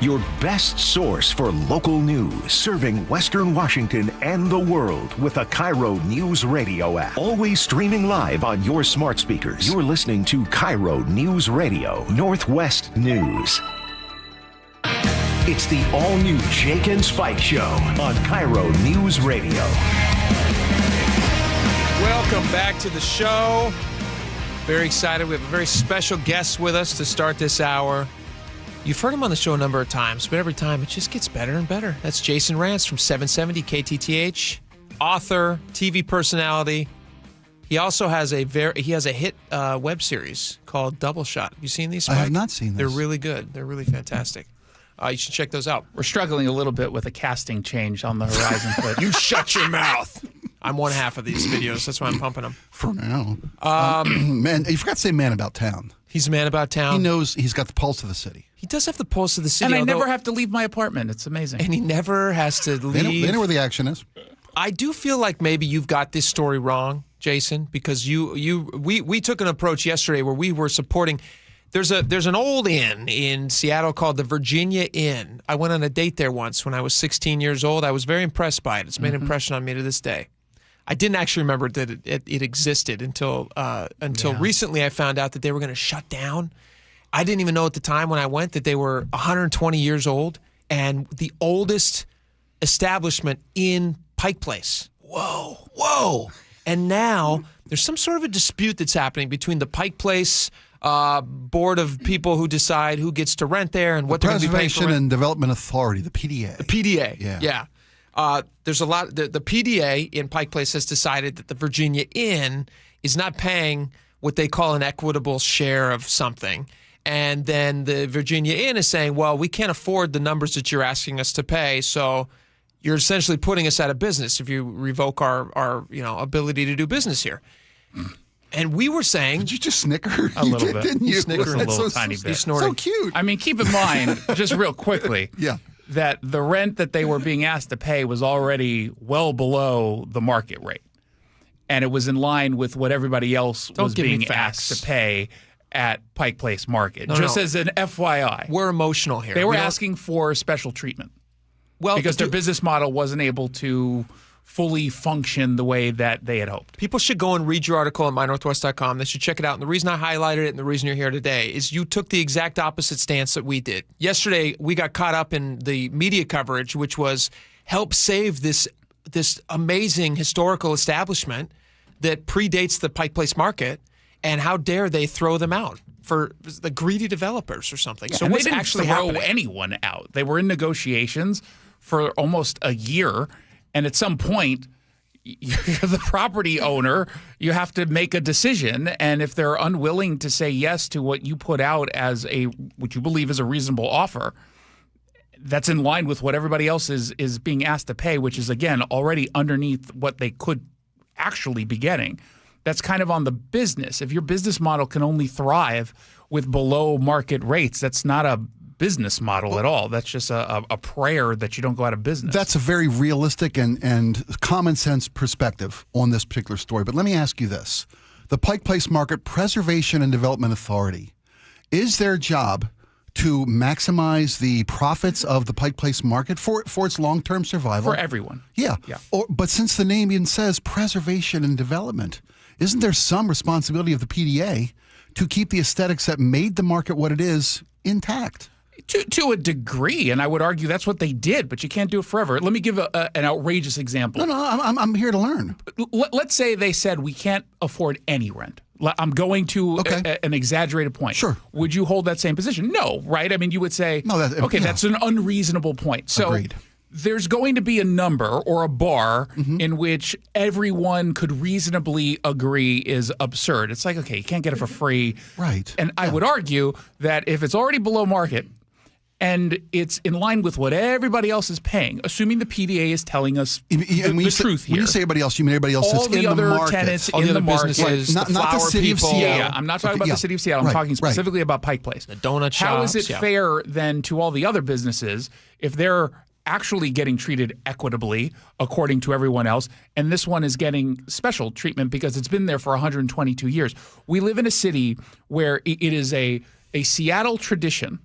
Speaker 9: Your best source for local news, serving Western Washington and the world with a KIRO News Radio app. Always streaming live on your smart speakers. You're listening to KIRO News Radio, Northwest News. It's the all-new Jake and Spike Show on KIRO News Radio.
Speaker 3: Welcome back to the show. Very excited. We have a very special guest with us to start this hour. You've heard him on the show a number of times, but every time it just gets better and better. That's Jason Rantz from 770 KTTH, author, TV personality. He also has a hit web series called Double Shot. Have you seen these, Spike?
Speaker 4: I have not seen this.
Speaker 3: They're really good. They're really fantastic. You should check those out.
Speaker 5: We're struggling a little bit with a casting change on the horizon. But
Speaker 3: you shut your mouth. I'm one half of these videos. That's why I'm pumping them.
Speaker 4: For now. Man, you forgot to say man about town.
Speaker 3: He's a man about town.
Speaker 4: He knows he's got the pulse of the city.
Speaker 3: He does have the pulse of the city.
Speaker 5: And I never have to leave my apartment. It's amazing.
Speaker 3: And he never has to leave.
Speaker 4: They know where the action is.
Speaker 3: I do feel like maybe you've got this story wrong, Jason, because we took an approach yesterday where we were supporting. There's an old inn in Seattle called the Virginia Inn. I went on a date there once when I was 16 years old. I was very impressed by it. It's made an impression on me to this day. I didn't actually remember that it existed until recently. I found out that they were going to shut down. I didn't even know at the time when I went that they were 120 years old and the oldest establishment in Pike Place. Whoa. And now there's some sort of a dispute that's happening between the Pike Place board of people who decide who gets to rent there and what they're going to be paying for rent.
Speaker 4: Preservation and Development Authority, the PDA.
Speaker 3: The PDA, yeah. There's a lot. The PDA in Pike Place has decided that the Virginia Inn is not paying what they call an equitable share of something. And then the Virginia Inn is saying, well, we can't afford the numbers that you're asking us to pay, so you're essentially putting us out of business if you revoke our ability to do business here. And we were saying...
Speaker 4: Did you just snicker?
Speaker 5: A little bit.
Speaker 4: Didn't you?
Speaker 5: Snicker a little tiny bit.
Speaker 4: So cute.
Speaker 5: I mean, keep in mind, just real quickly, that the rent that they were being asked to pay was already well below the market rate. And it was in line with what everybody else was being asked to pay at Pike Place Market. As an FYI.
Speaker 3: We're emotional here.
Speaker 5: They were asking for special treatment. Well, because their business model wasn't able to fully function the way that they had hoped.
Speaker 3: People should go and read your article at mynorthwest.com. They should check it out. And the reason I highlighted it and the reason you're here today is you took the exact opposite stance that we did. Yesterday, we got caught up in the media coverage, which was help save this amazing historical establishment that predates the Pike Place Market, and how dare they throw them out for the greedy developers or something. So what's actually happening?
Speaker 5: They didn't throw anyone out. They were in negotiations for almost a year. And at some point, you're the property owner, you have to make a decision. And if they're unwilling to say yes to what you put out as what you believe is a reasonable offer, that's in line with what everybody else is being asked to pay, which is, again, already underneath what they could actually be getting. That's kind of on the business. If your business model can only thrive with below market rates, that's not a business model at all. That's just a prayer that you don't go out of business.
Speaker 4: That's a very realistic and common sense perspective on this particular story. But let me ask you this. The Pike Place Market Preservation and Development Authority, is their job to maximize the profits of the Pike Place Market for its long-term survival?
Speaker 5: For everyone.
Speaker 4: Yeah. But since the name even says preservation and development, isn't there some responsibility of the PDA to keep the aesthetics that made the market what it is intact?
Speaker 5: To a degree, and I would argue that's what they did, but you can't do it forever. Let me give an outrageous example.
Speaker 4: No, I'm here to learn.
Speaker 5: Let's say they said we can't afford any rent. I'm going to an exaggerated point.
Speaker 4: Sure.
Speaker 5: Would you hold that same position? No, right? I mean, you would say, that's an unreasonable point. So
Speaker 4: agreed.
Speaker 5: There's going to be a number or a bar in which everyone could reasonably agree is absurd. It's like, okay, you can't get it for free.
Speaker 4: Right.
Speaker 5: And I would argue that if it's already below market, and it's in line with what everybody else is paying, assuming the PDA is telling us the truth here.
Speaker 4: When you say everybody else, you mean everybody else
Speaker 5: all
Speaker 4: that's
Speaker 5: the
Speaker 4: in
Speaker 5: other
Speaker 4: the market.
Speaker 5: tenants
Speaker 3: all
Speaker 5: in
Speaker 3: the
Speaker 5: the
Speaker 3: other
Speaker 5: market.
Speaker 3: businesses,
Speaker 4: Right.
Speaker 3: the
Speaker 4: Not the
Speaker 3: flower
Speaker 4: city of
Speaker 3: people.
Speaker 4: Seattle.
Speaker 5: Yeah, I'm not talking about
Speaker 4: Yeah.
Speaker 5: the city of Seattle. I'm
Speaker 4: Right,
Speaker 5: talking
Speaker 4: right.
Speaker 5: specifically about Pike Place.
Speaker 3: The donut shops.
Speaker 5: How is it
Speaker 3: yeah.
Speaker 5: fair then to all the other businesses if they're actually getting treated equitably according to everyone else, and this one is getting special treatment because it's been there for 122 years? We live in a city where it is a Seattle tradition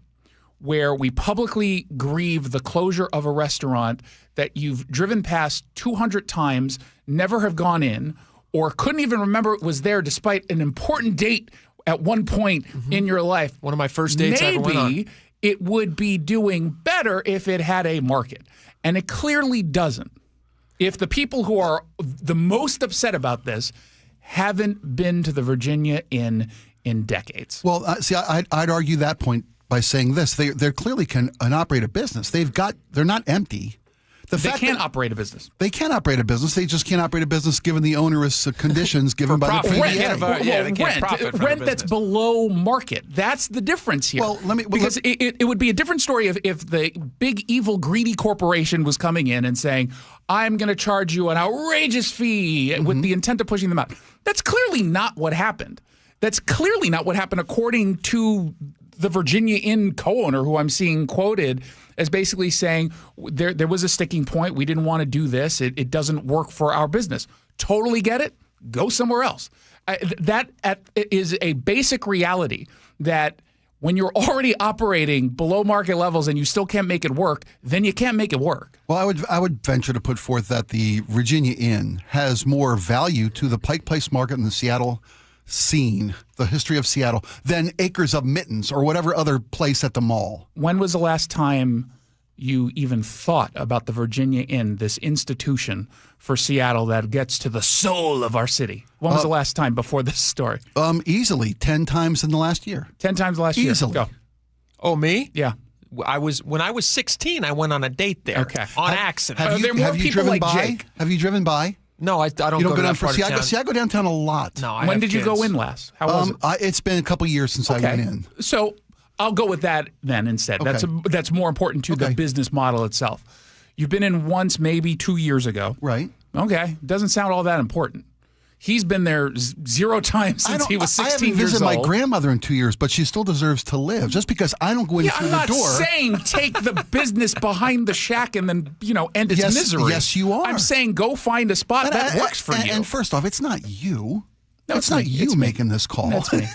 Speaker 5: where we publicly grieve the closure of a restaurant that you've driven past 200 times, never have gone in, or couldn't even remember it was there despite an important date at one point in your life.
Speaker 3: One of my first dates I ever went on.
Speaker 5: Maybe it would be doing better if it had a market, and it clearly doesn't. If the people who are the most upset about this haven't been to the Virginia Inn in decades.
Speaker 4: Well, see, I'd argue that point by saying this: they clearly can operate a business. They're not empty.
Speaker 5: They can't operate a business.
Speaker 4: They can operate a business. They just can't operate a business given the onerous conditions given by the PDA.
Speaker 5: Rent that's below market. That's the difference here.
Speaker 4: Well,
Speaker 5: because it would be a different story if the big, evil, greedy corporation was coming in and saying, I'm going to charge you an outrageous fee with the intent of pushing them out. That's clearly not what happened. That's clearly not what happened according to the Virginia Inn co-owner, who I'm seeing quoted as basically saying there was a sticking point. We didn't want to do this. It doesn't work for our business. Totally get it. Go somewhere else. That is a basic reality that when you're already operating below market levels and you still can't make it work, then you can't make it work.
Speaker 4: Well, I would venture to put forth that the Virginia Inn has more value to the Pike Place market and the Seattle scene, the history of Seattle, than Acres of Mittens or whatever other place at the mall.
Speaker 5: When was the last time you even thought about the Virginia Inn, this institution for Seattle that gets to the soul of our city? When was the last time before this story?
Speaker 4: Easily 10 times in the last year.
Speaker 5: 10 times last year.
Speaker 4: Easily.
Speaker 5: Go.
Speaker 3: Oh, me?
Speaker 5: Yeah.
Speaker 3: When I was 16, I went on a date there.
Speaker 5: Okay.
Speaker 3: On accident.
Speaker 5: Are there more people like Jake?
Speaker 4: Have you driven by?
Speaker 3: No, I don't
Speaker 4: You
Speaker 3: go
Speaker 4: don't go down
Speaker 3: that
Speaker 4: for
Speaker 3: part of town.
Speaker 4: See, I go downtown a lot.
Speaker 3: No,
Speaker 5: When did you go in last? How was it?
Speaker 4: It's been a couple years since I went in.
Speaker 5: So I'll go with that then instead.
Speaker 4: Okay.
Speaker 5: That's more important to the business model itself. You've been in once, maybe 2 years ago.
Speaker 4: Right.
Speaker 5: Okay. Doesn't sound all that important. He's been there 0 times since he was 16
Speaker 4: I haven't
Speaker 5: years
Speaker 4: visited
Speaker 5: old.
Speaker 4: my grandmother in 2 years, but she still deserves to live. Just because I don't go in through the door.
Speaker 5: I'm not saying take the business behind the shack and then, end its misery.
Speaker 4: Yes, you are.
Speaker 5: I'm saying go find a spot that works for you.
Speaker 4: And first off, it's not you.
Speaker 5: No,
Speaker 4: it's not you making this call.
Speaker 5: That's me.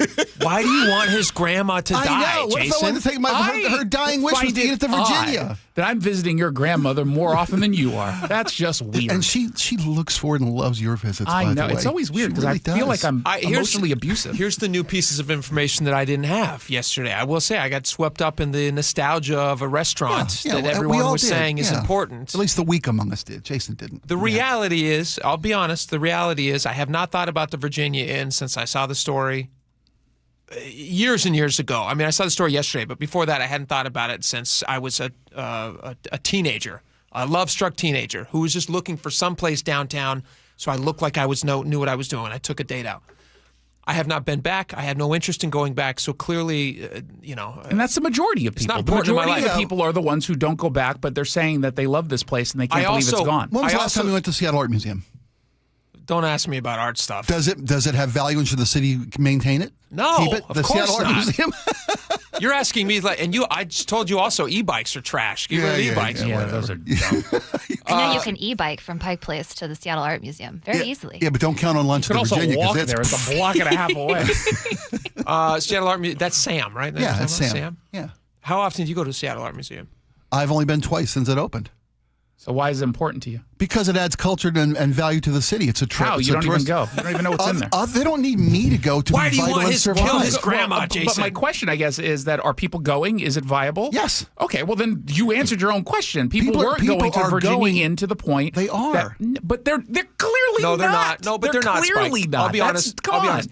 Speaker 3: Why do you want his grandma to die,
Speaker 4: I know. What if I wanted to take her dying wish was to get it to Virginia?
Speaker 5: That I'm visiting your grandmother more often than you are. That's just weird.
Speaker 4: And she looks forward and loves your visits.
Speaker 5: I
Speaker 4: by
Speaker 5: know.
Speaker 4: the way.
Speaker 5: It's always weird because
Speaker 4: She really
Speaker 5: I feel
Speaker 4: does.
Speaker 5: like I'm emotionally abusive.
Speaker 3: Here's the new pieces of information that I didn't have yesterday. I will say I got swept up in the nostalgia of a restaurant that everyone was saying is important.
Speaker 4: At least the weak among us did. Jason didn't.
Speaker 3: The reality is, I'll be honest, the reality is I have not thought about the Virginia Inn since I saw the story years and years ago. I mean, I saw the story yesterday, but before that I hadn't thought about it since I was a teenager, a love-struck teenager who was just looking for someplace downtown so I looked like I knew what I was doing. I took a date out. I have not been back. I had no interest in going back. So clearly,
Speaker 5: and that's the majority of people.
Speaker 3: It's not
Speaker 5: the
Speaker 3: important in my
Speaker 5: majority of
Speaker 3: life.
Speaker 5: the people are the ones who don't go back, but they're saying that they love this place and they can't believe it's gone.
Speaker 4: When was the last time you went to Seattle Art Museum?
Speaker 3: Don't ask me about art stuff.
Speaker 4: Does it have value and should the city maintain it?
Speaker 3: No,
Speaker 4: Keep it?
Speaker 3: of
Speaker 4: The
Speaker 3: course
Speaker 4: Seattle Art
Speaker 3: not.
Speaker 4: Museum?
Speaker 3: You're asking me, I just told you also e-bikes are trash. Get rid of e-bikes.
Speaker 5: Yeah, those are dumb.
Speaker 6: I know you can e-bike from Pike Place to the Seattle Art Museum very easily.
Speaker 4: Yeah, but don't count on lunch
Speaker 5: You
Speaker 4: to
Speaker 5: can also
Speaker 4: Virginia
Speaker 5: walk
Speaker 4: because
Speaker 5: there. It's a block and a half away.
Speaker 3: Seattle Art Museum. That's Sam, right?
Speaker 4: Yeah, that's Sam. Yeah.
Speaker 3: How often do you go to Seattle Art Museum?
Speaker 4: I've only been twice since it opened.
Speaker 5: So why is it important to you?
Speaker 4: Because it adds culture and value to the city. It's a trip.
Speaker 5: How? You don't even go. You don't even know what's in there.
Speaker 4: They don't need me to go to
Speaker 3: Why
Speaker 4: be
Speaker 3: do you
Speaker 4: vital
Speaker 3: want
Speaker 4: and
Speaker 3: his
Speaker 4: survive.
Speaker 3: grandma, Jason?
Speaker 5: But my question, I guess, is that are people going? Is it viable?
Speaker 4: Yes.
Speaker 5: Okay, well then you answered your own question. People weren't going to Virginia Inn to the point.
Speaker 4: They are.
Speaker 5: But they're clearly
Speaker 3: No, they're
Speaker 5: not.
Speaker 3: not. No, but they're not.
Speaker 5: Clearly
Speaker 3: Spike.
Speaker 5: not.
Speaker 3: I'll be honest.
Speaker 5: Come
Speaker 3: I'll be
Speaker 5: on.
Speaker 3: honest.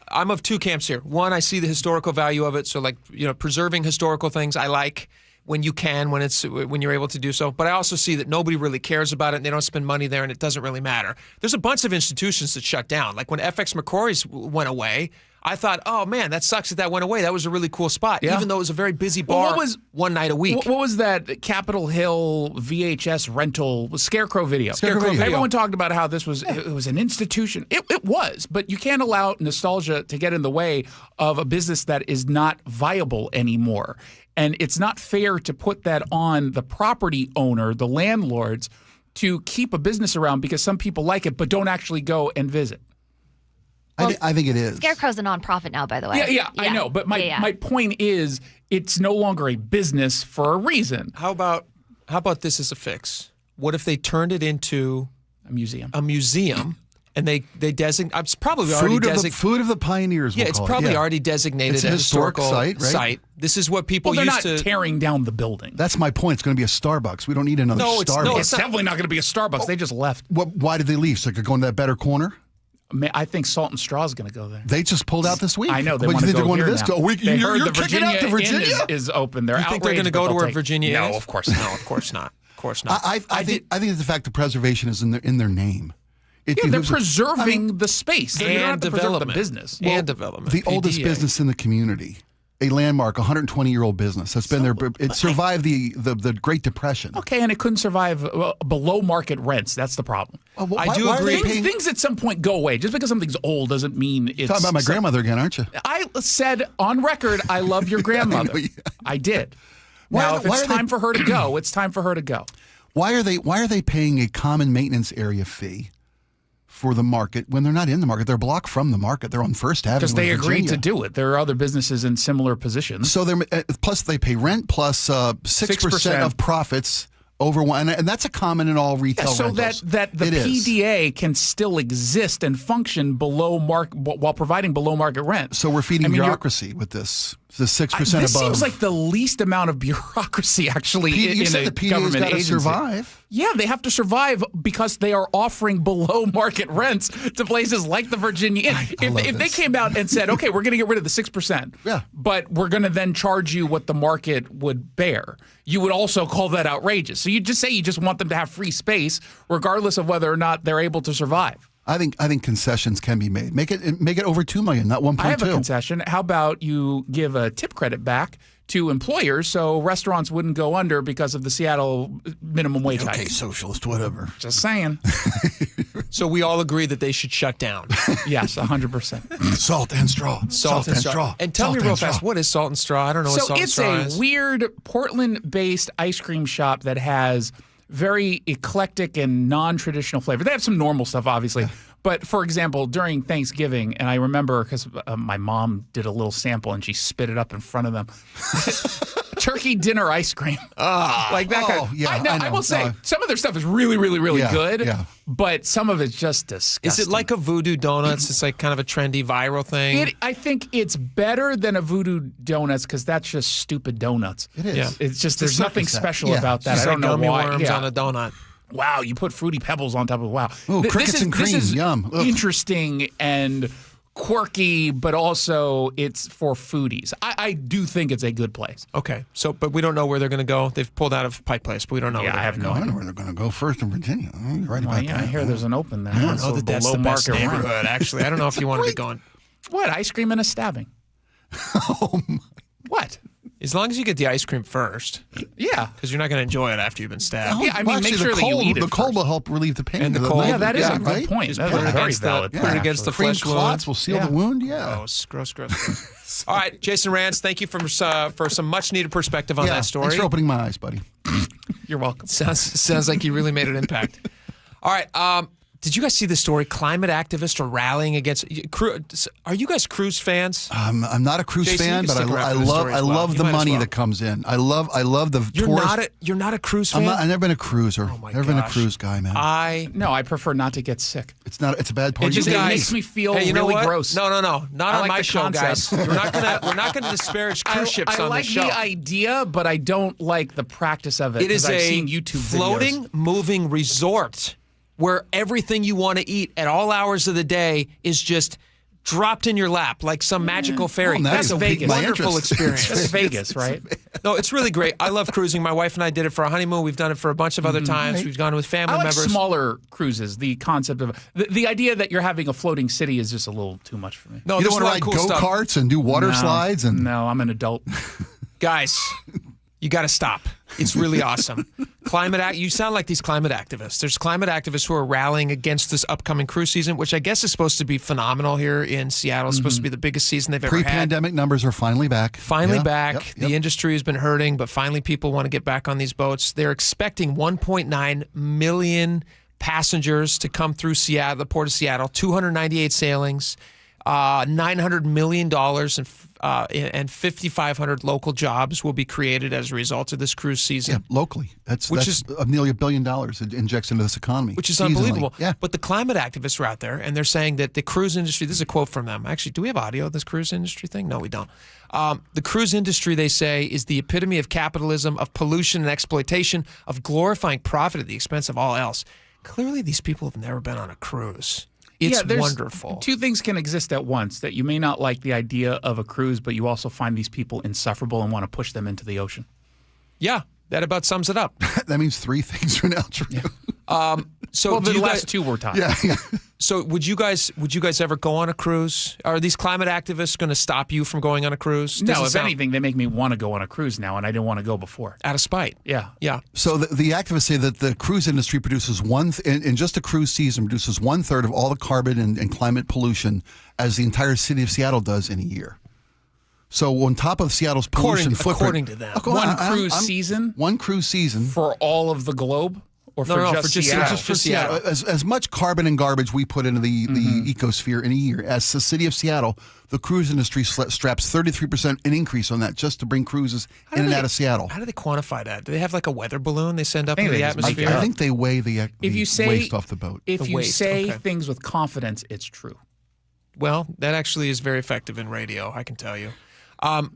Speaker 3: I'm of two camps here. One, I see the historical value of it. So, preserving historical things, I like when you can, when you're able to do so. But I also see that nobody really cares about it, and they don't spend money there, and it doesn't really matter. There's a bunch of institutions that shut down. Like when FX McCrory's went away, I thought, oh man, that sucks that went away. That was a really cool spot, even though it was a very busy bar. One night a week?
Speaker 5: What was that Capitol Hill VHS rental Scarecrow video?
Speaker 3: Scarecrow video.
Speaker 5: Everyone talked about how this was it was an institution. It was, but you can't allow nostalgia to get in the way of a business that is not viable anymore. And it's not fair to put that on the property owner, the landlords, to keep a business around because some people like it but don't actually go and visit.
Speaker 4: Well, I think it is.
Speaker 6: Scarecrow's a nonprofit now, by the way.
Speaker 5: Yeah, I know. But my point is it's no longer a business for a reason.
Speaker 3: How about this as a fix? What if they turned it into
Speaker 5: a museum?
Speaker 3: And they designate. It's probably already designated.
Speaker 4: Food of the pioneers.
Speaker 3: Yeah, it's probably already designated
Speaker 4: it's a historical
Speaker 3: site.
Speaker 4: Right?
Speaker 3: This is what people
Speaker 5: they're
Speaker 3: used to.
Speaker 5: not tearing down the building.
Speaker 4: That's my point. It's going to be a Starbucks. We don't need another Starbucks.
Speaker 5: It's definitely not going to be a Starbucks. They just left.
Speaker 4: Why did they leave? So they could go into that better corner?
Speaker 5: I think Salt and Straw is going to go there.
Speaker 4: They just pulled out this week.
Speaker 5: I know. They
Speaker 4: want to go
Speaker 5: here
Speaker 4: this.
Speaker 5: now.
Speaker 4: You're kicking out to Virginia?
Speaker 5: Is open. They're
Speaker 3: you think they're going to go to where Virginia is?
Speaker 5: No, of course not.
Speaker 3: No, of course not. Of course not.
Speaker 4: I think it's the fact that preservation is in their name.
Speaker 5: They're preserving the space
Speaker 3: and development.
Speaker 5: The business.
Speaker 3: And development.
Speaker 4: The oldest business in the community. A landmark, 120-year-old business that's been there. It survived the Great Depression.
Speaker 5: Okay, and it couldn't survive below market rents. That's the problem.
Speaker 3: I do agree.
Speaker 5: Things at some point go away. Just because something's old doesn't mean it's...
Speaker 4: Talking about my grandmother again, aren't you?
Speaker 5: I said on record, I love your grandmother. I did. Now, if it's time for her to go, it's time for her to go.
Speaker 4: Why are they paying a common maintenance area fee for the market when they're not in the market? They're blocked from the market. They're on First Avenue.
Speaker 5: Because they agreed to do it. There are other businesses in similar positions.
Speaker 4: So plus they pay rent plus 6% of profits over one, and that's a common in all retail rentals.
Speaker 5: So that the PDA can still exist and function below market while providing below market rent.
Speaker 4: So we're feeding bureaucracy with this. The 6% above.
Speaker 5: This seems like the least amount of bureaucracy actually in a government agency.
Speaker 4: Survive.
Speaker 5: Yeah, they have to survive because they are offering below market rents to places like the Virginia Inn. If they came out and said, okay, we're going to get rid of the 6%, but we're going to then charge you what the market would bear, you would also call that outrageous. So you just say you just want them to have free space regardless of whether or not they're able to survive.
Speaker 4: I think concessions can be made. Make it over $2 million, not 1.2.
Speaker 5: I have a concession. How about you give a tip credit back to employers so restaurants wouldn't go under because of the Seattle minimum wage hike?
Speaker 4: Okay, socialist, whatever.
Speaker 5: Just saying.
Speaker 3: So we all agree that they should shut down.
Speaker 5: Yes, 100%.
Speaker 4: Salt and straw.
Speaker 3: Salt and straw. And tell me real fast, what is Salt and Straw? I don't know what Salt and Straw is.
Speaker 5: So it's a weird Portland-based ice cream shop that has very eclectic and non-traditional flavor. They have some normal stuff, obviously. But, for example, during Thanksgiving, and I remember because my mom did a little sample and she spit it up in front of them, turkey dinner ice cream. Like that kind of.
Speaker 4: Yeah,
Speaker 5: I will say, some of their stuff is really, really, really good, but some of it's just disgusting.
Speaker 3: Is it like a Voodoo Donuts? It's like kind of a trendy viral thing?
Speaker 5: I think it's better than a Voodoo Donuts because that's just stupid donuts.
Speaker 4: It is.
Speaker 3: Yeah.
Speaker 5: It's just, there's nothing special about that. I don't know
Speaker 3: gummy
Speaker 5: why.
Speaker 3: worms on a donut.
Speaker 5: Wow, you put Fruity Pebbles on top of it. Wow.
Speaker 4: Ooh, crickets and cream.
Speaker 5: This is
Speaker 4: yum.
Speaker 5: Interesting and quirky, but also it's for foodies. I do think it's a good place.
Speaker 3: Okay. So, but we don't know where they're going to go. They've pulled out of Pike Place, but we don't know.
Speaker 5: Yeah, I have no idea.
Speaker 4: I know where they're going to go first in Virginia. You're right about that.
Speaker 5: I hear there's an open there.
Speaker 3: I don't know that that's the best neighborhood, actually. I don't know if you want to be going.
Speaker 5: What? Ice cream and a stabbing.
Speaker 4: Oh, my.
Speaker 5: What?
Speaker 3: As long as you get the ice cream first.
Speaker 5: Yeah.
Speaker 3: Because you're not going to enjoy it after you've been stabbed.
Speaker 5: Yeah, I mean, make sure that you eat it
Speaker 4: The cold will help relieve the pain.
Speaker 3: And the cold.
Speaker 5: Yeah, that is a good point. That's a very valid point.
Speaker 3: Put it against the flesh wound.
Speaker 4: Clots will seal the wound,
Speaker 3: Gross. All right, Jason Rance, thank you for some much-needed perspective on that story.
Speaker 4: Thanks for opening my eyes, buddy.
Speaker 5: You're welcome.
Speaker 3: Sounds like you really made an impact. All right, did you guys see the story? Climate activists are rallying against. Are you guys cruise fans?
Speaker 4: I'm not a cruise
Speaker 3: Jason,
Speaker 4: fan, but I love the money that comes in. I love the tourist.
Speaker 3: You're not a cruise fan.
Speaker 4: I've never been a cruiser.
Speaker 3: Oh my
Speaker 4: never been a cruise guy, man.
Speaker 5: I prefer not to get sick.
Speaker 4: It's a bad part.
Speaker 5: It makes me feel really gross.
Speaker 3: No, not on my show, guys. We're not gonna disparage cruise ships on this show.
Speaker 5: I like the idea, but I don't like the practice of it.
Speaker 3: It is
Speaker 5: I've seen YouTube
Speaker 3: floating, moving resort where everything you want to eat at all hours of the day is just dropped in your lap like some magical fairy.
Speaker 5: That's
Speaker 3: a
Speaker 5: Vegas.
Speaker 3: Wonderful experience.
Speaker 5: That's Vegas, right?
Speaker 3: No, it's really great. I love cruising. My wife and I did it for a honeymoon. We've done it for a bunch of other times. We've gone with family
Speaker 5: I like
Speaker 3: members.
Speaker 5: smaller cruises. The concept of the idea that you're having a floating city is just a little too much for me.
Speaker 3: No,
Speaker 4: You don't
Speaker 3: there's
Speaker 4: want
Speaker 3: a
Speaker 4: to
Speaker 3: lot of
Speaker 4: ride
Speaker 3: cool stuff.
Speaker 4: go-karts and do water slides?
Speaker 5: No, I'm an adult.
Speaker 3: Guys, you got to stop. It's really awesome. You sound like these climate activists. There's climate activists who are rallying against this upcoming cruise season, which I guess is supposed to be phenomenal here in Seattle. It's supposed to be the biggest season they've ever had.
Speaker 4: Pre-pandemic numbers are finally back.
Speaker 3: Finally
Speaker 4: Yeah.
Speaker 3: back.
Speaker 4: Yep.
Speaker 3: The industry has been hurting, but finally people want to get back on these boats. They're expecting 1.9 million passengers to come through Seattle, the Port of Seattle, 298 sailings, $900 million and 5,500 local jobs will be created as a result of this cruise season.
Speaker 4: Yeah, locally. That's nearly $1 billion it injects into this economy.
Speaker 3: Which is
Speaker 4: seasonally.
Speaker 3: unbelievable.
Speaker 4: Yeah.
Speaker 3: But the climate activists are out there, and they're saying that the cruise industry, this is a quote from them. Actually, do we have audio of this cruise industry thing? No, we don't. The cruise industry, they say, is the epitome of capitalism, of pollution and exploitation, of glorifying profit at the expense of all else. Clearly, these people have never been on a cruise. It's wonderful.
Speaker 5: Two things can exist at once, that you may not like the idea of a cruise, but you also find these people insufferable and want to push them into the ocean.
Speaker 3: Yeah, that about sums it up.
Speaker 4: That means three things are now true.
Speaker 3: So
Speaker 5: the last two were tied.
Speaker 4: Yeah.
Speaker 3: So would you guys ever go on a cruise? Are these climate activists going to stop you from going on a cruise?
Speaker 5: No, if anything, they make me want to go on a cruise now, and I didn't want to go before.
Speaker 3: Out of spite.
Speaker 5: Yeah.
Speaker 4: So the activists say that the cruise industry produces in just a cruise season produces 1/3 of all the carbon and climate pollution as the entire city of Seattle does in a year. So on top of Seattle's pollution footprint,
Speaker 3: according to them,
Speaker 5: one cruise season
Speaker 4: for
Speaker 5: all of the globe. Or for just Seattle?
Speaker 4: Just for Seattle. As much carbon and garbage we put into the ecosphere in a year as the city of Seattle, the cruise industry straps 33% an increase on that just to bring cruises in and out of Seattle.
Speaker 3: How do they quantify that? Do they have like a weather balloon they send up into the atmosphere?
Speaker 4: I think they weigh the waste off the boat.
Speaker 5: If you say things with confidence, it's true.
Speaker 3: Well, that actually is very effective in radio, I can tell you.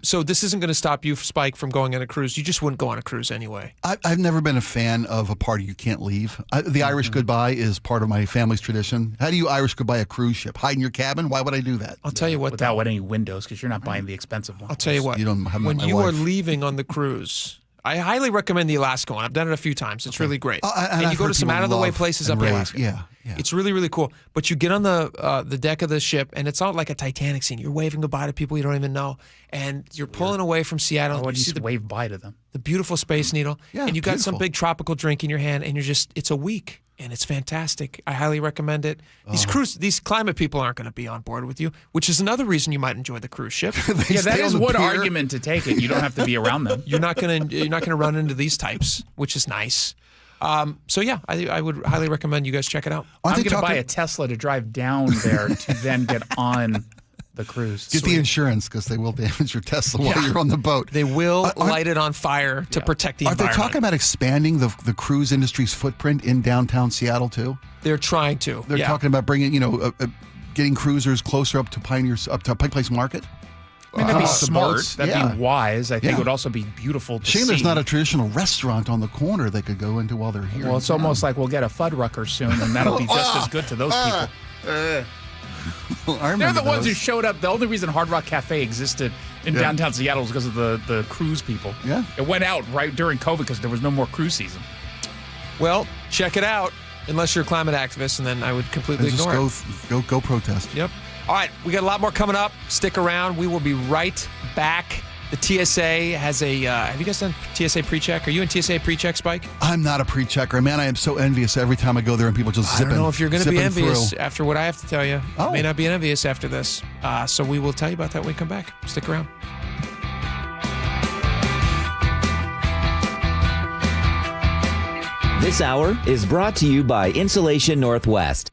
Speaker 3: So this isn't going to stop you, Spike, from going on a cruise. You just wouldn't go on a cruise anyway.
Speaker 4: I've never been a fan of a party you can't leave. The Irish goodbye is part of my family's tradition. How do you Irish goodbye a cruise ship? Hide in your cabin? Why would I do that?
Speaker 3: I'll tell you what.
Speaker 5: Without any windows, because you're not buying the expensive one.
Speaker 3: I'll tell you what.
Speaker 4: You don't have
Speaker 3: when
Speaker 4: my
Speaker 3: you
Speaker 4: wife.
Speaker 3: are leaving on the cruise, I highly recommend the Alaska one. I've done it a few times. It's really great.
Speaker 4: And
Speaker 3: you
Speaker 4: I've
Speaker 3: go to
Speaker 4: heard
Speaker 3: some
Speaker 4: people
Speaker 3: out-of-the-way
Speaker 4: love
Speaker 3: places
Speaker 4: and
Speaker 3: up in
Speaker 4: rave.
Speaker 3: Alaska.
Speaker 4: Yeah.
Speaker 3: It's really, really cool. But you get on the deck of the ship, and it's all like a Titanic scene. You're waving goodbye to people you don't even know, and you're pulling away from Seattle.
Speaker 5: Why do
Speaker 3: see
Speaker 5: you wave bye to them?
Speaker 3: The beautiful Space Needle, and you got some
Speaker 4: beautiful.
Speaker 3: big tropical drink in your hand, and it's a week, and it's fantastic. I highly recommend it. These climate people aren't going to be on board with you, which is another reason you might enjoy the cruise ship.
Speaker 5: Yeah, that is one argument to take it. You don't have to be around them.
Speaker 3: You're not going to run into these types, which is nice. So yeah, I would highly recommend you guys check it out.
Speaker 5: I'm going to buy a Tesla to drive down there to then get on the cruise.
Speaker 4: Get the insurance because they will damage your Tesla while you're on the boat.
Speaker 3: They will light it on fire to protect the environment.
Speaker 4: Are they talking about expanding the cruise industry's footprint in downtown Seattle too?
Speaker 3: They're trying to.
Speaker 4: They're talking about bringing, getting cruisers closer up to Pike Place Market.
Speaker 5: I mean, that'd be
Speaker 4: The
Speaker 5: smart.
Speaker 4: boats.
Speaker 5: That'd be wise. I think
Speaker 4: Yeah.
Speaker 5: it would also be beautiful to see.
Speaker 4: Shame there's not a traditional restaurant on the corner they could go into while they're here.
Speaker 5: Well, it's almost like we'll get a Fuddrucker soon, and that'll be just as good to those people. They're the ones who showed up. The only reason Hard Rock Cafe existed in downtown Seattle was because of the cruise people.
Speaker 4: Yeah.
Speaker 5: It went out right during COVID because there was no more cruise season.
Speaker 3: Well, check it out. Unless you're a climate activist, and then I would completely ignore it.
Speaker 4: Go protest.
Speaker 3: Yep. All right, we got a lot more coming up. Stick around. We will be right back. The TSA has a, have you guys done TSA pre-check? Are you in TSA pre-check, Spike?
Speaker 4: I'm not a pre-checker. Man, I am so envious every time I go there and people just zipping.
Speaker 3: I don't know if you're going to be envious
Speaker 4: through.
Speaker 3: after what I have to tell you. You may not be envious after this. So we will tell you about that when we come back. Stick around.
Speaker 2: This hour is brought to you by Insulation Northwest.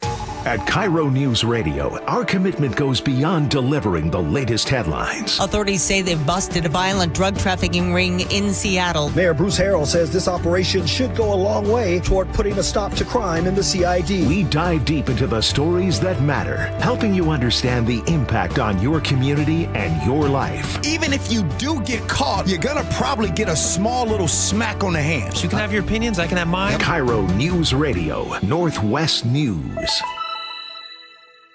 Speaker 9: At KIRO News Radio, our commitment goes beyond delivering the latest headlines.
Speaker 17: Authorities say they've busted a violent drug trafficking ring in Seattle.
Speaker 14: Mayor Bruce Harrell says this operation should go a long way toward putting a stop to crime in the CID.
Speaker 9: We dive deep into the stories that matter, helping you understand the impact on your community and your life.
Speaker 15: Even if you do get caught, you're gonna probably get a small little smack on the hand.
Speaker 3: You can have your opinions, I can have mine.
Speaker 9: KIRO News Radio, Northwest News.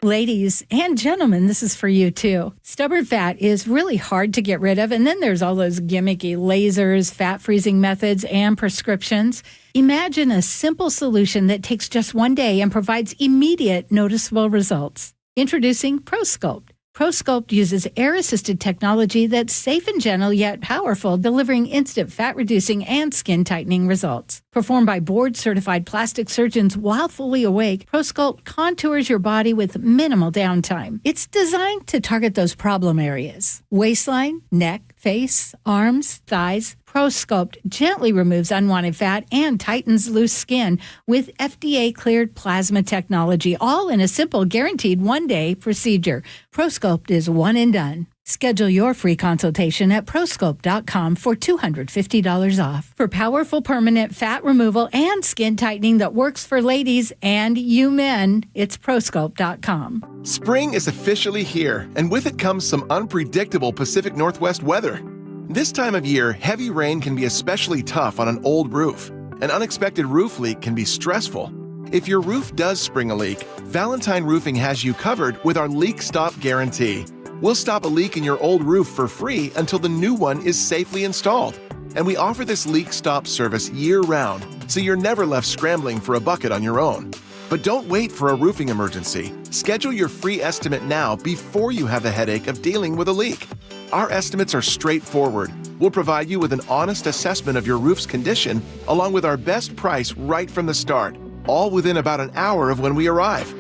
Speaker 16: Ladies and gentlemen, this is for you too. Stubborn fat is really hard to get rid of, and then there's all those gimmicky lasers, fat freezing methods, and prescriptions. Imagine a simple solution that takes just one day and provides immediate noticeable results. Introducing ProSculpt. ProSculpt uses air-assisted technology that's safe and gentle yet powerful, delivering instant fat-reducing and skin-tightening results. Performed by board-certified plastic surgeons while fully awake, ProSculpt contours your body with minimal downtime. It's designed to target those problem areas: waistline, neck, face, arms, thighs. ProSculpt gently removes unwanted fat and tightens loose skin with FDA-cleared plasma technology, all in a simple, guaranteed one-day procedure. ProSculpt is one and done. Schedule your free consultation at prosculpt.com for $250 off. For powerful permanent fat removal and skin tightening that works for ladies and you men, it's prosculpt.com.
Speaker 18: Spring is officially here, and with it comes some unpredictable Pacific Northwest weather. This time of year, heavy rain can be especially tough on an old roof. An unexpected roof leak can be stressful. If your roof does spring a leak, Valentine Roofing has you covered with our Leak Stop Guarantee. We'll stop a leak in your old roof for free until the new one is safely installed. And we offer this leak stop service year-round, so you're never left scrambling for a bucket on your own. But don't wait for a roofing emergency. Schedule your free estimate now before you have the headache of dealing with a leak. Our estimates are straightforward. We'll provide you with an honest assessment of your roof's condition, along with our best price right from the start, all within about an hour of when we arrive.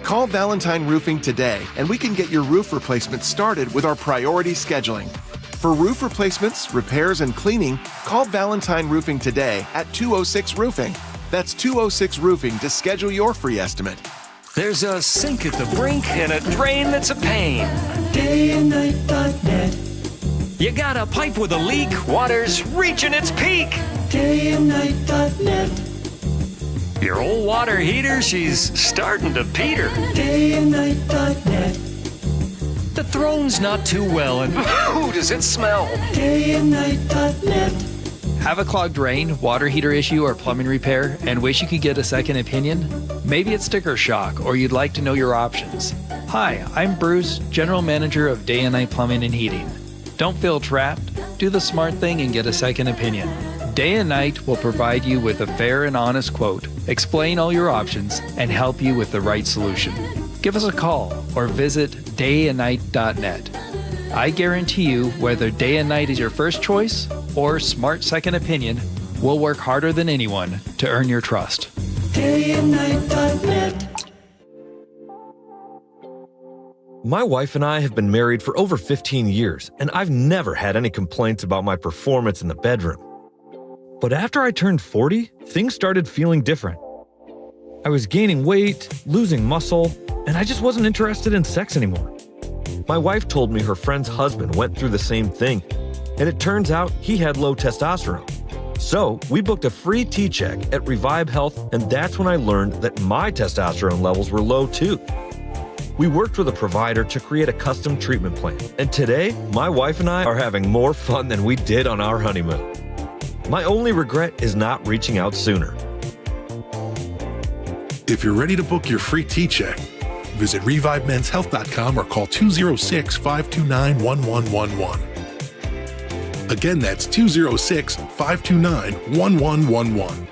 Speaker 18: Call Valentine Roofing today, and we can get your roof replacement started with our priority scheduling. For roof replacements, repairs, and cleaning, call Valentine Roofing today at 206 Roofing. That's 206 Roofing to schedule your free estimate.
Speaker 19: There's a sink at the brink and a drain that's a pain.
Speaker 20: DayandNight.net.
Speaker 19: You got a pipe with a leak, water's reaching its peak.
Speaker 20: DayandNight.net.
Speaker 19: Your old water heater, she's starting to peter.
Speaker 20: DayandNight.net.
Speaker 19: The throne's not too well, and ooh, does it smell?
Speaker 20: DayandNight.net.
Speaker 21: Have a clogged drain, water heater issue, or plumbing repair, and wish you could get a second opinion? Maybe it's sticker shock, or you'd like to know your options. Hi, I'm Bruce, General Manager of Day and Night Plumbing and Heating. Don't feel trapped. Do the smart thing and get a second opinion. Day and Night will provide you with a fair and honest quote, explain all your options, and help you with the right solution. Give us a call or visit dayandnight.net. I guarantee you, whether Day and Night is your first choice or smart second opinion, we'll work harder than anyone to earn your trust.
Speaker 20: DayandNight.net.
Speaker 24: My wife and I have been married for over 15 years, and I've never had any complaints about my performance in the bedroom. But after I turned 40, things started feeling different. I was gaining weight, losing muscle, and I just wasn't interested in sex anymore. My wife told me her friend's husband went through the same thing, and it turns out he had low testosterone. So we booked a free T-check at Revive Health, and that's when I learned that my testosterone levels were low too. We worked with a provider to create a custom treatment plan, and today, my wife and I are having more fun than we did on our honeymoon. My only regret is not reaching out sooner.
Speaker 26: If you're ready to book your free T-check, visit ReviveMen'sHealth.com or call 206-529-1111. Again, that's 206-529-1111.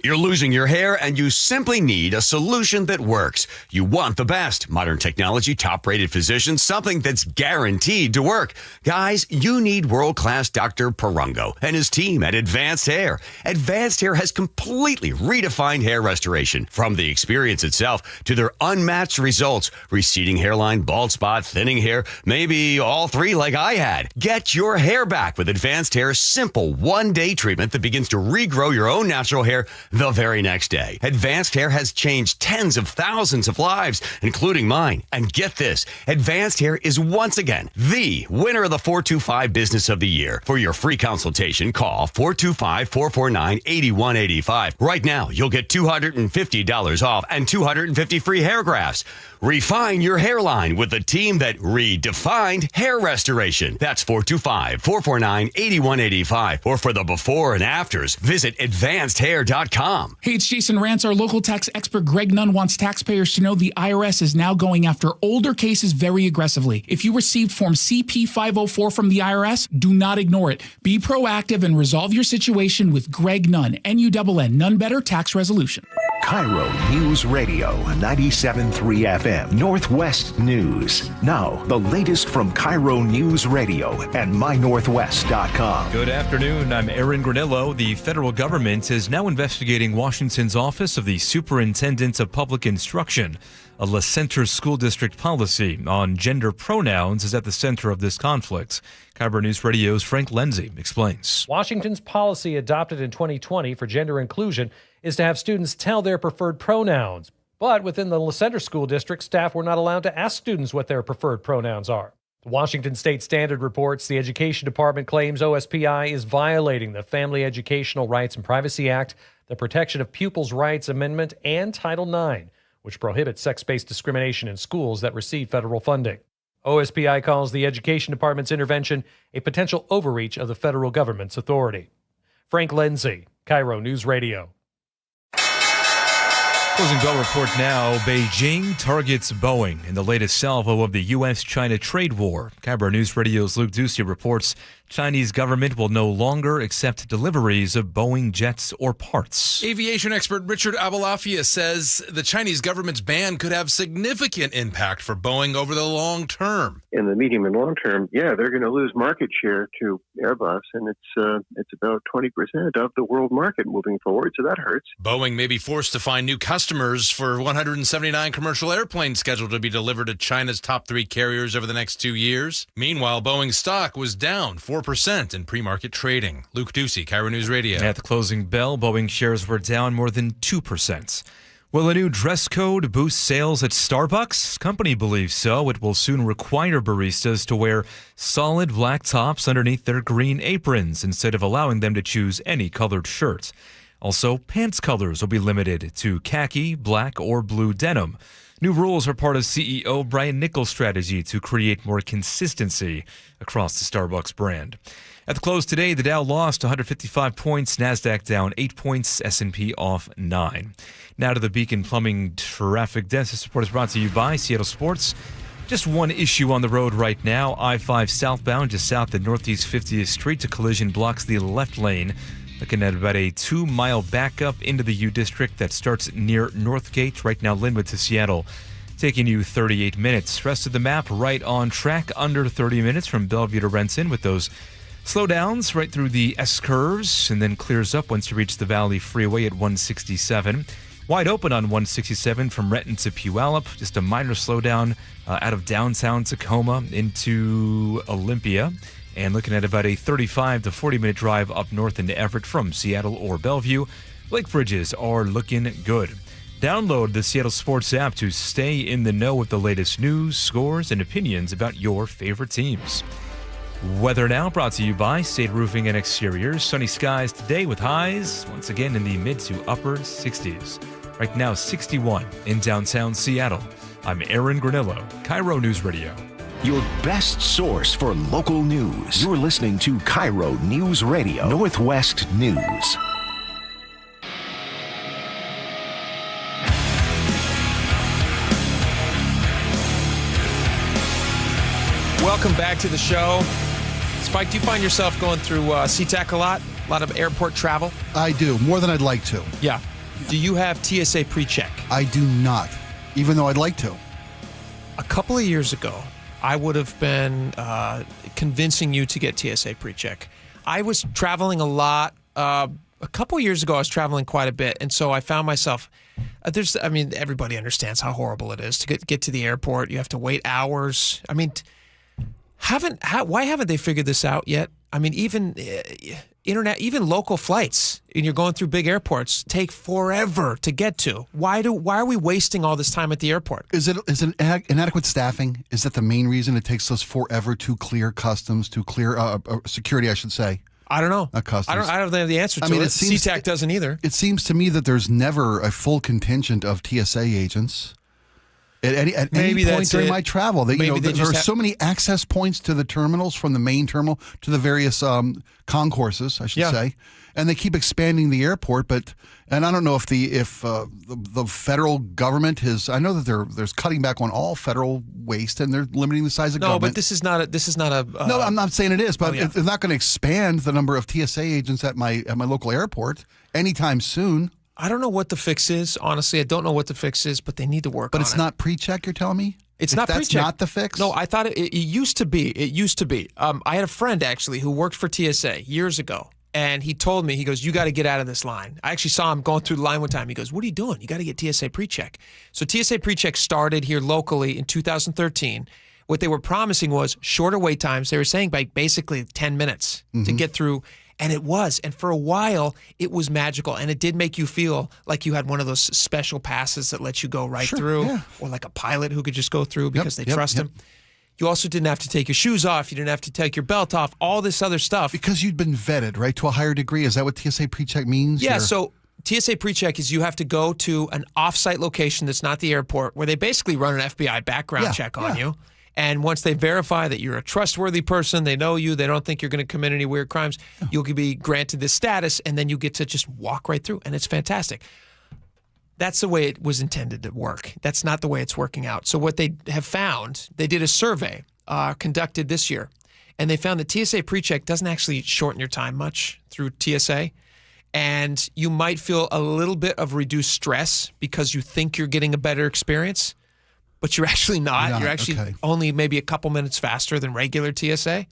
Speaker 27: You're losing your hair and you simply need a solution that works. You want the best. Modern technology, top-rated physicians, something that's guaranteed to work. Guys, you need world-class Dr. Perungo and his team at Advanced Hair. Advanced Hair has completely redefined hair restoration. From the experience itself to their unmatched results. Receding hairline, bald spot, thinning hair, maybe all three like I had. Get your hair back with Advanced Hair's simple one-day treatment that begins to regrow your own natural hair the very next day. Advanced Hair has changed tens of thousands of lives, including mine. And get this, Advanced Hair is once again the winner of the 425 Business of the Year. For your free consultation, call 425-449-8185. Right now, you'll get $250 off and 250 free hair grafts. Refine your hairline with the team that redefined hair restoration. That's 425-449-8185. Or for the before and afters, visit advancedhair.com. IRS.com.
Speaker 7: Hey, it's Jason Rantz. Our local tax expert Greg Nunn wants taxpayers to know the IRS is now going after older cases very aggressively. If you received Form CP-504 from the IRS, do not ignore it. Be proactive and resolve your situation with Greg Nunn, N-U-N-N, None Better Tax Resolution.
Speaker 9: KIRO News Radio, 97.3 FM, Northwest News. Now, the latest from KIRO News Radio and mynorthwest.com.
Speaker 8: Good afternoon. I'm Aaron Granillo. The federal government is now investigating Washington's Office of the Superintendent of Public Instruction. A La Center School District policy on gender pronouns is at the center of this conflict. KIRO News Radio's Frank Lindsay explains.
Speaker 10: Washington's policy adopted in 2020 for gender inclusion is to have students tell their preferred pronouns. But within the La Center School District, staff were not allowed to ask students what their preferred pronouns are. The Washington State Standard reports the Education Department claims OSPI is violating the Family Educational Rights and Privacy Act, the Protection of Pupils' Rights Amendment, and Title IX, which prohibits sex-based discrimination in schools that receive federal funding. OSPI calls the Education Department's intervention a potential overreach of the federal government's authority. Frank Lindsay, KIRO News Radio.
Speaker 8: Closing bell report now. Beijing targets Boeing in the latest salvo of the U.S.-China trade war. KIRO News Radio's Luke Ducey reports Chinese government will no longer accept deliveries of Boeing jets or parts.
Speaker 11: Aviation expert Richard Abalafia says the Chinese government's ban could have significant impact for Boeing over the long term.
Speaker 12: In the medium and long term, they're going to lose market share to Airbus, and it's about 20% of the world market moving forward, so that hurts.
Speaker 11: Boeing may be forced to find new customers for 179 commercial airplanes scheduled to be delivered to China's top 3 carriers over the next 2 years. Meanwhile, Boeing's stock was down 4% in pre-market trading. Luke Ducey, KIRO News Radio.
Speaker 8: At the closing bell, Boeing shares were down more than 2%. Will a new dress code boost sales at Starbucks? Company believes so. It will soon require baristas to wear solid black tops underneath their green aprons instead of allowing them to choose any colored shirt. Also, pants colors will be limited to khaki, black, or blue denim. New rules are part of CEO Brian Nichols' strategy to create more consistency across the Starbucks brand. At the close today, the Dow lost 155 points, NASDAQ down 8 points, S&P off 9. Now to the Beacon Plumbing Traffic Desk. This report is brought to you by Seattle Sports. Just one issue on the road right now. I-5 southbound just south of Northeast 50th Street. A collision blocks the left lane. Looking at about a 2-mile backup into the U District that starts near Northgate. Right now, Linwood to Seattle, taking you 38 minutes. Rest of the map right on track, under 30 minutes from Bellevue to Renton, with those slowdowns right through the S-curves, and then clears up once you reach the Valley Freeway at 167. Wide open on 167 from Renton to Puyallup. Just a minor slowdown out of downtown Tacoma into Olympia. And looking at about a 35 to 40-minute drive up north into Everett from Seattle or Bellevue. Lake bridges are looking good. Download the Seattle Sports app to stay in the know with the latest news, scores, and opinions about your favorite teams. Weather now brought to you by State Roofing and Exteriors. Sunny skies today with highs once again in the mid to upper 60s. Right now 61 in downtown Seattle. I'm Aaron Granillo, KIRO News Radio.
Speaker 9: Your best source for local news. You're listening to KIRO News Radio, Northwest News.
Speaker 3: Welcome back to the show. Spike, do you find yourself going through SeaTac a lot? A lot of airport travel?
Speaker 4: I do, more than I'd like to.
Speaker 3: Yeah. Do you have TSA pre-check?
Speaker 4: I do not, even though I'd like to.
Speaker 3: A couple of years ago, I would have been convincing you to get TSA pre-check. I was traveling a lot. A couple of years ago, I was traveling quite a bit, and so I found myself. Everybody understands how horrible it is to get to the airport. You have to wait hours. I mean, why haven't they figured this out yet? I mean, even even local flights, and you're going through big airports, take forever to get to. Why are we wasting all this time at the airport?
Speaker 4: Is it inadequate staffing? Is that the main reason it takes us forever to clear customs, to clear security, I should say?
Speaker 3: I don't know.
Speaker 4: Customs.
Speaker 3: I don't have the answer to it. SeaTac doesn't either.
Speaker 4: It seems to me that there's never a full contingent of TSA agents. at any
Speaker 3: Maybe
Speaker 4: point
Speaker 3: that's
Speaker 4: during
Speaker 3: it.
Speaker 4: my travel. That,
Speaker 3: Maybe they
Speaker 4: there
Speaker 3: just
Speaker 4: are so many access points to the terminals, from the main terminal to the various concourses, I should say, and they keep expanding the airport. And I don't know if the federal government has. I know that there's cutting back on all federal waste, and they're limiting the size of government.
Speaker 3: No, but this is not a.
Speaker 4: No, I'm not saying it is, but they're not going to expand the number of TSA agents at my local airport anytime soon.
Speaker 3: I don't know what the fix is. Honestly, I don't know what the fix is, but they need to work on it.
Speaker 4: But it's not pre-check, you're telling me?
Speaker 3: It's not
Speaker 4: That's
Speaker 3: pre-check.
Speaker 4: not the fix?
Speaker 3: No, I thought it used to be. It used to be. I had a friend, actually, who worked for TSA years ago, and he told me, he goes, you got to get out of this line. I actually saw him going through the line one time. He goes, what are you doing? You got to get TSA pre-check. So TSA pre-check started here locally in 2013. What they were promising was shorter wait times. They were saying by basically 10 minutes to get through. And it was. And for a while, it was magical. And it did make you feel like you had one of those special passes that let you go right through. Or like a pilot who could just go through because they trust him. You also didn't have to take your shoes off. You didn't have to take your belt off. All this other stuff.
Speaker 4: Because you'd been vetted, right, to a higher degree. Is that what TSA pre-check means?
Speaker 3: Yeah, so TSA pre-check is you have to go to an off-site location that's not the airport where they basically run an FBI background check on you. And once they verify that you're a trustworthy person, they know you, they don't think you're going to commit any weird crimes, you'll be granted this status, and then you get to just walk right through, and it's fantastic. That's the way it was intended to work. That's not the way it's working out. So what they have found, they did a survey conducted this year, and they found that TSA pre-check doesn't actually shorten your time much through TSA, and you might feel a little bit of reduced stress because you think you're getting a better experience. But you're actually not. You're actually only maybe a couple minutes faster than regular TSA.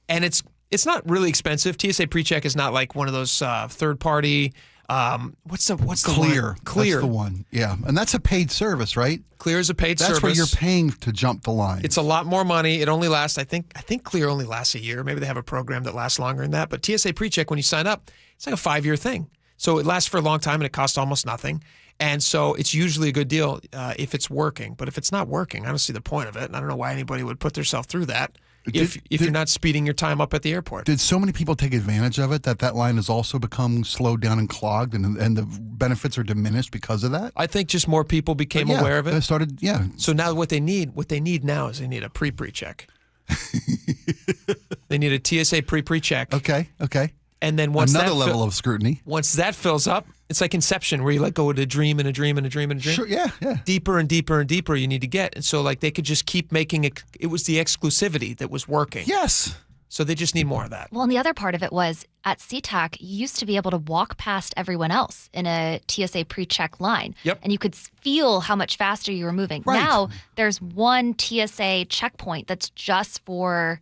Speaker 3: And it's not really expensive. TSA PreCheck is not like one of those third-party, what's the
Speaker 4: Clear.
Speaker 3: one? Clear.
Speaker 4: That's the one, yeah. And that's a paid service, right?
Speaker 3: Clear is a paid service.
Speaker 4: That's where you're paying to jump the line.
Speaker 3: It's a lot more money. It only lasts, I think Clear only lasts a year. Maybe they have a program that lasts longer than that. But TSA PreCheck, when you sign up, it's like a 5-year thing. So it lasts for a long time and it costs almost nothing. And so it's usually a good deal if it's working. But if it's not working, I don't see the point of it. And I don't know why anybody would put themselves through that if you're not speeding your time up at the airport.
Speaker 4: Did so many people take advantage of it that line has also become slowed down and clogged and the benefits are diminished because of that?
Speaker 3: I think just more people became aware of it.
Speaker 4: They started, So
Speaker 3: now what they need now is they need a pre-check. They need a TSA pre-check.
Speaker 4: Okay.
Speaker 3: And then once
Speaker 4: another level of scrutiny.
Speaker 3: Once that fills up, it's like Inception, where you let go of a dream and a dream and a dream and a dream.
Speaker 4: Sure, yeah.
Speaker 3: Deeper and deeper and deeper you need to get. And so like they could just keep making it. It was the exclusivity that was working.
Speaker 4: Yes.
Speaker 3: So they just need more of that.
Speaker 1: Well, and the other part of it was at SeaTac, you used to be able to walk past everyone else in a TSA pre-check line.
Speaker 3: Yep.
Speaker 1: And you could feel how much faster you were moving.
Speaker 4: Right.
Speaker 1: Now there's one TSA checkpoint that's just for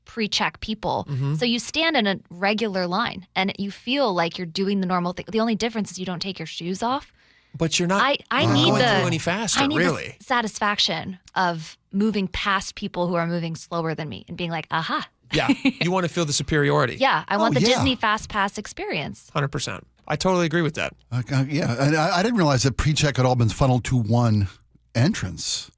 Speaker 1: pre-check people.
Speaker 3: Mm-hmm.
Speaker 1: So you stand in a regular line and you feel like you're doing the normal thing. The only difference is you don't take your shoes off.
Speaker 3: But you're not
Speaker 1: I need
Speaker 3: going
Speaker 1: the,
Speaker 3: through any faster,
Speaker 1: I need
Speaker 3: really.
Speaker 1: the satisfaction of moving past people who are moving slower than me and being like, aha.
Speaker 3: Yeah, you want to feel the superiority.
Speaker 1: Yeah, I want the Disney Fast Pass experience.
Speaker 3: 100%. I totally agree with that.
Speaker 4: Yeah, and I didn't realize that pre-check had all been funneled to one entrance.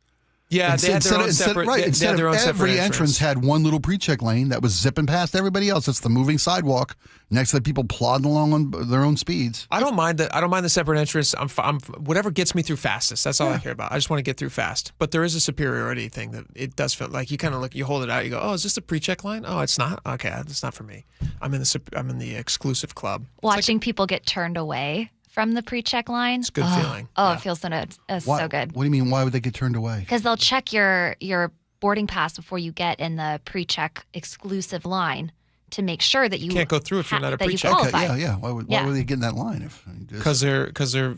Speaker 3: Yeah, they had their own separate.
Speaker 4: Instead of every entrance had one little pre-check lane that was zipping past everybody else. It's the moving sidewalk next to the people plodding along on their own speeds.
Speaker 3: I don't mind the separate entrance. I'm whatever gets me through fastest. That's all I care about. I just want to get through fast. But there is a superiority thing that it does feel like you kind of look. You hold it out. You go, oh, is this a pre-check line? Oh, it's not. Okay, it's not for me. I'm in the exclusive club.
Speaker 1: Watching people get turned away from the pre-check line.
Speaker 3: It's a good feeling.
Speaker 1: Oh, it feels so good. So good.
Speaker 4: What do you mean? Why would they get turned away?
Speaker 1: Because they'll check your boarding pass before you get in the pre-check exclusive line to make sure that you
Speaker 3: can't go through if you're not a pre-check.
Speaker 4: Okay, yeah. Why would they get in that line?
Speaker 3: Because they're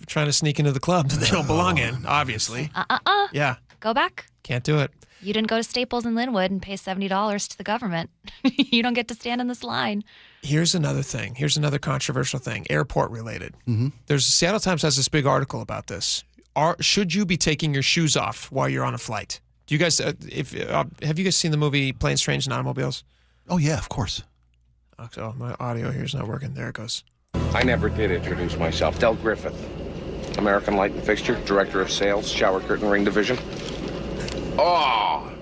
Speaker 3: trying to sneak into the club that they don't belong in. Obviously. Yeah.
Speaker 1: Go back.
Speaker 3: Can't do it.
Speaker 1: You didn't go to Staples in Linwood and pay $70 to the government. You don't get to stand in this line.
Speaker 3: Here's another thing. Here's another controversial thing, airport related.
Speaker 4: Mm-hmm.
Speaker 3: Seattle Times has this big article about this. Should you be taking your shoes off while you're on a flight? Do you guys, have you guys seen the movie Planes, Trains, and Automobiles?
Speaker 4: Oh yeah, of course.
Speaker 3: So my audio here is not working. There it goes.
Speaker 5: I never did introduce myself. Del Griffith, American Light and Fixture, Director of Sales, Shower Curtain Ring Division. Oh,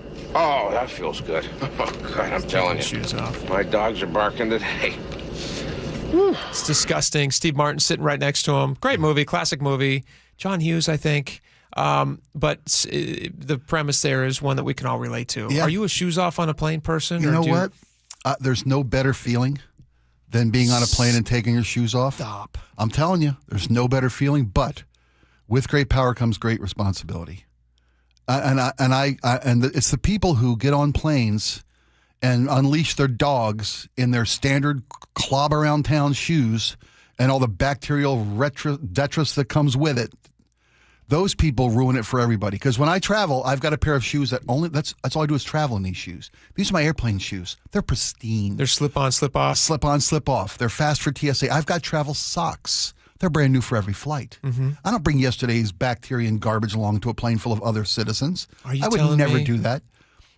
Speaker 5: that feels good. Oh, God, I'm telling you.
Speaker 3: Shoes off.
Speaker 5: My dogs are barking today.
Speaker 3: It's disgusting. Steve Martin sitting right next to him. Great movie, classic movie. John Hughes, I think. But the premise there is one that we can all relate to.
Speaker 4: Yeah.
Speaker 3: Are you a shoes off on a plane person?
Speaker 4: You know what? There's no better feeling than being on a plane and taking your shoes off.
Speaker 3: Stop.
Speaker 4: I'm telling you, there's no better feeling. But with great power comes great responsibility. And it's the people who get on planes and unleash their dogs in their standard clob around town shoes and all the bacterial detritus that comes with it. Those people ruin it for everybody. Because when I travel, I've got a pair of shoes that's all I do is travel in these shoes. These are my airplane shoes. They're pristine.
Speaker 3: They're slip on, slip off.
Speaker 4: Slip on, slip off. They're fast for TSA. I've got travel socks. They're brand new for every flight.
Speaker 3: Mm-hmm.
Speaker 4: I don't bring yesterday's bacteria and garbage along to a plane full of other citizens.
Speaker 3: Are you
Speaker 4: I would
Speaker 3: telling
Speaker 4: never
Speaker 3: me?
Speaker 4: do that.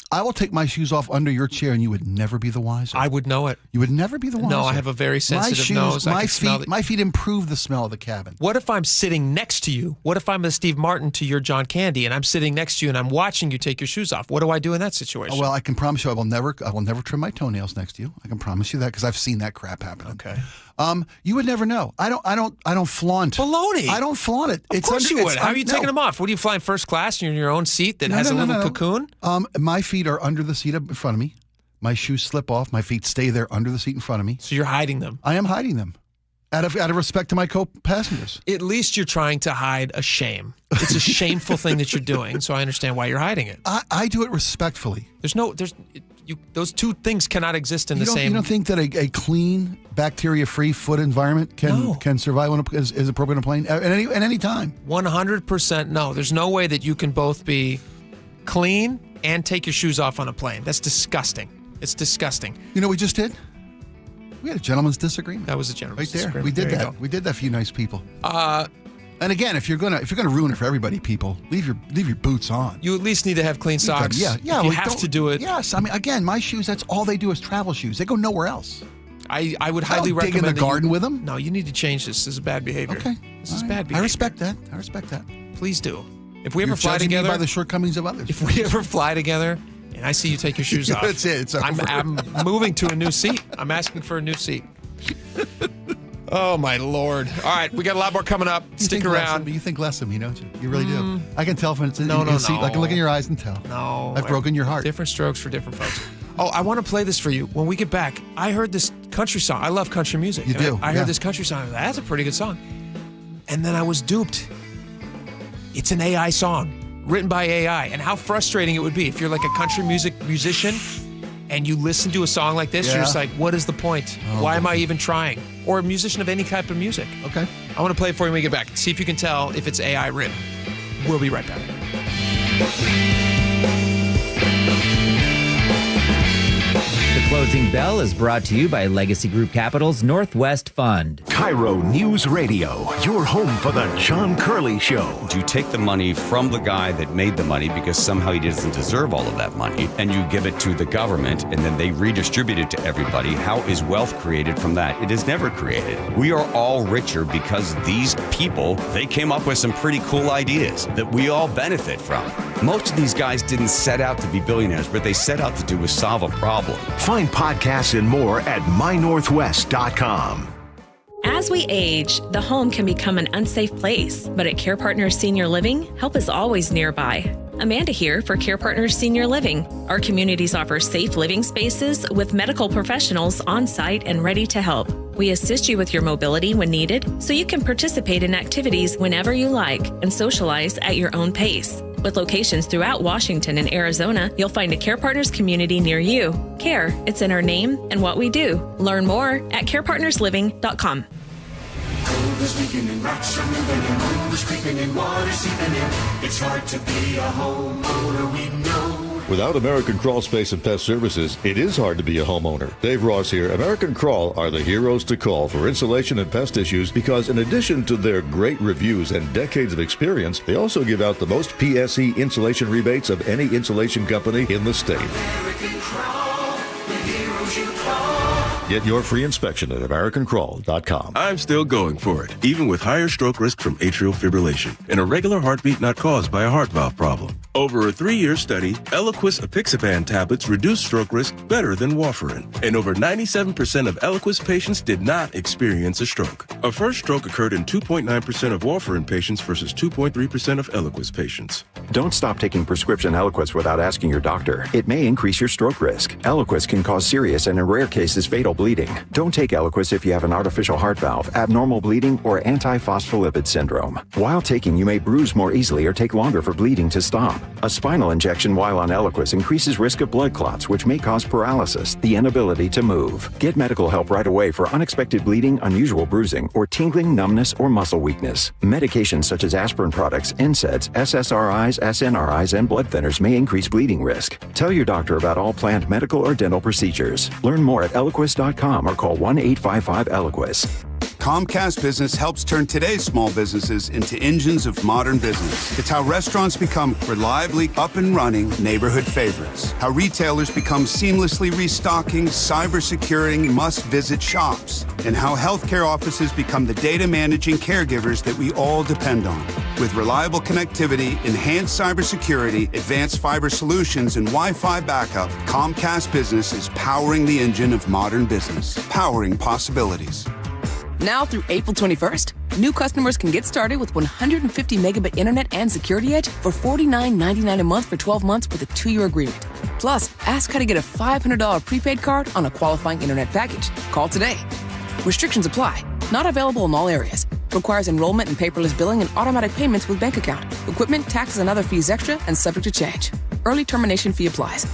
Speaker 4: I will take my shoes off under your chair, and you would never be the wiser.
Speaker 3: I would know it.
Speaker 4: You would never be the wiser.
Speaker 3: No, I have a very sensitive nose.
Speaker 4: My feet improve the smell of the cabin.
Speaker 3: What if I'm sitting next to you? What if I'm the Steve Martin to your John Candy, and I'm sitting next to you, and I'm watching you take your shoes off? What do I do in that situation?
Speaker 4: Well, I can promise you, I will never trim my toenails next to you. I can promise you that because I've seen that crap happen.
Speaker 3: Okay.
Speaker 4: You would never know. I don't flaunt.
Speaker 3: Baloney.
Speaker 4: I don't flaunt it.
Speaker 3: Of course you would. How are you taking them off? What are you flying first class? You're in your own seat that has a little cocoon?
Speaker 4: My feet are under the seat in front of me. My shoes slip off. My feet stay there under the seat in front of me.
Speaker 3: So you're hiding them.
Speaker 4: I am hiding them. Out of respect to my co-passengers.
Speaker 3: At least you're trying to hide a shame. It's a shameful thing that you're doing, so I understand why you're hiding it.
Speaker 4: I do it respectfully.
Speaker 3: Those two things cannot exist in the same.
Speaker 4: You don't think that a clean, bacteria-free foot environment can survive is appropriate on a plane at any time?
Speaker 3: 100% no. There's no way that you can both be clean and take your shoes off on a plane. That's disgusting. It's disgusting.
Speaker 4: You know what we just did? We had a gentleman's disagreement.
Speaker 3: That was a gentleman's
Speaker 4: disagreement.
Speaker 3: We did that.
Speaker 4: We did that for you nice people. And again, if you're gonna ruin it for everybody, people, leave your boots on.
Speaker 3: You at least need to have clean socks.
Speaker 4: Yeah.
Speaker 3: If you have to do it.
Speaker 4: Yes, I mean, again, my shoes. That's all they do is travel shoes. They go nowhere else.
Speaker 3: I would highly recommend.
Speaker 4: Dig in the garden with them.
Speaker 3: No, you need to change this. This is bad behavior.
Speaker 4: Okay,
Speaker 3: this is bad behavior.
Speaker 4: I respect that.
Speaker 3: Please do. If we ever
Speaker 4: You're
Speaker 3: fly
Speaker 4: judging
Speaker 3: together,
Speaker 4: me by the shortcomings of others.
Speaker 3: If we ever fly together, and I see you take your shoes off,
Speaker 4: that's it. It's over.
Speaker 3: I'm moving to a new seat. I'm asking for a new seat. Oh, my Lord. All right, we got a lot more coming up. Stick around.
Speaker 4: You think less of me, don't you? You really do. I can tell from it's
Speaker 3: No.
Speaker 4: I can look in your eyes and tell.
Speaker 3: No.
Speaker 4: I've broken your heart.
Speaker 3: Different strokes for different folks. Oh, I want to play this for you. When we get back, I heard this country song. I love country music.
Speaker 4: You do?
Speaker 3: I heard this country song. I was like, that's a pretty good song. And then I was duped. It's an AI song written by AI. And how frustrating it would be if you're like a country musician and you listen to a song like this, you're just like, what is the point? Why am I even trying? Or a musician of any type of music.
Speaker 4: Okay.
Speaker 3: I want to play it for you when we get back. See if you can tell if it's AI written. We'll be right back.
Speaker 2: The closing bell is brought to you by Legacy Group Capital's Northwest Fund.
Speaker 9: KIRO News Radio, your home for the John Curley Show.
Speaker 27: Do you take the money from the guy that made the money because somehow he doesn't deserve all of that money, and you give it to the government, and then they redistribute it to everybody? How is wealth created from that? It is never created. We are all richer because these people, they came up with some pretty cool ideas that we all benefit from. Most of these guys didn't set out to be billionaires, but they set out to do was solve a problem.
Speaker 9: Find podcasts and more at mynorthwest.com.
Speaker 6: As we age, the home can become an unsafe place, but at Care Partners Senior Living, help is always nearby. Amanda here for Care Partners Senior Living. Our communities offer safe living spaces with medical professionals on site and ready to help. We assist you with your mobility when needed, so you can participate in activities whenever you like and socialize at your own pace. With locations throughout Washington and Arizona, you'll find a Care Partners community near you. Care, it's in our name and what we do. Learn more at carepartnersliving.com.
Speaker 20: Cold is weakening and rocks are moving and mold is creeping and water seeping in. It's hard to be a homeowner, we know.
Speaker 13: Without American Crawl Space and Pest Services, it is hard to be a homeowner. Dave Ross here. American Crawl are the heroes to call for insulation and pest issues because in addition to their great reviews and decades of experience, they also give out the most PSE insulation rebates of any insulation company in the state.
Speaker 20: American Crawl, the heroes you call.
Speaker 13: Get your free inspection at AmericanCrawl.com.
Speaker 17: I'm still going for it, even with higher stroke risk from atrial fibrillation and a regular heartbeat not caused by a heart valve problem.
Speaker 14: Over a 3-year study, Eliquis apixaban tablets reduced stroke risk better than warfarin, and over 97% of Eliquis patients did not experience a stroke. A first stroke occurred in 2.9% of warfarin patients versus 2.3% of Eliquis patients.
Speaker 15: Don't stop taking prescription Eliquis without asking your doctor. It may increase your stroke risk. Eliquis can cause serious and in rare cases fatal bleeding. Don't take Eliquis if you have an artificial heart valve, abnormal bleeding, or antiphospholipid syndrome. While taking, you may bruise more easily or take longer for bleeding to stop. A spinal injection while on Eliquis increases risk of blood clots, which may cause paralysis, the inability to move. Get medical help right away for unexpected bleeding, unusual bruising, or tingling, numbness, or muscle weakness. Medications such as aspirin products, NSAIDs, SSRIs, SNRIs, and blood thinners may increase bleeding risk. Tell your doctor about all planned medical or dental procedures. Learn more at Eliquis.com or call 1-855-ELIQUIS.
Speaker 16: Comcast Business helps turn today's small businesses into engines of modern business. It's how restaurants become reliably up and running neighborhood favorites. How retailers become seamlessly restocking, cyber-securing must-visit shops. And how healthcare offices become the data managing caregivers that we all depend on. With reliable connectivity, enhanced cybersecurity, advanced fiber solutions, and Wi-Fi backup, Comcast Business is powering the engine of modern business. Powering possibilities.
Speaker 17: Now through April 21st, new customers can get started with 150 megabit internet and security edge for $49.99 a month for 12 months with a 2-year agreement. Plus, ask how to get a $500 prepaid card on a qualifying internet package. Call today. Restrictions apply. Not available in all areas. Requires enrollment in paperless billing and automatic payments with bank account. Equipment, taxes, and other fees extra and subject to change. Early termination fee applies.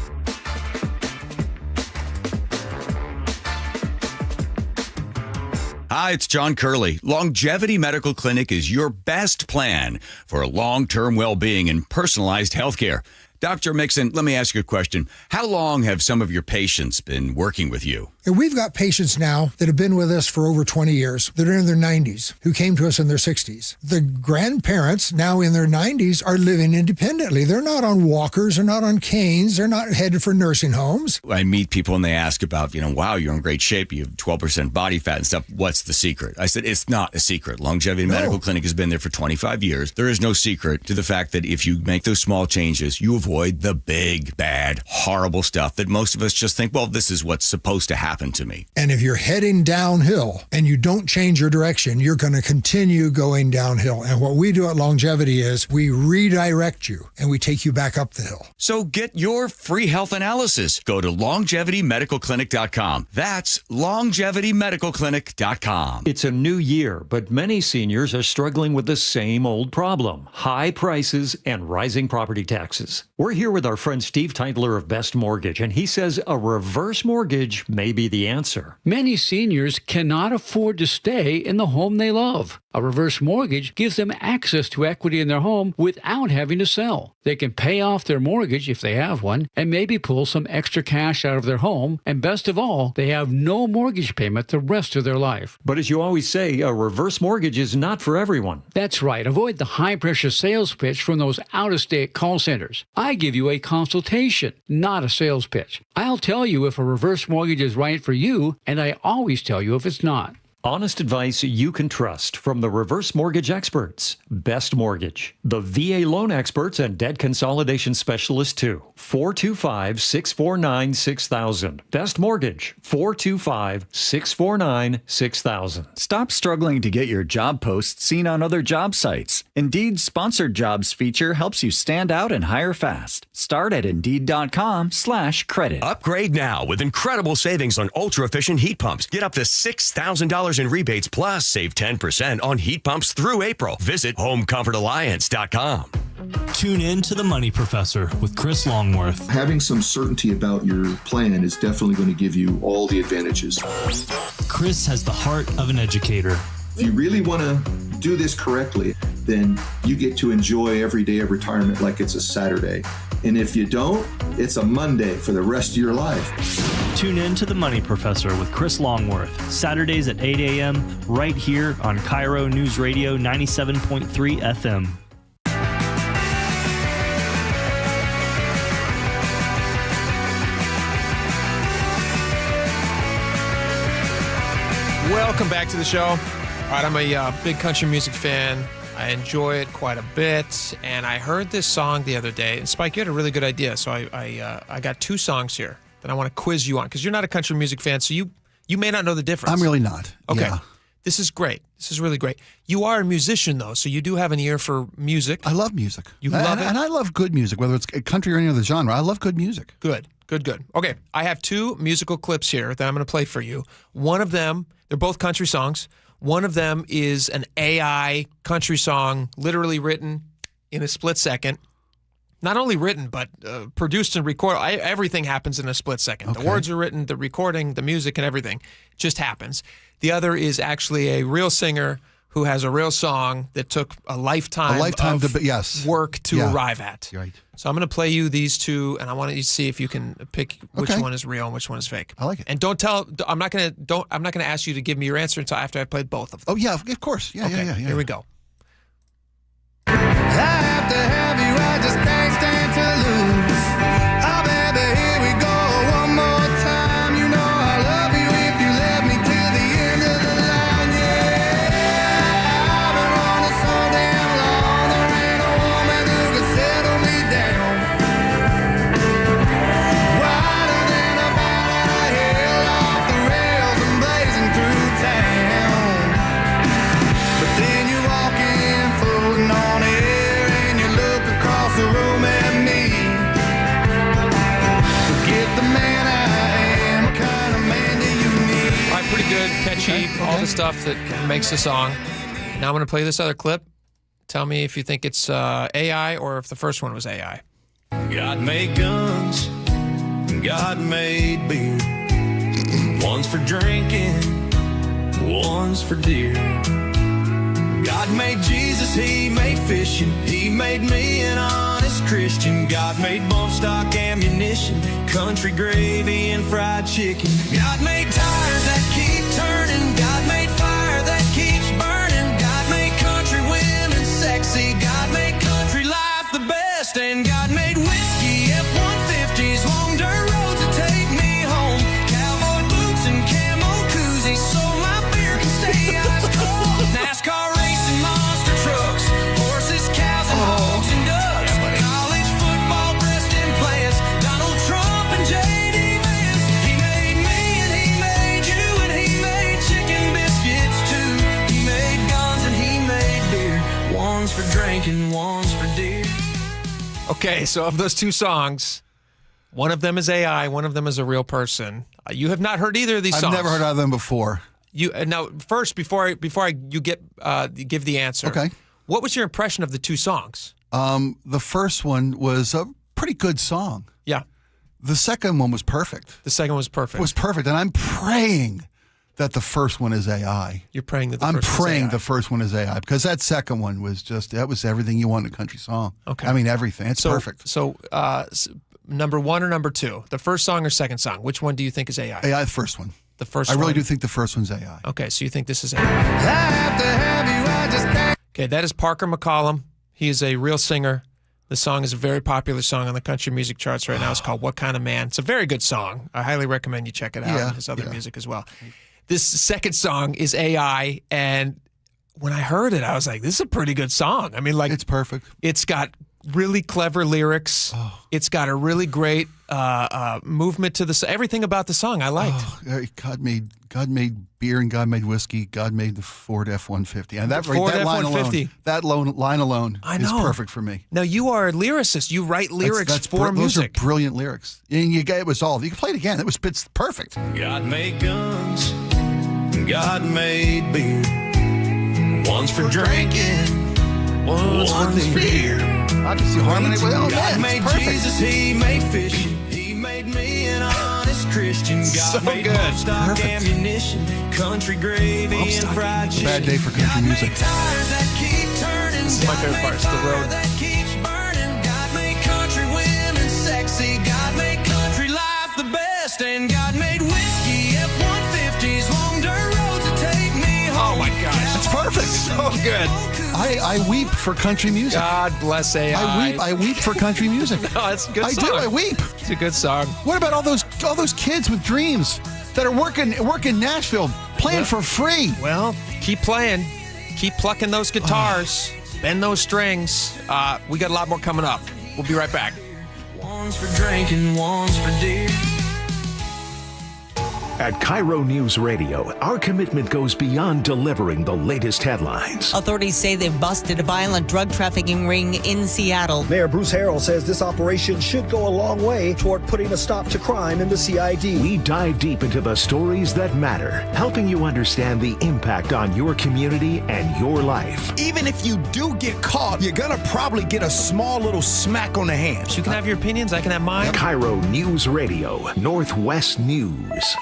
Speaker 27: Hi, it's John Curley. Longevity Medical Clinic is your best plan for long-term well-being and personalized health care. Dr. Mixon, let me ask you a question. How long have some of your patients been working with you?
Speaker 22: And we've got patients now that have been with us for over 20 years that are in their 90s who came to us in their 60s. The grandparents now in their 90s are living independently. They're not on walkers. They're not on canes. They're not headed for nursing homes.
Speaker 27: I meet people and they ask about, wow, you're in great shape. You have 12% body fat and stuff. What's the secret? I said, it's not a secret. Longevity Medical Clinic has been there for 25 years. There is no secret to the fact that if you make those small changes, you avoid the big, bad, horrible stuff that most of us just think, well, this is what's supposed to happen to me.
Speaker 22: And if you're heading downhill and you don't change your direction, you're going to continue going downhill. And what we do at Longevity is we redirect you and we take you back up the hill.
Speaker 27: So get your free health analysis. Go to longevitymedicalclinic.com. That's longevitymedicalclinic.com.
Speaker 23: It's a new year, but many seniors are struggling with the same old problem: high prices and rising property taxes. We're here with our friend Steve Teitler of Best Mortgage, and he says a reverse mortgage may be the answer.
Speaker 25: Many seniors cannot afford to stay in the home they love. A reverse mortgage gives them access to equity in their home without having to sell. They can pay off their mortgage if they have one, and maybe pull some extra cash out of their home. And best of all, they have no mortgage payment the rest of their life.
Speaker 23: But as you always say, a reverse mortgage is not for everyone.
Speaker 25: That's right. Avoid the high-pressure sales pitch from those out-of-state call centers. I give you a consultation, not a sales pitch. I'll tell you if a reverse mortgage is right for you, and I always tell you if it's not.
Speaker 23: Honest advice you can trust from the reverse mortgage experts. Best Mortgage, the VA loan experts and debt consolidation specialists too. 425-649-6000. Best Mortgage, 425-649-6000.
Speaker 28: Stop struggling to get your job posts seen on other job sites. Indeed's Sponsored Jobs feature helps you stand out and hire fast. Start at Indeed.com/credit.
Speaker 27: Upgrade now with incredible savings on ultra-efficient heat pumps. Get up to $6,000 in rebates, plus save 10% on heat pumps through April. Visit HomeComfortAlliance.com.
Speaker 29: Tune in to The Money Professor with Chris Longworth.
Speaker 30: Having some certainty about your plan is definitely going to give you all the advantages.
Speaker 29: Chris has the heart of an educator.
Speaker 30: If you really want to do this correctly, then you get to enjoy every day of retirement like it's a Saturday. And if you don't, it's a Monday for the rest of your life.
Speaker 29: Tune in to The Money Professor with Chris Longworth, Saturdays at 8 a.m. right here on KIRO Newsradio 97.3 FM.
Speaker 3: Welcome back to the show. All right, I'm a big country music fan. I enjoy it quite a bit. And I heard this song the other day. And Spike, you had a really good idea. So I got 2 songs here that I want to quiz you on because you're not a country music fan, so you may not know the difference.
Speaker 4: I'm really not.
Speaker 3: Okay.
Speaker 4: Yeah.
Speaker 3: This is great. This is really great. You are a musician, though, so you do have an ear for music.
Speaker 4: I love music.
Speaker 3: You love it?
Speaker 4: And I love good music, whether it's country or any other genre. I love good music.
Speaker 3: Good. Okay, I have 2 musical clips here that I'm going to play for you. One of them, they're both country songs. One of them is an AI country song, literally written in a split second. Not only written, but produced and recorded. Everything happens in a split second. Okay. The words are written, the recording, the music, and everything just happens. The other is actually a real singer who has a real song that took a lifetime of work to arrive at.
Speaker 4: Right.
Speaker 3: So I'm going to play you these 2, and I want you to see if you can pick which one is real and which one is fake.
Speaker 4: I like it.
Speaker 3: And don't tell. I'm not going to ask you to give me your answer until after I played both of them.
Speaker 4: Oh yeah, of course. Yeah.
Speaker 3: Here we go.
Speaker 20: I have to have you, I just can't stand to lose. Oh, baby, here we go one more time. You know I love you if you let me till the end of the line, yeah. I've been running so damn long, there ain't a woman who can settle me down. Wider than a bat out of hell, off the rails and blazing through town. But then you walk in floating on air and you look across the room at me. Forget the man I am, kind of man do you need?
Speaker 3: All right, pretty good, catchy, all the stuff that makes a song. Now I'm going to play this other clip. Tell me if you think it's AI or if the first one was AI.
Speaker 20: God made guns, God made beer. One's for drinking, one's for deer. God made Jesus, he made fishing. He made me an honest Christian. God made bump stock ammunition, country gravy and fried chicken. God made tires that keep turning. God made fire that keeps burning. God made country women sexy. God made country life the best. And God made whiskey, F-150s, long dirt roads that take me home. Cowboy boots and camo koozies so my beer can stay ice cold. NASCAR racing monster trucks, horses, cows, and hogs and ducks. College football breast implants, Donald Trump and J.D. Vance. He made me and he made you and he made chicken biscuits too. He made guns and he made beer. One's for drinking, one's for deer.
Speaker 3: Okay, so of those 2 songs, one of them is AI, one of them is a real person. You have not heard either of these songs.
Speaker 4: I've never heard of them before.
Speaker 3: You now first before you give the answer.
Speaker 4: Okay.
Speaker 3: What was your impression of the 2 songs?
Speaker 4: The first one was a pretty good song.
Speaker 3: Yeah.
Speaker 4: The second one was perfect.
Speaker 3: The second was perfect.
Speaker 4: It was perfect, and I'm praying that the first one is AI.
Speaker 3: You're praying that
Speaker 4: I'm praying the first one is AI because that second one was that was everything you want in a country song.
Speaker 3: Okay.
Speaker 4: I mean everything. It's perfect.
Speaker 3: So number 1 or number 2? The first song or second song? Which one do you think is AI?
Speaker 4: AI, the first one.
Speaker 3: The first
Speaker 4: I
Speaker 3: one?
Speaker 4: really do think the first one's AI.
Speaker 3: Okay, so you think this is AI.
Speaker 20: I have to have you, I just can't.
Speaker 3: Okay, that is Parker McCollum. He is a real singer. The song is a very popular song on the country music charts right now. It's called What Kind of Man. It's a very good song. I highly recommend you check it out and his other music as well. This second song is AI, and when I heard it, I was like, this is a pretty good song. I mean, like,
Speaker 4: it's perfect.
Speaker 3: It's got really clever lyrics. It's got a really great movement to the everything about the song I liked.
Speaker 4: God made beer and God made whiskey. God made the Ford F-150. And that
Speaker 3: Ford
Speaker 4: F-150. Line alone is
Speaker 3: know.
Speaker 4: perfect for me.
Speaker 3: Now, you are a lyricist. You write lyrics for music.
Speaker 4: Those are brilliant lyrics. And it was all. You can play it again. It's perfect.
Speaker 20: God made guns, God made beer. One's for drinking, one's for beer.
Speaker 4: I can see harmony with all that.
Speaker 20: God made Jesus, he made fishing. He made me an honest Christian. God made bump stock ammunition, country gravy and fried chicken.
Speaker 4: Bad day for country music.
Speaker 20: Tires that keep turning.
Speaker 3: This is my favorite part. It's the road.
Speaker 20: That keeps burning. God made country women sexy. God made country life the best. And God made whiskey, F-150s, long dirt roads that take me home.
Speaker 3: Oh my gosh,
Speaker 4: it's perfect.
Speaker 3: So good.
Speaker 4: I weep for country music.
Speaker 3: God bless AI.
Speaker 4: I weep for country music.
Speaker 3: No, it's a good song.
Speaker 4: I do. I weep.
Speaker 3: It's a good song.
Speaker 4: What about all those kids with dreams that are working in Nashville, playing for free?
Speaker 3: Well, keep playing. Keep plucking those guitars. Bend those strings. We got a lot more coming up. We'll be right back.
Speaker 20: One's for drinking, one's for deer.
Speaker 9: At KIRO News Radio, our commitment goes beyond delivering the latest headlines.
Speaker 7: Authorities say they've busted a violent drug trafficking ring in Seattle.
Speaker 8: Mayor Bruce Harrell says this operation should go a long way toward putting a stop to crime in the CID.
Speaker 9: We dive deep into the stories that matter, helping you understand the impact on your community and your life.
Speaker 10: Even if you do get caught, you're going to probably get a small little smack on the hand.
Speaker 3: You can have your opinions, I can have mine.
Speaker 9: KIRO News Radio, Northwest News.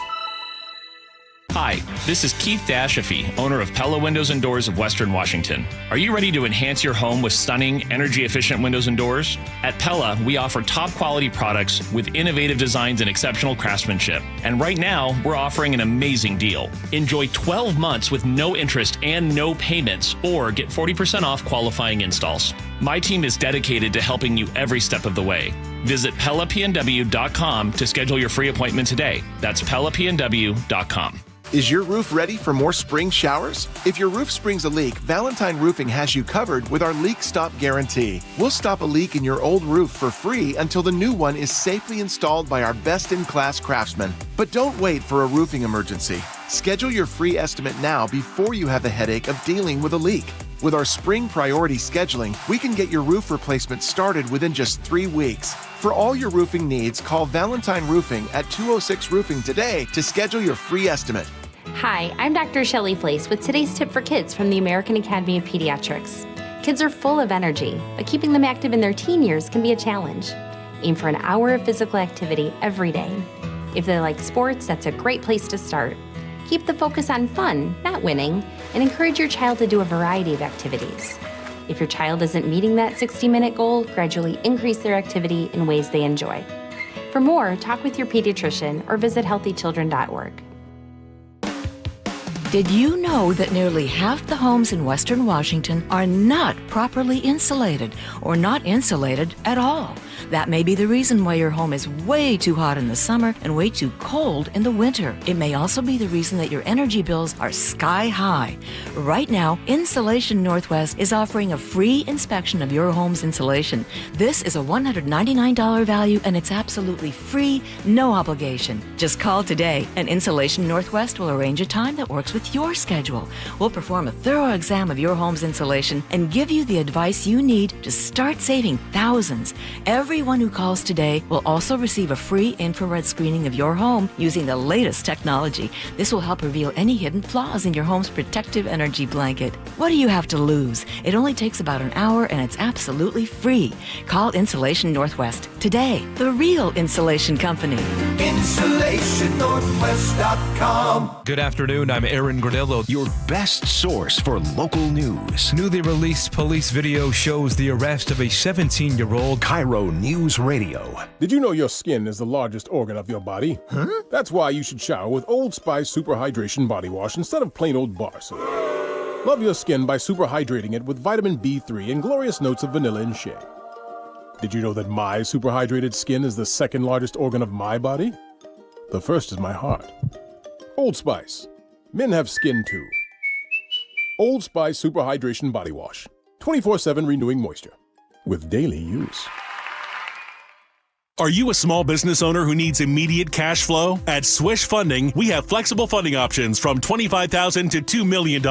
Speaker 11: Hi, this is Keith Dashafi, owner of Pella Windows and Doors of Western Washington. Are you ready to enhance your home with stunning, energy-efficient windows and doors? At Pella, we offer top-quality products with innovative designs and exceptional craftsmanship. And right now, we're offering an amazing deal. Enjoy 12 months with no interest and no payments, or get 40% off qualifying installs. My team is dedicated to helping you every step of the way. Visit PellaPNW.com to schedule your free appointment today. That's PellaPNW.com.
Speaker 12: Is your roof ready for more spring showers? If your roof springs a leak, Valentine Roofing has you covered with our Leak Stop Guarantee. We'll stop a leak in your old roof for free until the new one is safely installed by our best-in-class craftsmen. But don't wait for a roofing emergency. Schedule your free estimate now before you have the headache of dealing with a leak. With our spring priority scheduling, we can get your roof replacement started within just 3 weeks. For all your roofing needs, call Valentine Roofing at 206 Roofing today to schedule your free estimate.
Speaker 18: Hi, I'm Dr. Shelley Place with today's tip for kids from the American Academy of Pediatrics. Kids are full of energy, but keeping them active in their teen years can be a challenge. Aim for an hour of physical activity every day. If they like sports, that's a great place to start. Keep the focus on fun, not winning, and encourage your child to do a variety of activities. If your child isn't meeting that 60-minute goal, gradually increase their activity in ways they enjoy. For more, talk with your pediatrician or visit healthychildren.org.
Speaker 19: Did you know that nearly half the homes in Western Washington are not properly insulated or not insulated at all? That may be the reason why your home is way too hot in the summer and way too cold in the winter. It may also be the reason that your energy bills are sky high. Right now, Insulation Northwest is offering a free inspection of your home's insulation. This is a $199 value and it's absolutely free, no obligation. Just call today and Insulation Northwest will arrange a time that works with your schedule. We'll perform a thorough exam of your home's insulation and give you the advice you need to start saving thousands. Everyone who calls today will also receive a free infrared screening of your home using the latest technology. This will help reveal any hidden flaws in your home's protective energy blanket. What do you have to lose? It only takes about an hour and it's absolutely free. Call Insulation Northwest today, the real insulation company.
Speaker 12: InsulationNorthwest.com.
Speaker 21: Good afternoon, I'm Aaron Granillo.
Speaker 9: Your best source for local news.
Speaker 21: Newly released police video shows the arrest of a 17-year-old.
Speaker 9: KIRO News Radio.
Speaker 24: Did you know your skin is the largest organ of your body? Huh? That's why you should shower with Old Spice Super Hydration Body Wash instead of plain old bar soap. Love your skin by super hydrating it with vitamin B3 and glorious notes of vanilla and shea. Did you know that my super hydrated skin is the second largest organ of my body? The first is my heart. Old Spice. Men have skin too. Old Spice Super Hydration Body Wash. 24/7 renewing moisture. With daily use.
Speaker 26: Are you a small business owner who needs immediate cash flow? At Swish Funding, we have flexible funding options from $25,000 to $2 million.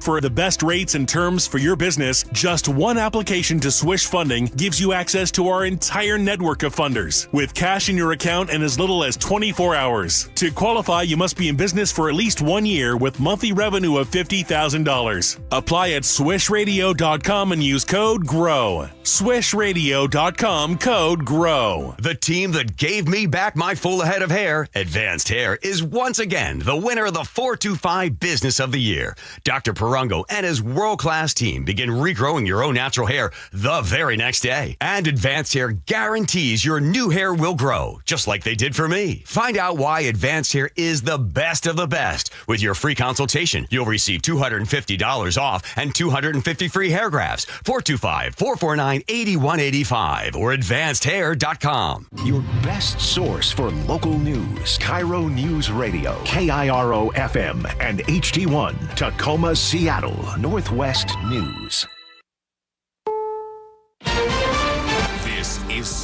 Speaker 26: For the best rates and terms for your business, just one application to Swish Funding gives you access to our entire network of funders, with cash in your account in as little as 24 hours. To qualify, you must be in business for at least 1 year with monthly revenue of $50,000. Apply at swishradio.com and use code GROW. Swishradio.com, code GROW.
Speaker 27: The team that gave me back my full head of hair, Advanced Hair, is once again the winner of the 425 Business of the Year. Dr. Perungo and his world-class team begin regrowing your own natural hair the very next day. And Advanced Hair guarantees your new hair will grow, just like they did for me. Find out why Advanced Hair is the best of the best. With your free consultation, you'll receive $250 off and 250 free hair grafts. 425-449-8185 or advancedhair.com.
Speaker 9: Your best source for local news. KIRO News Radio. KIRO FM and HD1. Tacoma, Seattle. Northwest News.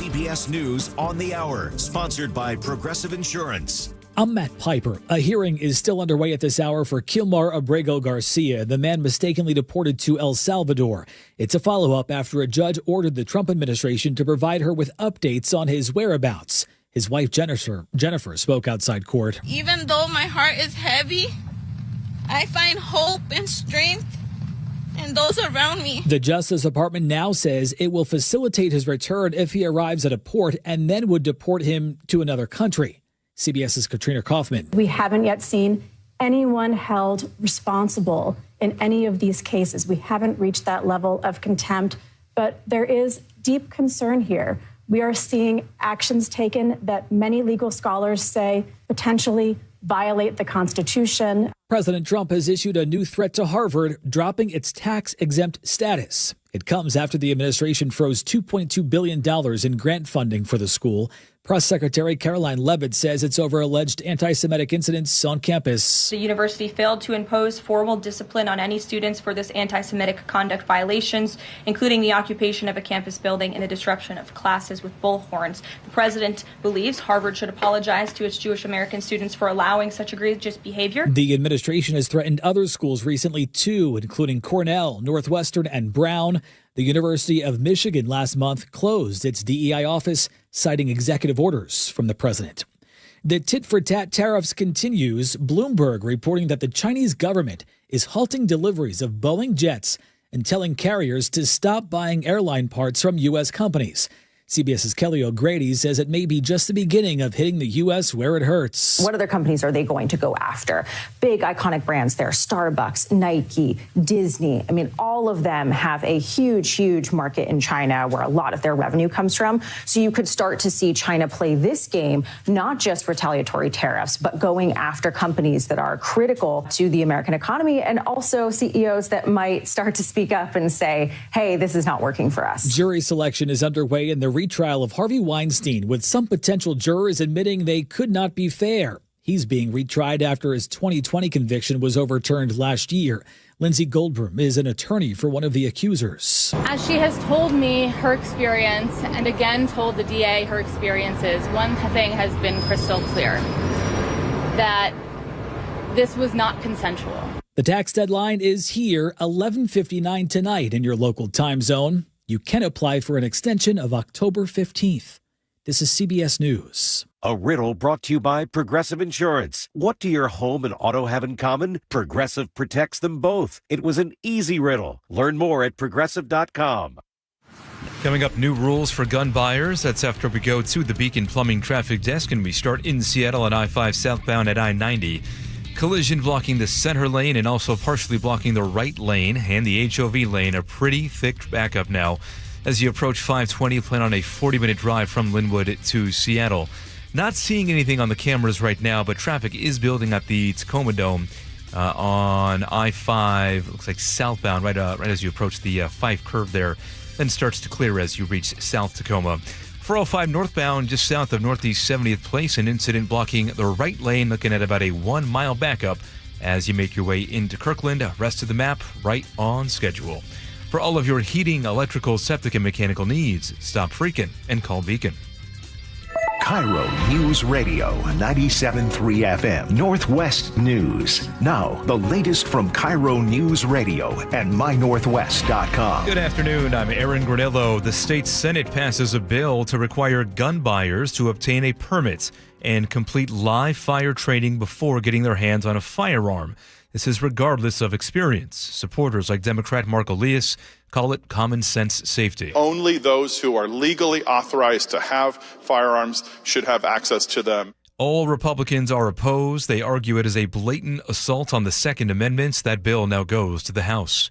Speaker 1: CBS News on the Hour, sponsored by Progressive Insurance.
Speaker 2: I'm Matt Piper. A hearing is still underway at this hour for Kilmar Abrego Garcia, the man mistakenly deported to El Salvador. It's a follow-up after a judge ordered the Trump administration to provide her with updates on his whereabouts. His wife, Jennifer, spoke outside court.
Speaker 5: Even though my heart is heavy, I find hope and strength in those around me.
Speaker 2: The Justice Department now says it will facilitate his return if he arrives at a port and then would deport him to another country. CBS's Katrina Kaufman.
Speaker 6: We haven't yet seen anyone held responsible in any of these cases. We haven't reached that level of contempt, but there is deep concern here. We are seeing actions taken that many legal scholars say potentially violate the Constitution.
Speaker 2: President Trump has issued a new threat to Harvard, dropping its tax-exempt status. It comes after the administration froze $2.2 billion in grant funding for the school. Press Secretary Caroline Leavitt says it's over alleged anti-Semitic incidents on campus.
Speaker 13: The university failed to impose formal discipline on any students for this anti-Semitic conduct violations, including the occupation of a campus building and the disruption of classes with bullhorns. The president believes Harvard should apologize to its Jewish American students for allowing such egregious behavior.
Speaker 2: The administration has threatened other schools recently, too, including Cornell, Northwestern, and Brown. The University of Michigan last month closed its DEI office, citing executive orders from the president. The tit-for-tat tariffs continues. Bloomberg reporting that the Chinese government is halting deliveries of Boeing jets and telling carriers to stop buying airline parts from U.S. companies. CBS's Kelly O'Grady says it may be just the beginning of hitting the U.S. where it hurts.
Speaker 14: What other companies are they going to go after? Big iconic brands there, Starbucks, Nike, Disney. I mean, all of them have a huge, huge market in China where a lot of their revenue comes from. So you could start to see China play this game, not just retaliatory tariffs, but going after companies that are critical to the American economy, and also CEOs that might start to speak up and say, hey, this is not working for us.
Speaker 2: Jury selection is underway in the retrial of Harvey Weinstein, with some potential jurors admitting they could not be fair. He's being retried after his 2020 conviction was overturned last year. Lindsay Goldberg is an attorney for one of the accusers.
Speaker 15: As she has told me her experience, and again told the DA her experiences, one thing has been crystal clear, that this was not consensual.
Speaker 2: The tax deadline is here, 11:59 tonight in your local time zone. You can apply for an extension of October 15th. This is CBS News.
Speaker 1: A riddle brought to you by Progressive Insurance. What do your home and auto have in common? Progressive protects them both. It was an easy riddle. Learn more at Progressive.com.
Speaker 21: Coming up, new rules for gun buyers. That's after we go to the Beacon Plumbing Traffic Desk, and we start in Seattle on I-5 southbound at I-90. Collision blocking the center lane and also partially blocking the right lane and the HOV lane. A pretty thick backup now. As you approach 520, plan on a 40-minute drive from Linwood to Seattle. Not seeing anything on the cameras right now, but traffic is building at the Tacoma Dome on I-5. Looks like southbound, right as you approach the 5 curve there. Then starts to clear as you reach South Tacoma. 405 northbound, just south of Northeast 70th Place, an incident blocking the right lane, looking at about a 1 mile backup as you make your way into Kirkland. Rest of the map right on schedule. For all of your heating, electrical, septic, and mechanical needs, stop freaking and call Beacon.
Speaker 9: KIRO News Radio 97.3 FM Northwest News. Now, the latest from KIRO News Radio and mynorthwest.com.
Speaker 21: Good afternoon. I'm Aaron Granillo. The state Senate passes a bill to require gun buyers to obtain a permit and complete live fire training before getting their hands on a firearm. This is regardless of experience. Supporters like Democrat Mark Elias call it common sense safety.
Speaker 16: Only those who are legally authorized to have firearms should have access to them.
Speaker 21: All Republicans are opposed. They argue it is a blatant assault on the Second Amendment. That bill now goes to the House.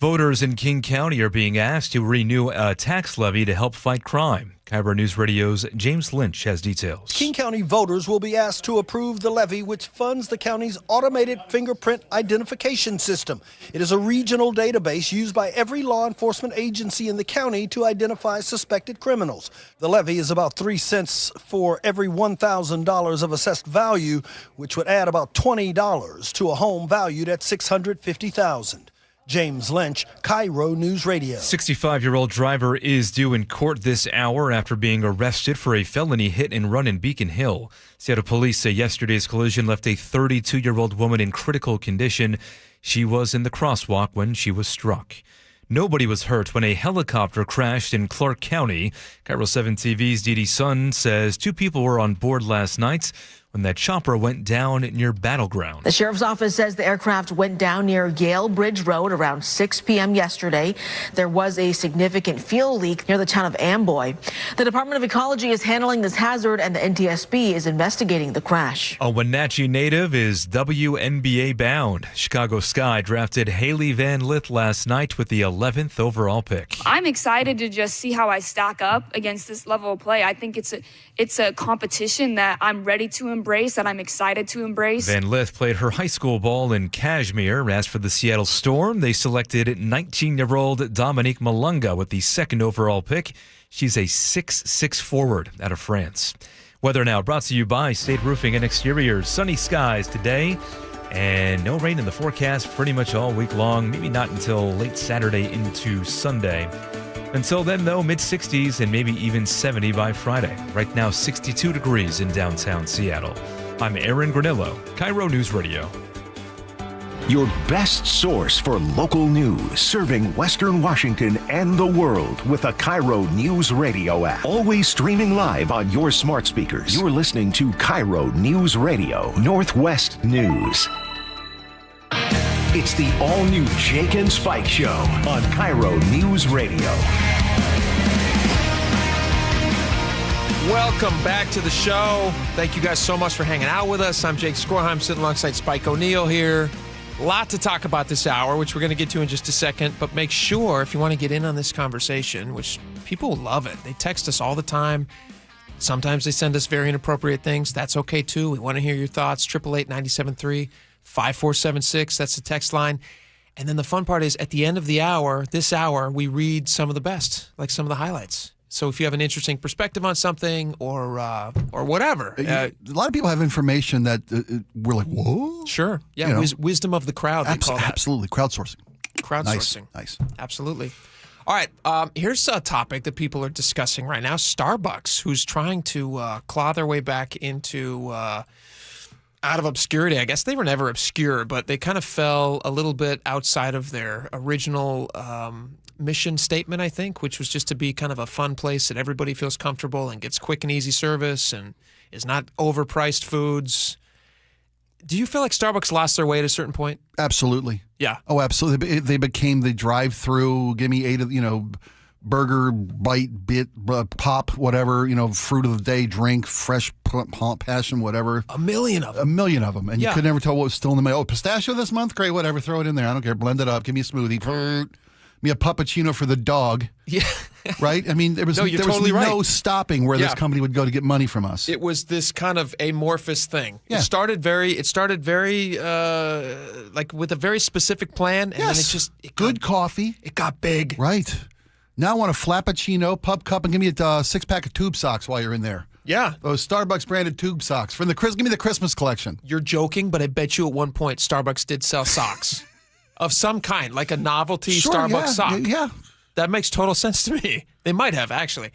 Speaker 21: Voters in King County are being asked to renew a tax levy to help fight crime. KIRO News Radio's James Lynch has details.
Speaker 8: King County voters will be asked to approve the levy, which funds the county's automated fingerprint identification system. It is a regional database used by every law enforcement agency in the county to identify suspected criminals. The levy is about 3 cents for every $1,000 of assessed value, which would add about $20 to a home valued at $650,000. James Lynch, KIRO News Radio.
Speaker 21: 65-year-old driver is due in court this hour after being arrested for a felony hit and run in Beacon Hill. Seattle police say yesterday's collision left a 32-year-old woman in critical condition. She was in the crosswalk when she was struck. Nobody was hurt when a helicopter crashed in Clark County. KIRO 7 TV's Dee Dee Sun says 2 people were on board last night when that chopper went down near Battleground.
Speaker 4: The sheriff's office says the aircraft went down near Yale Bridge Road around 6 p.m. yesterday. There was a significant fuel leak near the town of Amboy. The Department of Ecology is handling this hazard, and the NTSB is investigating the crash.
Speaker 21: A Wenatchee native is WNBA bound. Chicago Sky drafted Haley Van Lith last night with the 11th overall pick.
Speaker 7: I'm excited to just see how I stack up against this level of play. I think it's a competition that I'm ready to embrace, that I'm excited to embrace.
Speaker 21: Van Lith played her high school ball in Kashmir. As for the Seattle Storm, they selected 19-year-old Dominique Malunga with the 2nd overall pick. She's a 6'6" forward out of France. Weather now brought to you by State Roofing and Exteriors. Sunny skies today and no rain in the forecast pretty much all week long, maybe not until late Saturday into Sunday. Until then, though, mid-60s and maybe even 70 by Friday. Right now, 62 degrees in downtown Seattle. I'm Aaron Granillo, KIRO News Radio.
Speaker 9: Your best source for local news, serving Western Washington and the world with a KIRO News Radio app. Always streaming live on your smart speakers. You're listening to KIRO News Radio, Northwest News. It's the all-new Jake and Spike Show on KIRO News Radio.
Speaker 3: Welcome back to the show. Thank you guys so much for hanging out with us. I'm Jake Skorheim, sitting alongside Spike O'Neill here. A lot to talk about this hour, which we're going to get to in just a second. But make sure, if you want to get in on this conversation, which people love it. They text us all the time. Sometimes they send us very inappropriate things. That's okay, too. We want to hear your thoughts. 888-973 5476. That's the text line. And then the fun part is at the end of the hour, this hour, we read some of the best, like some of the highlights. So if you have an interesting perspective on something or whatever.
Speaker 10: A lot of people have information that we're like, whoa.
Speaker 3: Sure. Yeah. Wisdom of the crowd. They call that.
Speaker 10: Absolutely. Crowdsourcing.
Speaker 3: Nice. Absolutely. All right. Here's a topic that people are discussing right now. Starbucks, who's trying to claw their way back into out of obscurity. I guess they were never obscure, but they kind of fell a little bit outside of their original mission statement, I think, which was just to be kind of a fun place that everybody feels comfortable and gets quick and easy service and is not overpriced foods. Do you feel like Starbucks lost their way at a certain point?
Speaker 10: Absolutely.
Speaker 3: Yeah.
Speaker 10: Oh, absolutely. They became the drive-through, give me 8 of, burger, bite, bit, pop, whatever, fruit of the day, drink, fresh passion, whatever.
Speaker 3: A million of them.
Speaker 10: And you could never tell what was still in the mail. Oh, pistachio this month? Great, whatever. Throw it in there. I don't care. Blend it up. Give me a smoothie. Give me a puppuccino for the dog.
Speaker 3: Yeah.
Speaker 10: Right? I mean, there was no stopping where this company would go to get money from us.
Speaker 3: It was this kind of amorphous thing.
Speaker 10: Yeah.
Speaker 3: It started very like with a very specific plan, and then it
Speaker 10: good coffee.
Speaker 3: It got big.
Speaker 10: Right. Now I want a Flappuccino, pub cup, and give me a 6-pack of tube socks while you're in there.
Speaker 3: Yeah.
Speaker 10: Those Starbucks branded tube socks. Give me the Christmas collection.
Speaker 3: You're joking, but I bet you at one point Starbucks did sell socks of some kind, like a novelty Starbucks sock.
Speaker 10: Yeah.
Speaker 3: That makes total sense to me. They might have, actually.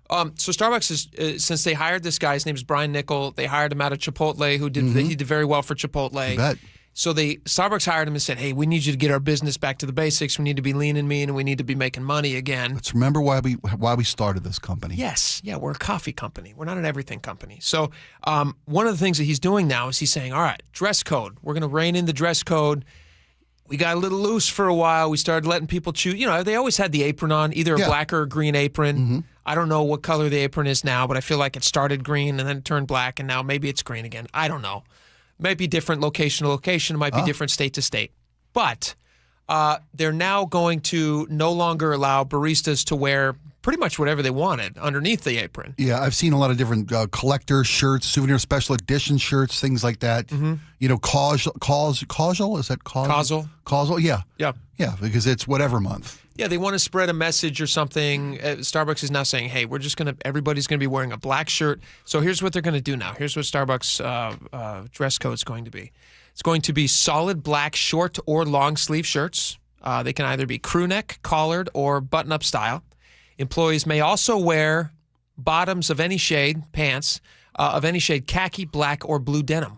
Speaker 3: So Starbucks is, since they hired this guy, his name is Brian Nickel, they hired him out of Chipotle, he did very well for Chipotle.
Speaker 10: You bet.
Speaker 3: So Starbucks hired him and said, hey, we need you to get our business back to the basics. We need to be lean and mean, and we need to be making money again.
Speaker 10: Let's remember why we started this company.
Speaker 3: Yes. Yeah, we're a coffee company. We're not an everything company. So one of the things that he's doing now is he's saying, all right, dress code. We're going to rein in the dress code. We got a little loose for a while. We started letting people choose. They always had the apron on, either a black or a green apron.
Speaker 10: Mm-hmm.
Speaker 3: I don't know what color the apron is now, but I feel like it started green and then it turned black, and now maybe it's green again. I don't know. Might be different location to location. It might be different state to state. But they're now going to no longer allow baristas to wear pretty much whatever they wanted underneath the apron.
Speaker 10: Yeah, I've seen a lot of different collector shirts, souvenir special edition shirts, things like that.
Speaker 3: Mm-hmm.
Speaker 10: Causal? Is that causal?
Speaker 3: Causal.
Speaker 10: Causal, yeah.
Speaker 3: Yeah.
Speaker 10: Yeah, because it's whatever month.
Speaker 3: Yeah, they want to spread a message or something. Starbucks is now saying, hey, everybody's going to be wearing a black shirt. So here's what they're going to do now. Here's what Starbucks dress code is going to be. It's going to be solid black short or long sleeve shirts. They can either be crew neck, collared, or button-up style. Employees may also wear bottoms of any shade, pants of any shade, khaki, black, or blue denim.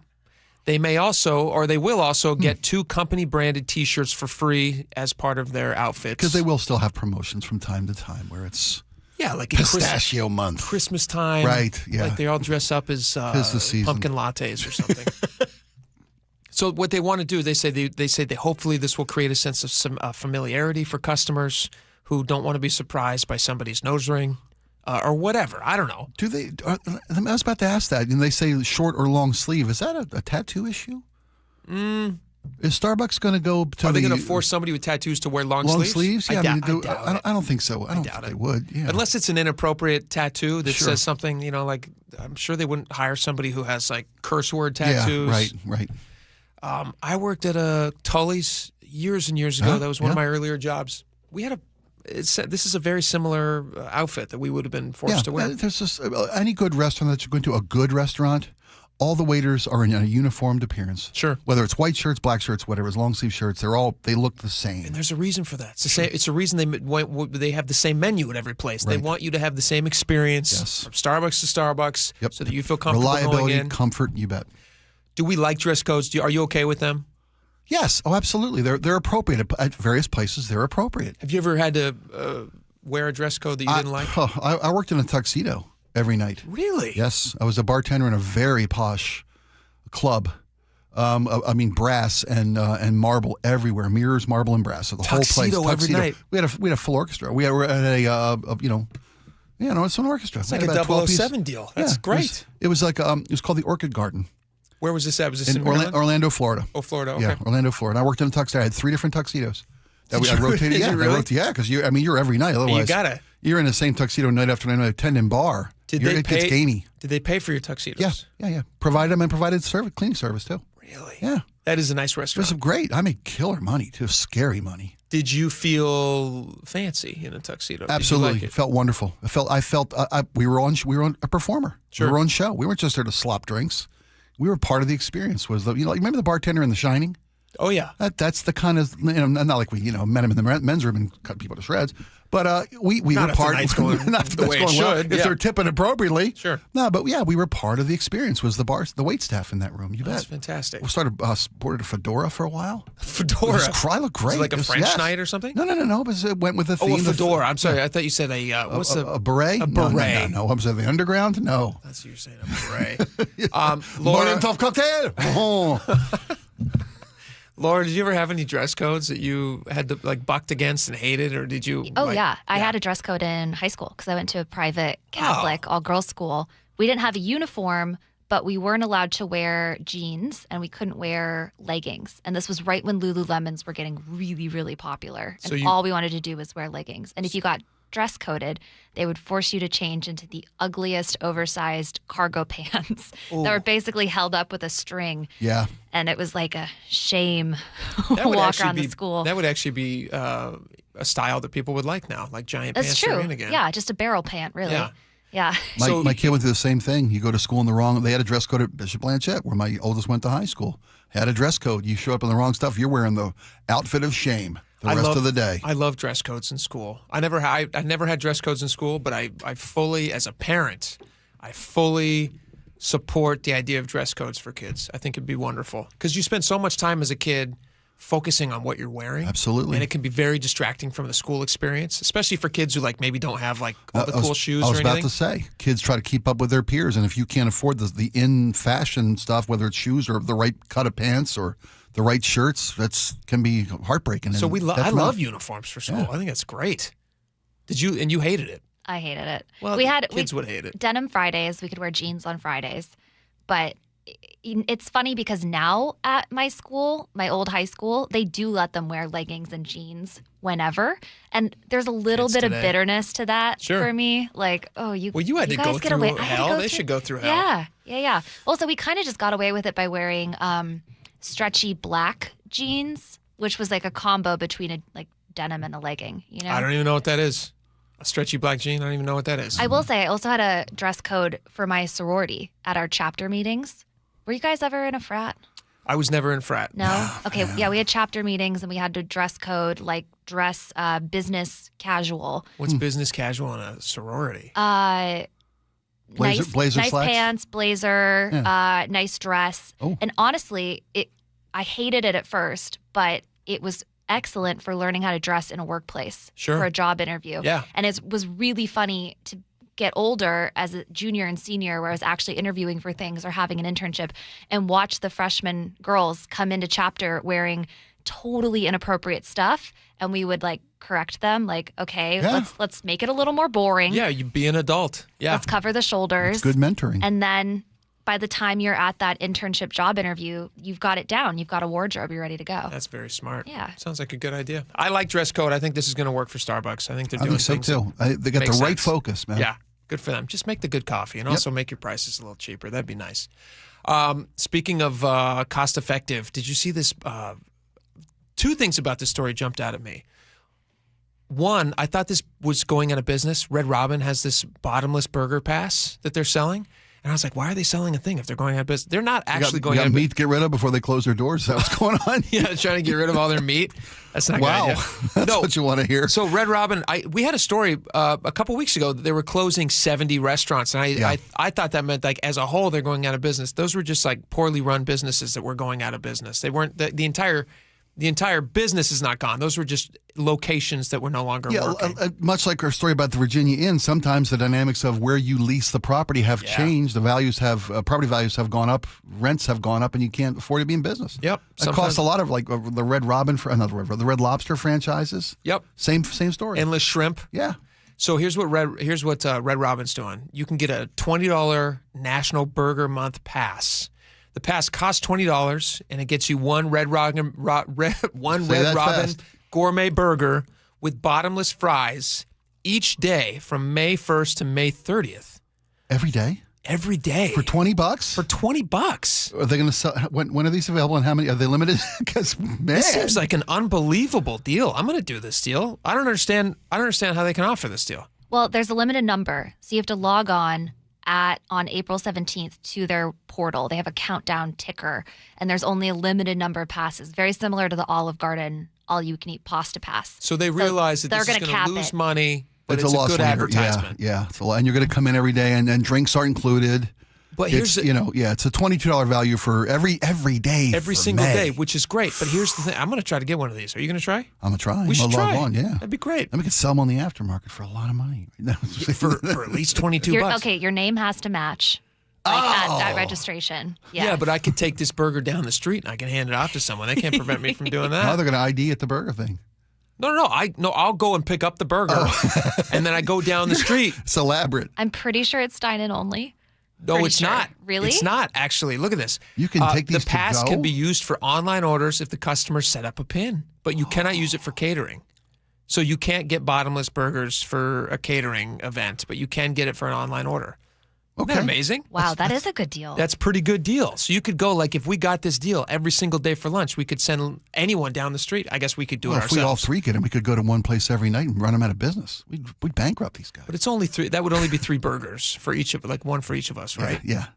Speaker 3: They may also, or they will also, get 2 company-branded T-shirts for free as part of their outfits.
Speaker 10: Because they will still have promotions from time to time where it's
Speaker 3: like
Speaker 10: pistachio month.
Speaker 3: Christmas time.
Speaker 10: Right, yeah.
Speaker 3: Like they all dress up as pumpkin lattes or something. So what they want to do, they say they hopefully this will create a sense of some familiarity for customers who don't want to be surprised by somebody's nose ring. Or whatever. I don't know.
Speaker 10: Do they? I was about to ask that. And they say short or long sleeve. Is that a tattoo issue? Is Starbucks going to go to
Speaker 3: Are they going to force somebody with tattoos to wear long sleeves?
Speaker 10: Yeah,
Speaker 3: I
Speaker 10: don't think so. I don't think they would. Yeah.
Speaker 3: Unless it's an inappropriate tattoo that says something, like I'm sure they wouldn't hire somebody who has like curse word tattoos.
Speaker 10: Yeah, right.
Speaker 3: I worked at a Tully's years and years ago. That was one of my earlier jobs. We had this is a very similar outfit that we would have been forced to wear.
Speaker 10: There's just any good restaurant that you're going to, a good restaurant, all the waiters are in a uniformed appearance.
Speaker 3: Sure.
Speaker 10: Whether it's white shirts, black shirts, whatever, it's long sleeve shirts, they look the same.
Speaker 3: And there's a reason for that. It's a reason they have the same menu at every place. Right. They want you to have the same experience from Starbucks to Starbucks so that you feel comfortable going in.
Speaker 10: Reliability, comfort, you bet.
Speaker 3: Do we like dress codes? Are you okay with them?
Speaker 10: Yes. Oh, absolutely. They're appropriate at various places. They're appropriate.
Speaker 3: Have you ever had to wear a dress code that you didn't like?
Speaker 10: I worked in a tuxedo every night.
Speaker 3: Really?
Speaker 10: Yes. I was a bartender in a very posh club. Brass and marble everywhere. Mirrors, marble, and brass. So the whole place.
Speaker 3: Tuxedo every night.
Speaker 10: We had a full orchestra. We were at it's an orchestra.
Speaker 3: It's like a 007 deal. That's great.
Speaker 10: It was like it was called the Orchid Garden.
Speaker 3: Where was this at? Was this in
Speaker 10: Orlando, Florida?
Speaker 3: Oh, Florida. Okay.
Speaker 10: Yeah, Orlando, Florida. I worked in a tuxedo. I had 3 different tuxedos. I rotated.
Speaker 3: Yeah, really?
Speaker 10: Because you're every night. Otherwise, you're in the same tuxedo night after night. Attending bar. It gets gamey.
Speaker 3: Did they pay for your tuxedos?
Speaker 10: Yeah. Provided cleaning service too.
Speaker 3: Really?
Speaker 10: Yeah.
Speaker 3: That is a nice restaurant.
Speaker 10: It was great. I made killer money too. Scary money.
Speaker 3: Did you feel fancy in a tuxedo?
Speaker 10: Absolutely.
Speaker 3: Did you like it?
Speaker 10: Felt wonderful. We were on a performer.
Speaker 3: Sure.
Speaker 10: We were on show. We weren't just there to slop drinks. We were part of the experience. Remember the bartender in The Shining?
Speaker 3: Oh yeah.
Speaker 10: That's the kind of not like we met him in the men's room and cut people to shreds. But we
Speaker 3: not
Speaker 10: were part.
Speaker 3: Not the way it should.
Speaker 10: If they're tipping appropriately.
Speaker 3: Sure.
Speaker 10: No, but we were part of the experience. Was the wait staff in that room? You bet.
Speaker 3: That's fantastic.
Speaker 10: We sported a fedora for a while.
Speaker 3: Fedora.
Speaker 10: I looked great.
Speaker 3: Was it like a French night or something?
Speaker 10: No. It went with the theme.
Speaker 3: Oh, a fedora. I'm sorry. I thought you said a
Speaker 10: beret.
Speaker 3: A beret.
Speaker 10: No. I'm saying the underground. No.
Speaker 3: That's what you're saying. A beret. Laura.
Speaker 10: cocktail.
Speaker 3: Laura, did you ever have any dress codes that you had to bucked against and hated, or did you?
Speaker 11: Oh yeah, I had a dress code in high school because I went to a private Catholic all-girls school. We didn't have a uniform, but we weren't allowed to wear jeans and we couldn't wear leggings. And this was right when Lululemons were getting really, really popular, and all we wanted to do was wear leggings. And if you got dress coded, they would force you to change into the ugliest oversized cargo pants that were basically held up with a string.
Speaker 10: Yeah.
Speaker 11: And it was like a shame walk around the school.
Speaker 3: That would actually be a style that people would like now, like giant pants.
Speaker 11: That's true.
Speaker 3: Are in again.
Speaker 11: Yeah, just a barrel pant, really. Yeah.
Speaker 10: My kid went through the same thing. You go to school in the wrong. They had a dress code at Bishop Blanchette, where my oldest went to high school. Had a dress code. You show up in the wrong stuff, you're wearing the outfit of shame the rest of the day.
Speaker 3: I love dress codes in school. I never had dress codes in school, but I fully, as a parent, I fully support the idea of dress codes for kids. I think it'd be wonderful because you spend so much time as a kid focusing on what you're wearing.
Speaker 10: Absolutely.
Speaker 3: And it can be very distracting from the school experience, especially for kids who maybe don't have all the cool shoes or anything.
Speaker 10: I was about to say, kids try to keep up with their peers, and if you can't afford the in-fashion stuff, whether it's shoes or the right cut of pants or the right shirts, can be heartbreaking.
Speaker 3: So I love uniforms for school. Yeah. I think that's great. And you hated it?
Speaker 11: I hated it.
Speaker 3: Well, kids would hate it.
Speaker 11: Denim Fridays. We could wear jeans on Fridays, but it's funny because now at my school, my old high school, they do let them wear leggings and jeans whenever, and there's a little bit of bitterness to that for me.
Speaker 3: You had to go through hell. They should go through hell.
Speaker 11: Yeah. Also, we kind of just got away with it by wearing stretchy black jeans, which was like a combo between a denim and a legging.
Speaker 3: I don't even know what that is. A stretchy black jean? I don't even know what that is.
Speaker 11: I will say I also had a dress code for my sorority at our chapter meetings. Were you guys ever in a frat?
Speaker 3: I was never in frat.
Speaker 11: No? Okay, yeah, we had chapter meetings and we had to dress code, like dress business casual.
Speaker 3: What's business casual in a sorority?
Speaker 10: Blazer
Speaker 11: nice
Speaker 10: slacks?
Speaker 11: pants, blazer,
Speaker 10: Yeah.
Speaker 11: nice dress.
Speaker 10: Oh.
Speaker 11: And honestly, I hated it at first, but it was excellent for learning how to dress in a workplace for a job interview.
Speaker 3: Yeah.
Speaker 11: And it was really funny to get older as a junior and senior where I was actually interviewing for things or having an internship and watch the freshman girls come into chapter wearing totally inappropriate stuff, and we would like correct them, like, okay, let's make it a little more boring.
Speaker 3: Yeah, you be an adult. Yeah.
Speaker 11: Let's cover the shoulders.
Speaker 10: It's good mentoring.
Speaker 11: And then by the time you're at that internship job interview, you've got it down. You've got a wardrobe. You're ready to go.
Speaker 3: That's very smart.
Speaker 11: Yeah.
Speaker 3: Sounds like a good idea. I like dress code. I think this is going to work for Starbucks. I think they're doing
Speaker 10: so
Speaker 3: things
Speaker 10: too.
Speaker 3: that
Speaker 10: They got
Speaker 3: make
Speaker 10: the right
Speaker 3: sense.
Speaker 10: focus, man.
Speaker 3: Yeah, good for them. Just make the good coffee and also make your prices a little cheaper. That'd be nice. Speaking of cost effective, did you see this? Two things about this story jumped out at me. One, I thought this was going out of business. Red Robin has this bottomless burger pass that they're selling. And I was like, why are they selling a thing if they're going out of business? They're not actually going out of
Speaker 10: meat to get rid of before they close their doors. Is that what's going on?
Speaker 3: Yeah, trying to get rid of all their meat. That's not a good idea.
Speaker 10: That's what you want to hear.
Speaker 3: So Red Robin, we had a story a couple weeks ago that they were closing 70 restaurants. And I thought that meant like as a whole they're going out of business. Those were just like poorly run businesses that were going out of business. They weren't, the entire business is not gone. Those were just locations that were no longer working.
Speaker 10: Much like our story about the Virginia Inn, sometimes the dynamics of where you lease the property have changed. The values have, property values have gone up, rents have gone up, and you can't afford to be in business.
Speaker 3: Yep.
Speaker 10: It costs a lot of like the Red Robin, the Red Lobster franchises.
Speaker 3: Yep.
Speaker 10: Same story.
Speaker 3: Endless Shrimp.
Speaker 10: Yeah.
Speaker 3: So here's what Red Robin's doing. You can get a $20 National Burger Month pass. The pass costs $20, and it gets you one Red Robin gourmet burger with bottomless fries each day from May 1st to May 30th.
Speaker 10: Every day?
Speaker 3: Every day.
Speaker 10: For $20?
Speaker 3: For $20.
Speaker 10: Are they going to sell? When are these available, and how many? Are they limited? Because man,
Speaker 3: this seems like an unbelievable deal. I'm going to do this deal. I don't understand how they can offer this deal.
Speaker 11: Well, there's a limited number, so you have to log on April 17th to their portal. They have a countdown ticker, and there's only a limited number of passes, very similar to the Olive Garden all-you-can-eat pasta pass.
Speaker 3: So they realize that this is going to lose money, but it's a good advertisement.
Speaker 10: Yeah, it's a lot. And you're going to come in every day, and drinks are included.
Speaker 3: But here's
Speaker 10: it's a $22 value for every day.
Speaker 3: Every single day, which is great. But here's the thing. I'm going to try to get one of these. Are you going to try?
Speaker 10: I'm going to try.
Speaker 3: We should try.
Speaker 10: Log on, yeah.
Speaker 3: That'd be great.
Speaker 10: And we could sell them on the aftermarket for a lot of money.
Speaker 3: for at least $22.
Speaker 11: Okay, your name has to match at registration.
Speaker 3: Yeah, but I could take this burger down the street and I can hand it off to someone. They can't prevent me from doing that.
Speaker 10: No, they're going to ID at the burger thing.
Speaker 3: No. I'll go and pick up the burger, and then I go down the street.
Speaker 10: It's elaborate.
Speaker 11: I'm pretty sure it's dine-in only.
Speaker 3: No, it's not.
Speaker 11: Really?
Speaker 3: It's not, actually. Look at this.
Speaker 10: You can take these
Speaker 3: the pass
Speaker 10: to go?
Speaker 3: can be used for online orders if the customer set up a PIN, but you cannot use it for catering. So you can't get bottomless burgers for a catering event, but you can get it for an online order. Isn't that amazing?
Speaker 11: Wow, that is a good deal.
Speaker 3: That's a pretty good deal. So you could go, like, if we got this deal every single day for lunch, we could send anyone down the street. I guess we could do it
Speaker 10: If
Speaker 3: ourselves.
Speaker 10: we all three get them, we could go to one place every night and run them out of business. We'd bankrupt these guys.
Speaker 3: But it's only three. That would only be 3 burgers for each of, like one for each of us, right?
Speaker 10: Yeah.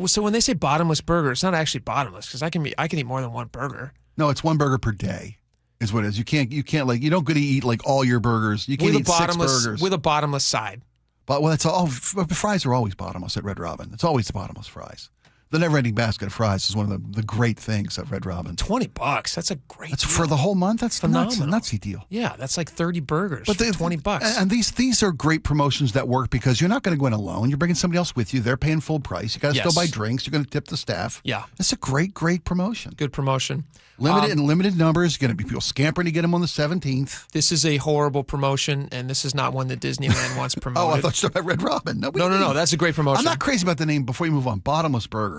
Speaker 3: So when they say bottomless burger, it's not actually bottomless because I can eat more than one burger.
Speaker 10: No, it's one burger per day. Is what it is. You don't get to eat like all your burgers. You can't eat 6 burgers
Speaker 3: with a bottomless side.
Speaker 10: But it's all fries are always bottomless at Red Robin. It's always the bottomless fries. The never-ending basket of fries is one of the great things at Red Robin.
Speaker 3: $20. That's a great.
Speaker 10: That's
Speaker 3: deal.
Speaker 10: for the whole month. That's
Speaker 3: phenomenal.
Speaker 10: A nutsy deal.
Speaker 3: Yeah, that's like 30 burgers
Speaker 10: But
Speaker 3: for $20.
Speaker 10: And these are great promotions that work because you're not going to go in alone. You're bringing somebody else with you. They're paying full price. You got to still buy drinks. You're going to tip the staff.
Speaker 3: Yeah,
Speaker 10: that's a great promotion.
Speaker 3: Good promotion.
Speaker 10: Limited numbers. Going to be people scampering to get them on the 17th.
Speaker 3: This is a horrible promotion, and this is not one that Disneyland wants promoted.
Speaker 10: Oh, I thought you were about Red Robin.
Speaker 3: No. That's a great promotion.
Speaker 10: I'm not crazy about the name. Before you move on, Bottomless Burger.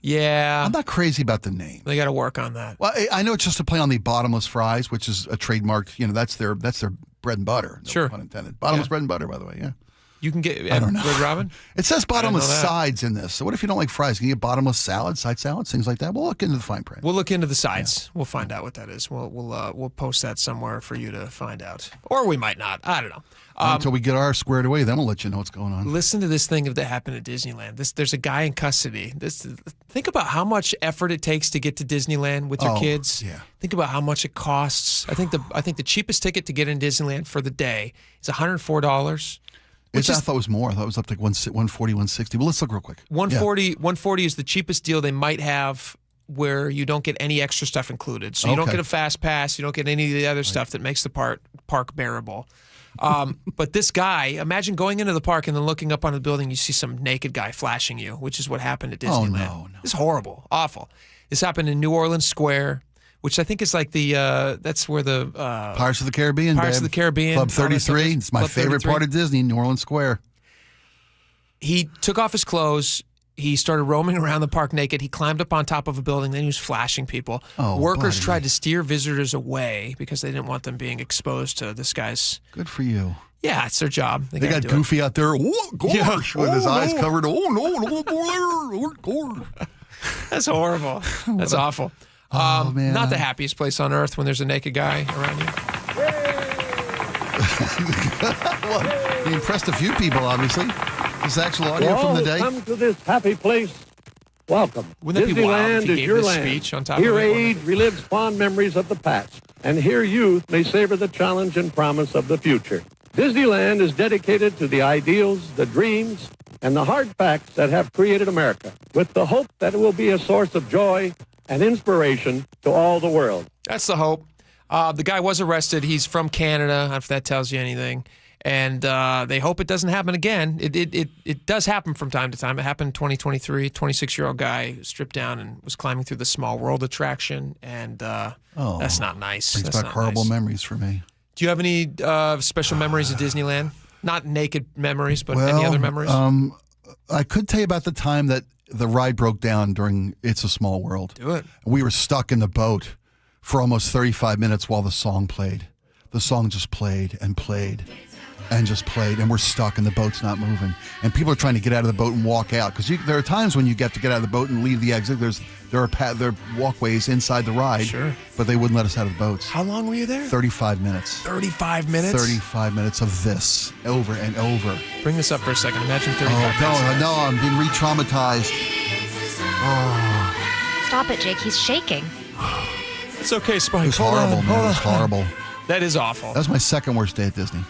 Speaker 3: Yeah.
Speaker 10: I'm not crazy about the name.
Speaker 3: They got to work on that.
Speaker 10: Well, I know it's just a play on the bottomless fries, which is a trademark. That's their bread and butter. No
Speaker 3: sure.
Speaker 10: pun intended. Bottomless bread and butter, by the way. Yeah.
Speaker 3: You can get
Speaker 10: I don't know.
Speaker 3: Red Robin?
Speaker 10: It says bottomless
Speaker 3: I didn't know that.
Speaker 10: sides in this. So what if you don't like fries? Can you get bottomless salads, side salads, things like that? We'll look into the fine print.
Speaker 3: We'll look into the sides. We'll find out what that is. We'll post that somewhere for you to find out. Or we might not. I don't know.
Speaker 10: Until we get ours squared away, then we'll let you know what's going on.
Speaker 3: Listen to this thing that happened at Disneyland. There's a guy in custody. Think about how much effort it takes to get to Disneyland with your kids.
Speaker 10: Yeah.
Speaker 3: Think about how much it costs. I think the cheapest ticket to get in Disneyland for the day is $104.
Speaker 10: I thought it was more. I thought it was up to like 140, 160. Well, let's look real quick.
Speaker 3: 140 is the cheapest deal they might have, where you don't get any extra stuff included. So you don't get a fast pass. You don't get any of the other stuff that makes the park bearable. But this guy, imagine going into the park and then looking up on the building, you see some naked guy flashing you, which is what happened at Disneyland.
Speaker 10: Oh, no.
Speaker 3: It's horrible, awful. This happened in New Orleans Square, which I think is like that's where the
Speaker 10: Pirates of the Caribbean,
Speaker 3: Pirates of the Caribbean,
Speaker 10: Club 33. It's my
Speaker 3: Club
Speaker 10: favorite
Speaker 3: 33.
Speaker 10: part of Disney, New Orleans Square.
Speaker 3: He took off his clothes. He started roaming around the park naked. He climbed up on top of a building. Then he was flashing people. Workers tried to steer visitors away because they didn't want them being exposed to this guy's.
Speaker 10: Good for you.
Speaker 3: Yeah, it's their job.
Speaker 10: They got Goofy out there. Oh, gosh, with his eyes covered. Oh, no, don't go there.
Speaker 3: That's horrible. That's awful.
Speaker 10: Man.
Speaker 3: Not the happiest place on earth when there's a naked guy around you.
Speaker 10: Well, he impressed a few people, obviously. This actual audio from the day.
Speaker 17: Come to this happy place. Welcome.
Speaker 3: Wouldn't it be wild if
Speaker 17: Disneyland
Speaker 3: he
Speaker 17: is
Speaker 3: gave
Speaker 17: your
Speaker 3: this
Speaker 17: land.
Speaker 3: speech on top
Speaker 17: Here
Speaker 3: of it?
Speaker 17: age relives fond memories of the past, and here youth may savor the challenge and promise of the future. Disneyland is dedicated to the ideals, the dreams, and the hard facts that have created America, with the hope that it will be a source of joy and inspiration to all the world.
Speaker 3: That's the hope. The guy was arrested. He's from Canada, if that tells you anything. And they hope it doesn't happen again. It does happen from time to time. It happened in 2023. 26-year-old guy stripped down and was climbing through the Small World attraction. And that's not nice.
Speaker 10: Brings
Speaker 3: That's
Speaker 10: back
Speaker 3: not
Speaker 10: horrible
Speaker 3: nice.
Speaker 10: memories for me.
Speaker 3: Do you have any special memories of Disneyland? Not naked memories, but any other memories?
Speaker 10: I could tell you about the time that the ride broke down during It's a Small World.
Speaker 3: Do it.
Speaker 10: We were stuck in the boat for almost 35 minutes while the song played. The song just played and played and just played, and we're stuck and the boat's not moving. And people are trying to get out of the boat and walk out, because there are times when you get to get out of the boat and leave the exit. There are walkways inside the ride,
Speaker 3: Sure.
Speaker 10: but they wouldn't let us out of the boats.
Speaker 3: How long were you there?
Speaker 10: 35 minutes.
Speaker 3: 35 minutes?
Speaker 10: 35 minutes of this over and over.
Speaker 3: Bring this up for a second. Imagine 35 minutes.
Speaker 10: No, I'm being re-traumatized.
Speaker 11: Stop it, Jake. He's shaking.
Speaker 3: It's okay, Spike.
Speaker 10: It was
Speaker 3: Hold on,
Speaker 10: horrible, man.
Speaker 3: hold
Speaker 10: It was
Speaker 3: on.
Speaker 10: horrible.
Speaker 3: That is awful.
Speaker 10: That was my second worst day at Disney.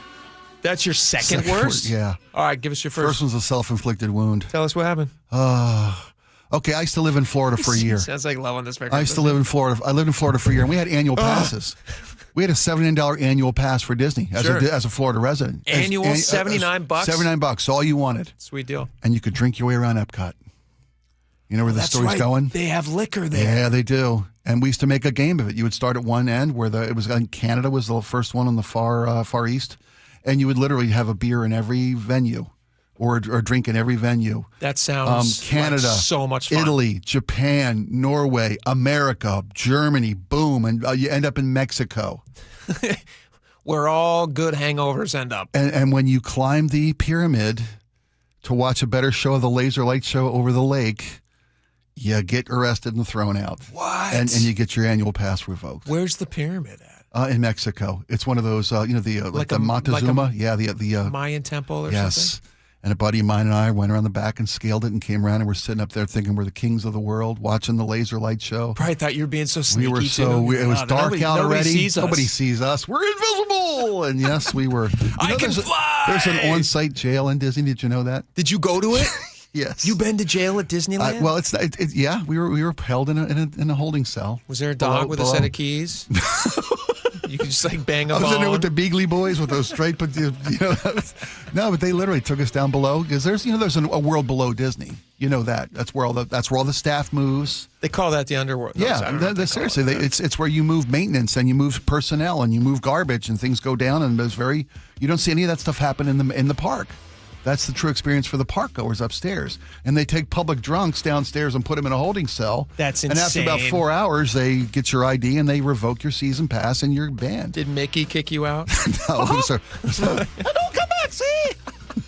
Speaker 3: That's your second worst?
Speaker 10: Yeah.
Speaker 3: All right, give us your first.
Speaker 10: First one's a self-inflicted wound.
Speaker 3: Tell us what happened.
Speaker 10: Okay, I used to live in Florida for a year.
Speaker 3: Sounds like love on this record.
Speaker 10: I used to live in Florida. I lived in Florida for a year, and we had annual passes. We had a $79 annual pass for Disney as a Florida resident.
Speaker 3: Annual $79?
Speaker 10: $79, all you wanted.
Speaker 3: Sweet deal.
Speaker 10: And you could drink your way around Epcot. You know where the
Speaker 3: That's
Speaker 10: story's
Speaker 3: right.
Speaker 10: going?
Speaker 3: They have liquor there.
Speaker 10: Yeah, they do. And we used to make a game of it. You would start at one end where it was Canada was the first one on the far east, and you would literally have a beer in every venue, or a drink in every venue.
Speaker 3: That sounds
Speaker 10: Canada,
Speaker 3: like so much fun.
Speaker 10: Italy, Japan, Norway, America, Germany, boom, and you end up in Mexico.
Speaker 3: Where all good hangovers end up.
Speaker 10: And when you climb the pyramid to watch a better show of the laser light show over the lake, you get arrested and thrown out.
Speaker 3: What?
Speaker 10: And you get your annual pass revoked.
Speaker 3: Where's the pyramid at?
Speaker 10: In Mexico. It's one of those, like the Montezuma.
Speaker 3: Like
Speaker 10: the
Speaker 3: Mayan temple or
Speaker 10: yes.
Speaker 3: something?
Speaker 10: And a buddy of mine and I went around the back and scaled it and came around, and we're sitting up there thinking we're the kings of the world, watching the laser light show.
Speaker 3: Probably thought you were being so sneaky.
Speaker 10: We were
Speaker 3: too.
Speaker 10: it was dark out
Speaker 3: nobody
Speaker 10: already.
Speaker 3: Sees us.
Speaker 10: Nobody sees us. We're invisible. And yes, we were.
Speaker 3: I can fly.
Speaker 10: There's an on-site jail in Disney. Did you know that?
Speaker 3: Did you go to it?
Speaker 10: Yes.
Speaker 3: You been to jail at Disneyland?
Speaker 10: Well, yeah. We were held in a holding cell.
Speaker 3: Was there a dog with a set of keys? You could just like bang up.
Speaker 10: I was in there with the Beagley boys with those straight, but no, but they literally took us down below, because there's a world below Disney. You know that. That's where all the staff moves.
Speaker 3: They call that the underworld.
Speaker 10: Yeah, seriously, it's where you move maintenance and you move personnel and you move garbage and things go down, and you don't see any of that stuff happen in the park. That's the true experience for the park goers upstairs. And they take public drunks downstairs and put them in a holding cell.
Speaker 3: That's insane.
Speaker 10: And after about 4 hours, they get your ID and they revoke your season pass and you're banned.
Speaker 3: Did Mickey kick you out?
Speaker 10: No.
Speaker 3: I don't come back, see?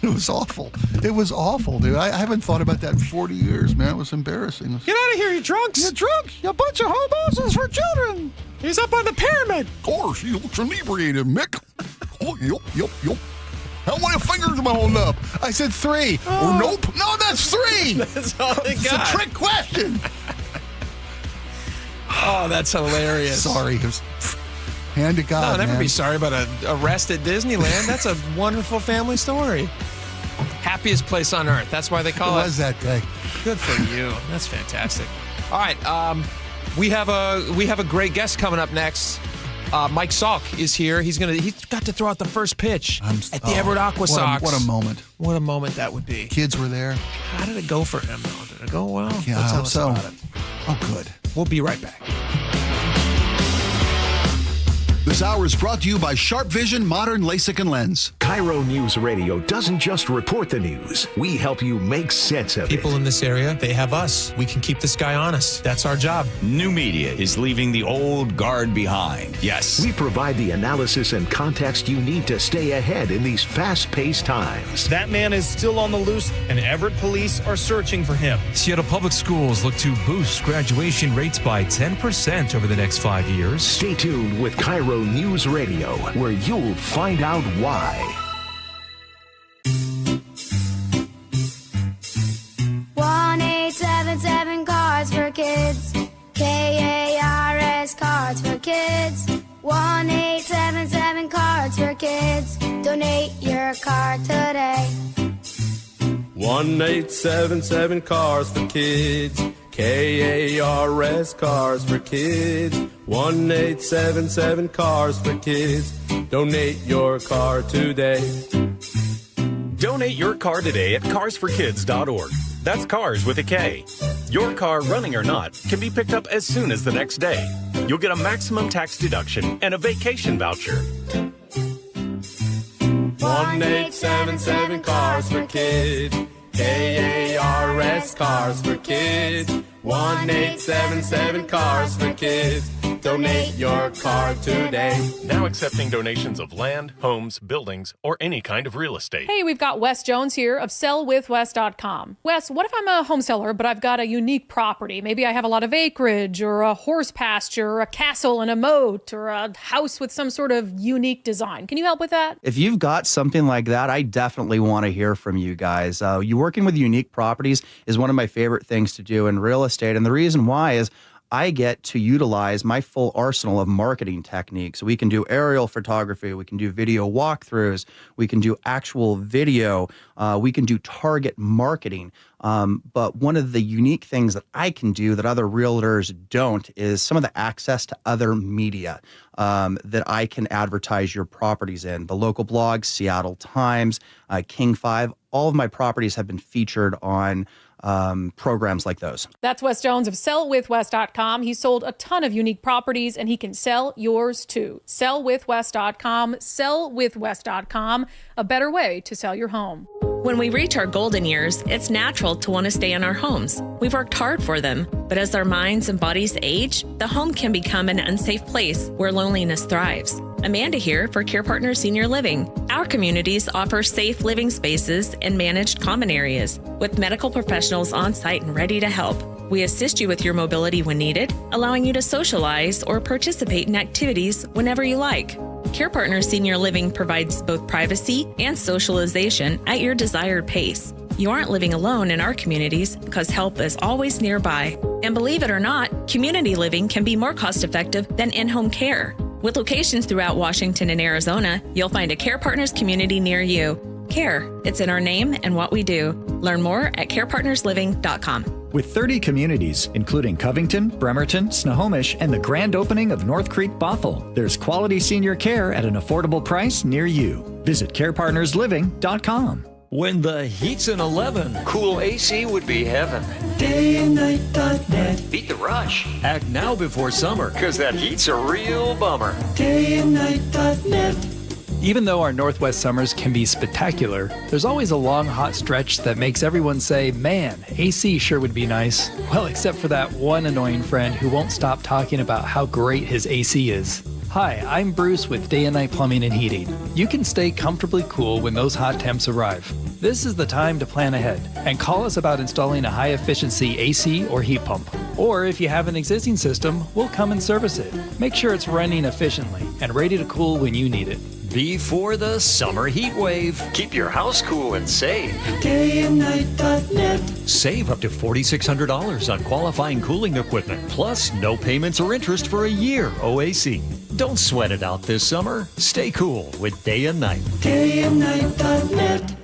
Speaker 10: It was awful. It was awful, dude. I haven't thought about that in 40 years, man. It was embarrassing.
Speaker 3: Get out of here, you drunks.
Speaker 10: You're drunk. You bunch of hobos. It's for children.
Speaker 3: He's up on the pyramid.
Speaker 10: Of course, he looks inebriated, Mick. Oh, yep. How many fingers am I holding up? I said 3. Oh. Or nope. No, that's 3.
Speaker 3: That's all they
Speaker 10: It's
Speaker 3: got.
Speaker 10: a trick question.
Speaker 3: Oh, that's hilarious.
Speaker 10: Sorry. It was hand to God,
Speaker 3: No, never
Speaker 10: man.
Speaker 3: be sorry about an arrest at Disneyland. That's a wonderful family story. Happiest place on earth. That's why they call it.
Speaker 10: It was that day.
Speaker 3: Good for you. That's fantastic. All right, we have a great guest coming up next. Mike Salk is here. He's got to throw out the first pitch at the Everett Aqua Sox.
Speaker 10: What a moment.
Speaker 3: What a moment that would be.
Speaker 10: Kids were there.
Speaker 3: How did it go for him, though? Did it go well?
Speaker 10: Yeah,
Speaker 3: Well,
Speaker 10: I
Speaker 3: tell
Speaker 10: hope
Speaker 3: us
Speaker 10: so.
Speaker 3: about it.
Speaker 10: Oh, good.
Speaker 3: We'll be right back.
Speaker 10: This hour is brought to you by Sharp Vision Modern LASIK and Lens.
Speaker 9: KIRO Newsradio doesn't just report the news. We help you make sense of
Speaker 3: People in this area, they have us. We can keep this guy honest. That's our job.
Speaker 12: New media is leaving the old guard behind. Yes.
Speaker 9: We provide the analysis and context you need to stay ahead in these fast-paced times.
Speaker 18: That man is still on the loose, and Everett police are searching for him.
Speaker 21: Seattle Public Schools look to boost graduation rates by 10% over the next 5 years.
Speaker 9: Stay tuned with KIRO News Radio, where you'll find out why.
Speaker 19: 1877 Cards for Kids. KARS Cards for Kids. 1877 Cards for Kids. Donate your card today.
Speaker 20: 1877 Cars for Kids. KARS Cars for Kids. 1877 Cars for Kids. Donate your car today.
Speaker 22: Donate your car today at carsforkids.org. That's cars with a K. Your car, running or not, can be picked up as soon as the next day. You'll get a maximum tax deduction and a vacation voucher.
Speaker 20: 1877 Cars for Kids. KARS Cars for Kids. 1877 Cars for Kids. Donate your car today.
Speaker 26: Now accepting donations of land, homes, buildings, or any kind of real estate.
Speaker 23: Hey, we've got Wes Jones here of sellwithwes.com. Wes, what if I'm a home seller, but I've got a unique property? Maybe I have a lot of acreage or a horse pasture or a castle and a moat or a house with some sort of unique design. Can you help with that?
Speaker 25: If you've got something like that, I definitely want to hear from you guys. You working with unique properties is one of my favorite things to do in real estate. And the reason why is I get to utilize my full arsenal of marketing techniques. We can do aerial photography, we can do video walkthroughs, we can do actual video, we can do target marketing. But one of the unique things that I can do that other realtors don't is some of the access to other media that I can advertise your properties in. The local blogs, Seattle Times, King 5, all of my properties have been featured on programs like those.
Speaker 23: That's Wes Jones of sellwithwes.com. He sold a ton of unique properties and he can sell yours too. Sellwithwes.com, sellwithwes.com, a better way to sell your home.
Speaker 28: When we reach our golden years, it's natural to want to stay in our homes. We've worked hard for them, but as our minds and bodies age, the home can become an unsafe place where loneliness thrives. Amanda here for Care Partners Senior Living. Our communities offer safe living spaces and managed common areas with medical professionals on site and ready to help. We assist you with your mobility when needed, allowing you to socialize or participate in activities whenever you like. Care Partners Senior Living provides both privacy and socialization at your desired pace. You aren't living alone in our communities because help is always nearby. And believe it or not, community living can be more cost-effective than in-home care. With locations throughout Washington and Arizona, you'll find a Care Partners community near you. Care, it's in our name and what we do. Learn more at carepartnersliving.com.
Speaker 29: With 30 communities, including Covington, Bremerton, Snohomish, and the grand opening of North Creek Bothell, there's quality senior care at an affordable price near you. Visit carepartnersliving.com.
Speaker 30: When the heat's an 11,
Speaker 31: cool AC would be heaven.
Speaker 30: dayandnight.net.
Speaker 31: Beat the rush.
Speaker 30: Act now before summer,
Speaker 31: Because that heat's a real bummer.
Speaker 30: dayandnight.net.
Speaker 32: Even though our Northwest summers can be spectacular, there's always a long, hot stretch that makes everyone say, man, AC sure would be nice. Well, except for that one annoying friend who won't stop talking about how great his AC is. Hi, I'm Bruce with Day and Night Plumbing and Heating. You can stay comfortably cool when those hot temps arrive. This is the time to plan ahead and call us about installing a high-efficiency AC or heat pump. Or if you have an existing system, we'll come and service it. Make sure it's running efficiently and ready to cool when you need it.
Speaker 31: Before the summer heat wave, keep your house cool and save.
Speaker 30: Dayandnight.net.
Speaker 31: Save up to $4,600 on qualifying cooling equipment, plus no payments or interest for a year OAC. Don't sweat it out this summer. Stay cool with Day and Night.
Speaker 30: Dayandnight.net.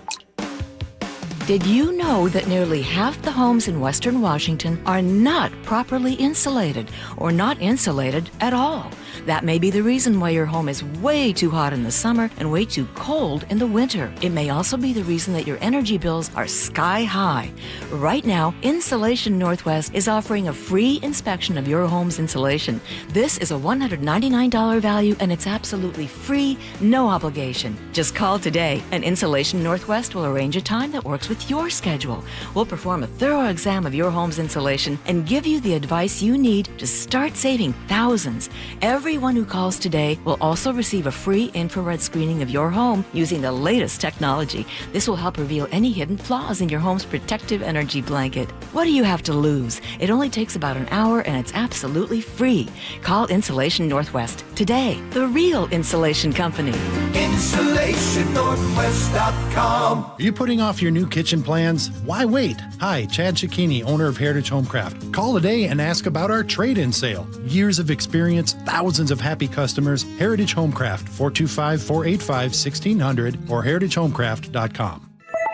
Speaker 1: Did you know that nearly half the homes in Western Washington are not properly insulated or not insulated at all? That may be the reason why your home is way too hot in the summer and way too cold in the winter. It may also be the reason that your energy bills are sky high. Right now, Insulation Northwest is offering a free inspection of your home's insulation. This is a $199 value and it's absolutely free, no obligation. Just call today and Insulation Northwest will arrange a time that works with your schedule. We'll perform a thorough exam of your home's insulation and give you the advice you need to start saving thousands. Everyone who calls today will also receive a free infrared screening of your home using the latest technology. This will help reveal any hidden flaws in your home's protective energy blanket. What do you have to lose? It only takes about an hour and it's absolutely free. Call Insulation Northwest today, the real insulation company.
Speaker 2: InsulationNorthwest.com. Are you putting off your new kitchen plans? Why wait? Hi, Chad Cicchini, owner of Heritage Homecraft. Call today and ask about our trade-in sale. Years of experience, thousands of happy customers. Heritage Homecraft, 425-485-1600 or heritagehomecraft.com.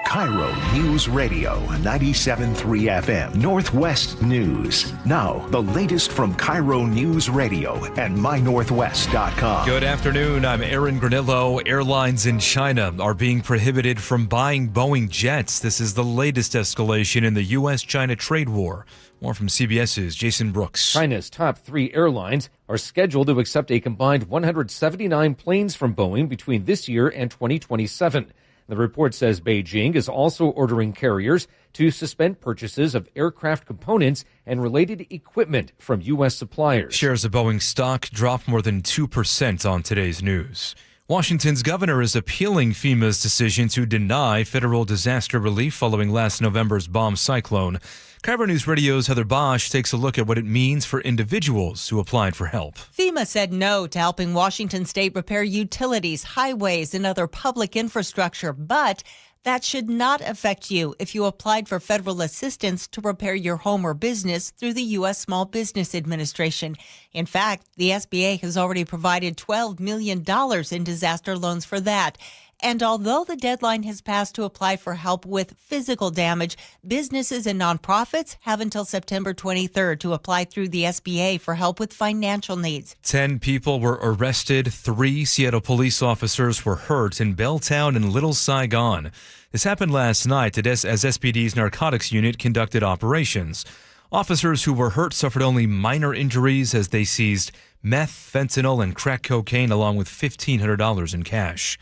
Speaker 9: KIRO News Radio 97.3 FM Northwest News. Now, the latest from KIRO News Radio and mynorthwest.com.
Speaker 21: Good afternoon. I'm Aaron Granillo. Airlines in China are being prohibited from buying Boeing jets. This is the latest escalation in the U.S.-China trade war. More from CBS's Jason Brooks.
Speaker 4: China's top 3 airlines are scheduled to accept a combined 179 planes from Boeing between this year and 2027. The report says Beijing is also ordering carriers to suspend purchases of aircraft components and related equipment from U.S. suppliers.
Speaker 21: Shares of Boeing stock dropped more than 2% on today's news. Washington's governor is appealing FEMA's decision to deny federal disaster relief following last November's bomb cyclone. KIRO News Radio's Heather Bosch takes a look at what it means for individuals who applied for help.
Speaker 5: FEMA said no to helping Washington state repair utilities, highways, and other public infrastructure, but that should not affect you if you applied for federal assistance to repair your home or business through the U.S. Small Business Administration. In fact, the SBA has already provided $12 million in disaster loans for that. And although the deadline has passed to apply for help with physical damage, businesses and nonprofits have until September 23rd to apply through the SBA for help with financial needs.
Speaker 21: 10 people were arrested. 3 Seattle police officers were hurt in Belltown and Little Saigon. This happened last night as SPD's narcotics unit conducted operations. Officers who were hurt suffered only minor injuries as they seized meth, fentanyl, and crack cocaine along with $1,500 in cash.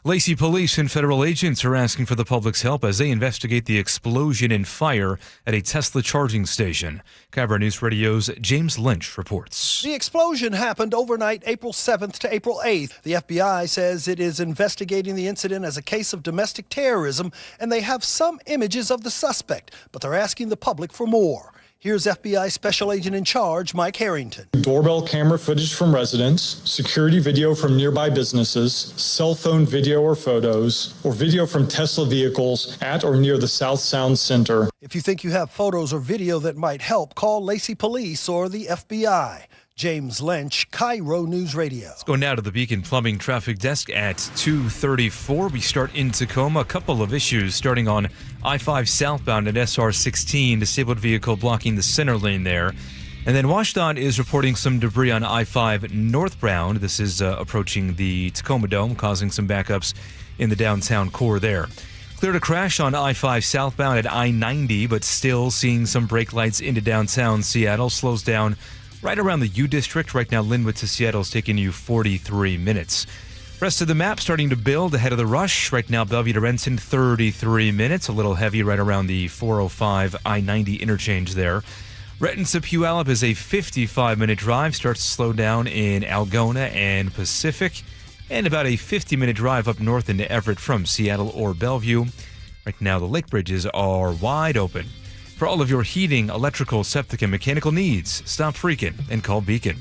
Speaker 21: Lacey police and federal agents are asking for the public's help as they investigate the explosion and fire at a Tesla charging station. KIRO News Radio's James Lynch reports.
Speaker 6: The explosion happened overnight April 7th to April 8th. The FBI says it is investigating the incident as a case of domestic terrorism, and they have some images of the suspect, but they're asking the public for more. Here's FBI Special Agent in Charge, Mike Harrington.
Speaker 8: Doorbell camera footage from residents, security video from nearby businesses, cell phone video or photos, or video from Tesla vehicles at or near the South Sound Center.
Speaker 6: If you think you have photos or video that might help, call Lacey Police or the FBI. James Lynch, KIRO News Radio.
Speaker 21: Let's go now to the Beacon Plumbing Traffic Desk at 2:34. We start in Tacoma. A couple of issues starting on I-5 southbound at SR-16. Disabled vehicle blocking the center lane there. And then WashDOT is reporting some debris on I-5 northbound. This is approaching the Tacoma Dome, causing some backups in the downtown core there. Clear to crash on I-5 southbound at I-90, but still seeing some brake lights into downtown Seattle. Slows down right around the U District. Right now, Linwood to Seattle is taking you 43 minutes. Rest of the map starting to build ahead of the rush. Right now, Bellevue to Renton, 33 minutes. A little heavy right around the 405 I-90 interchange there. Renton to Puyallup is a 55-minute drive. Starts to slow down in Algona and Pacific. And about a 50-minute drive up north into Everett from Seattle or Bellevue. Right now, the lake bridges are wide open. For all of your heating, electrical, septic, and mechanical needs, stop freaking and call Beacon.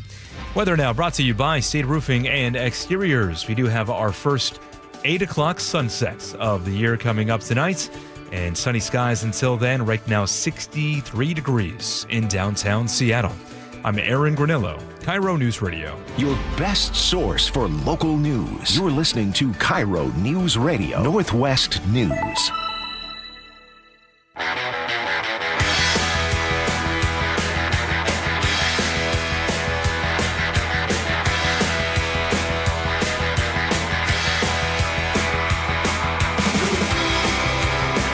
Speaker 21: Weather now brought to you by State Roofing and Exteriors. We do have our first 8 o'clock sunsets of the year coming up tonight. And sunny skies until then. Right now, 63 degrees in downtown Seattle. I'm Aaron Granillo, KIRO News Radio.
Speaker 9: Your best source for local news. You're listening to KIRO News Radio, Northwest News.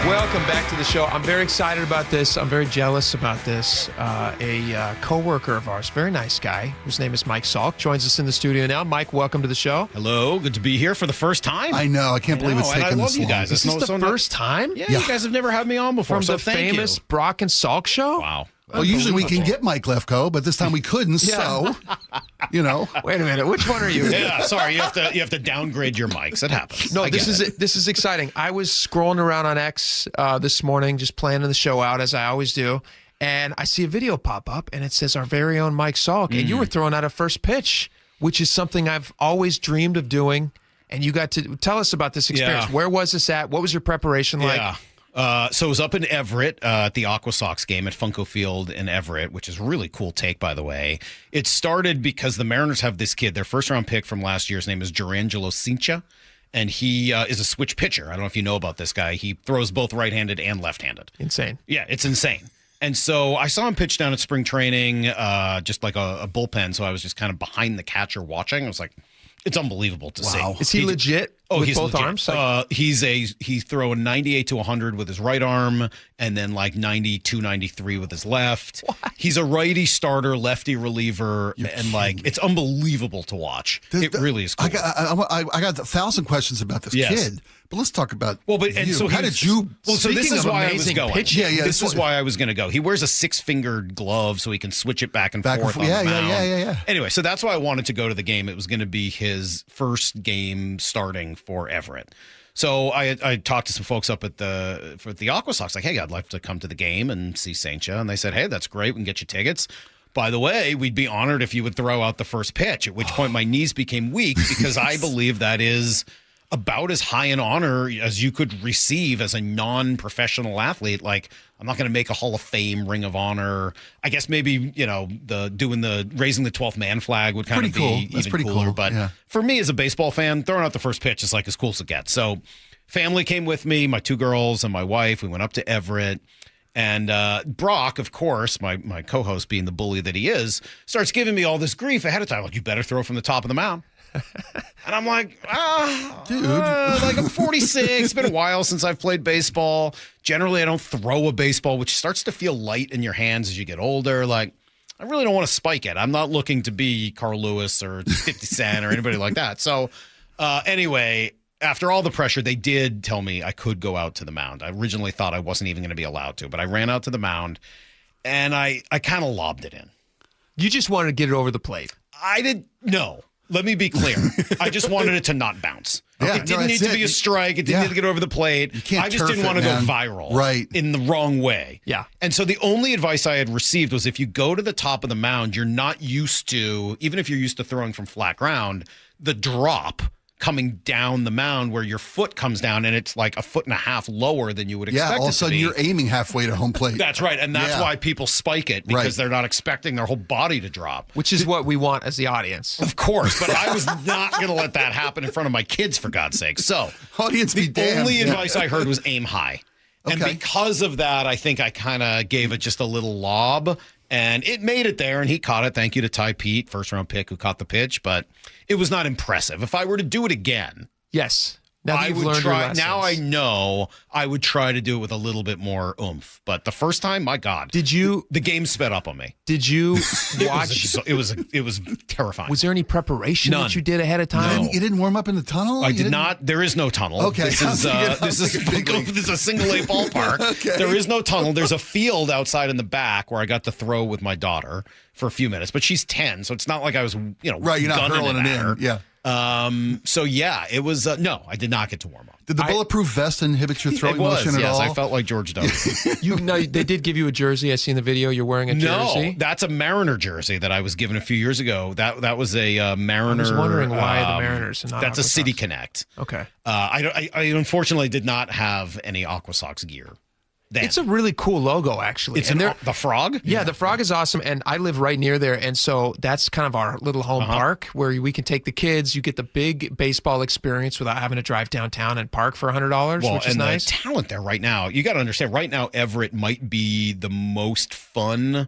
Speaker 3: Welcome back to the show. I'm very excited about this. I'm very jealous about this. A co-worker of ours, very nice guy, whose name is Mike Salk, joins us in the studio now. Mike, welcome to the show.
Speaker 7: Hello. Good to be here for the first time.
Speaker 10: I know. I can't believe it's taken this long.
Speaker 7: You guys.
Speaker 3: Is this the first time?
Speaker 7: Yeah, you guys have never had me on before.
Speaker 3: From the famous Brock and Salk show?
Speaker 7: Wow.
Speaker 10: Well, usually we can get Mike Lefkoe, but this time we couldn't. So,
Speaker 3: Wait a minute. Which one are you?
Speaker 7: Yeah, sorry. You have to downgrade your mics. It happens.
Speaker 3: No, this is exciting. I was scrolling around on X this morning, just planning the show out as I always do, and I see a video pop up, and it says our very own Mike Salk, and you were throwing out a first pitch, which is something I've always dreamed of doing. And you got to tell us about this experience.
Speaker 7: Yeah.
Speaker 3: Where was this at? What was your preparation like?
Speaker 7: Yeah. So it was up in Everett at the Aqua Sox game at Funko Field in Everett, which is a really cool take, by the way. It started because the Mariners have this kid, their first-round pick from last year's name is Jurangelo Cincha, and he is a switch pitcher. I don't know if you know about this guy. He throws both right-handed and left-handed.
Speaker 3: Insane.
Speaker 7: Yeah, it's insane. And so I saw him pitch down at spring training, just like a bullpen, so I was just kind of behind the catcher watching. I was like, it's unbelievable to see.
Speaker 3: Is he legit? With
Speaker 7: he's
Speaker 3: both
Speaker 7: legit.
Speaker 3: arms?
Speaker 7: He's throwing 98 to 100 with his right arm, and then like 92, 93 with his left.
Speaker 3: What?
Speaker 7: He's a righty starter, lefty reliever, it's unbelievable to watch. It really is cool.
Speaker 10: I got 1,000 questions about this kid, but let's talk about
Speaker 7: so
Speaker 10: how did you?
Speaker 7: Well, so this is why I was going.
Speaker 3: Pitching.
Speaker 7: This is why I was going to go. He wears a 6-fingered glove so he can switch it back and forth on the mound.
Speaker 10: Yeah.
Speaker 7: Anyway, so that's why I wanted to go to the game. It was going to be his first game starting for Everett. So I talked to some folks up at the Aqua Sox, like, hey, I'd like to come to the game and see Cincha. And they said, hey, that's great. We can get you tickets. By the way, we'd be honored if you would throw out the first pitch, at which point my knees became weak because I believe that is about as high an honor as you could receive as a non-professional athlete. Like, I'm not going to make a Hall of Fame, Ring of Honor. I guess maybe, raising the 12th man flag would kind of be even cooler.
Speaker 10: Cool.
Speaker 7: But for me as a baseball fan, throwing out the first pitch is like as cool as it gets. So family came with me, my 2 girls and my wife. We went up to Everett. And Brock, of course, my co-host being the bully that he is, starts giving me all this grief ahead of time. Like, you better throw from the top of the mound. And I'm like,
Speaker 10: dude,
Speaker 7: like I'm 46. It's been a while since I've played baseball. Generally, I don't throw a baseball, which starts to feel light in your hands as you get older. Like, I really don't want to spike it. I'm not looking to be Carl Lewis or 50 Cent or anybody like that. So anyway, after all the pressure, they did tell me I could go out to the mound. I originally thought I wasn't even going to be allowed to, but I ran out to the mound and I kind of lobbed it in.
Speaker 3: You just wanted to get it over the plate.
Speaker 7: No. Let me be clear. I just wanted it to not bounce. It didn't need to be a strike. It didn't need to get over the plate. I just didn't want to go viral in the wrong way.
Speaker 3: Yeah.
Speaker 7: And so the only advice I had received was if you go to the top of the mound, you're not used to, even if you're used to throwing from flat ground, the drop coming down the mound where your foot comes down and it's like 1.5 feet lower than you would expect it to be.
Speaker 10: Yeah, all of a sudden you're aiming halfway to home plate.
Speaker 7: That's right. And that's why people spike it, because they're not expecting their whole body to drop.
Speaker 3: Which is what we want as the audience.
Speaker 7: Of course, but I was not going to let that happen in front of my kids, for God's sake. So the only advice I heard was aim high. And because of that, I think I kind of gave it just a little lob. And it made it there, and he caught it. Thank you to Ty Pete, first-round pick, who caught the pitch. But it was not impressive. If I were to do it again,
Speaker 3: yes, now
Speaker 7: I would try. Now I know I would try to do it with a little bit more oomph. But the first time, my God, the game sped up on me.
Speaker 3: Did you watch?
Speaker 7: It was terrifying.
Speaker 3: Was there any preparation that you did ahead of time?
Speaker 10: You didn't warm up in the tunnel?
Speaker 7: I did not. There is no tunnel.
Speaker 10: Okay.
Speaker 7: This is a single A ballpark.
Speaker 10: Okay.
Speaker 7: There is no tunnel. There's a field outside in the back where I got to throw with my daughter for a few minutes. But she's 10, so it's not like I was,
Speaker 10: right. You're not hurling it in. Yeah.
Speaker 7: So yeah, it was. No, I did not get to warm up.
Speaker 10: Did the bulletproof vest inhibit your throwing
Speaker 7: It was,
Speaker 10: motion at
Speaker 7: yes,
Speaker 10: all?
Speaker 7: I felt like George W.
Speaker 3: They did give you a jersey. I seen the video. You're wearing a jersey.
Speaker 7: No, that's a Mariner jersey that I was given a few years ago. That was a Mariner.
Speaker 3: I was wondering why the Mariners and not
Speaker 7: That's a
Speaker 3: Aqua
Speaker 7: City
Speaker 3: Sox.
Speaker 7: Connect.
Speaker 3: Okay.
Speaker 7: I unfortunately did not have any Aqua Sox gear. Then.
Speaker 3: It's a really cool logo, actually.
Speaker 7: It's
Speaker 3: and
Speaker 7: the frog?
Speaker 3: Yeah, the frog is awesome, and I live right near there, and so that's kind of our little home park where we can take the kids. You get the big baseball experience without having to drive downtown and park for $100, which is nice.
Speaker 7: The talent there right now, you got to understand, right now Everett might be the most fun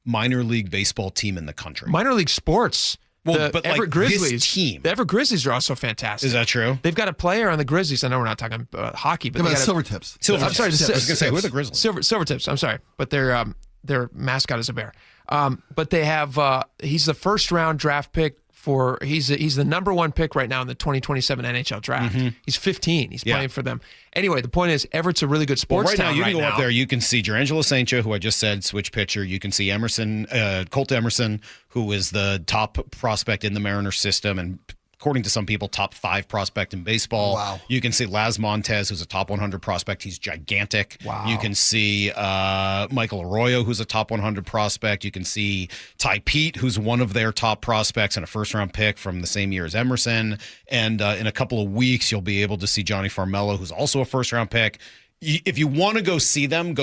Speaker 7: minor league baseball team in the country.
Speaker 3: Minor league sports.
Speaker 7: Well, but
Speaker 3: Everett
Speaker 7: like
Speaker 3: Grizzlies,
Speaker 7: this team.
Speaker 3: The Everett Grizzlies are also fantastic.
Speaker 7: Is that true?
Speaker 3: They've got a player on the Grizzlies. I know we're not talking hockey, but they got
Speaker 10: Silvertips.
Speaker 3: I'm sorry,
Speaker 7: I was going to say, who are the Grizzlies?
Speaker 3: Silvertips. I'm sorry, but their mascot is a bear. But they have he's the first round draft pick for he's the number one pick right now in the 2027 NHL draft.
Speaker 7: Mm-hmm.
Speaker 3: He's 15. He's playing for them. Anyway, the point is Everett's a really good sports
Speaker 7: town. You
Speaker 3: right
Speaker 7: can go up there. You can see Jerangelo Saincha, who I just said, switch pitcher. You can see Emerson, Colt Emerson, who is the top prospect in the Mariners system, and according to some people, top 5 prospect in baseball.
Speaker 10: Wow.
Speaker 7: You can see Laz Montez, who's a top 100 prospect. He's gigantic.
Speaker 3: Wow.
Speaker 7: You can see Michael Arroyo, who's a top 100 prospect. You can see Ty Pete, who's one of their top prospects and a first-round pick from the same year as Emerson. And in a couple of weeks, you'll be able to see Johnny Farmelo, who's also a first-round pick. If you want to go see them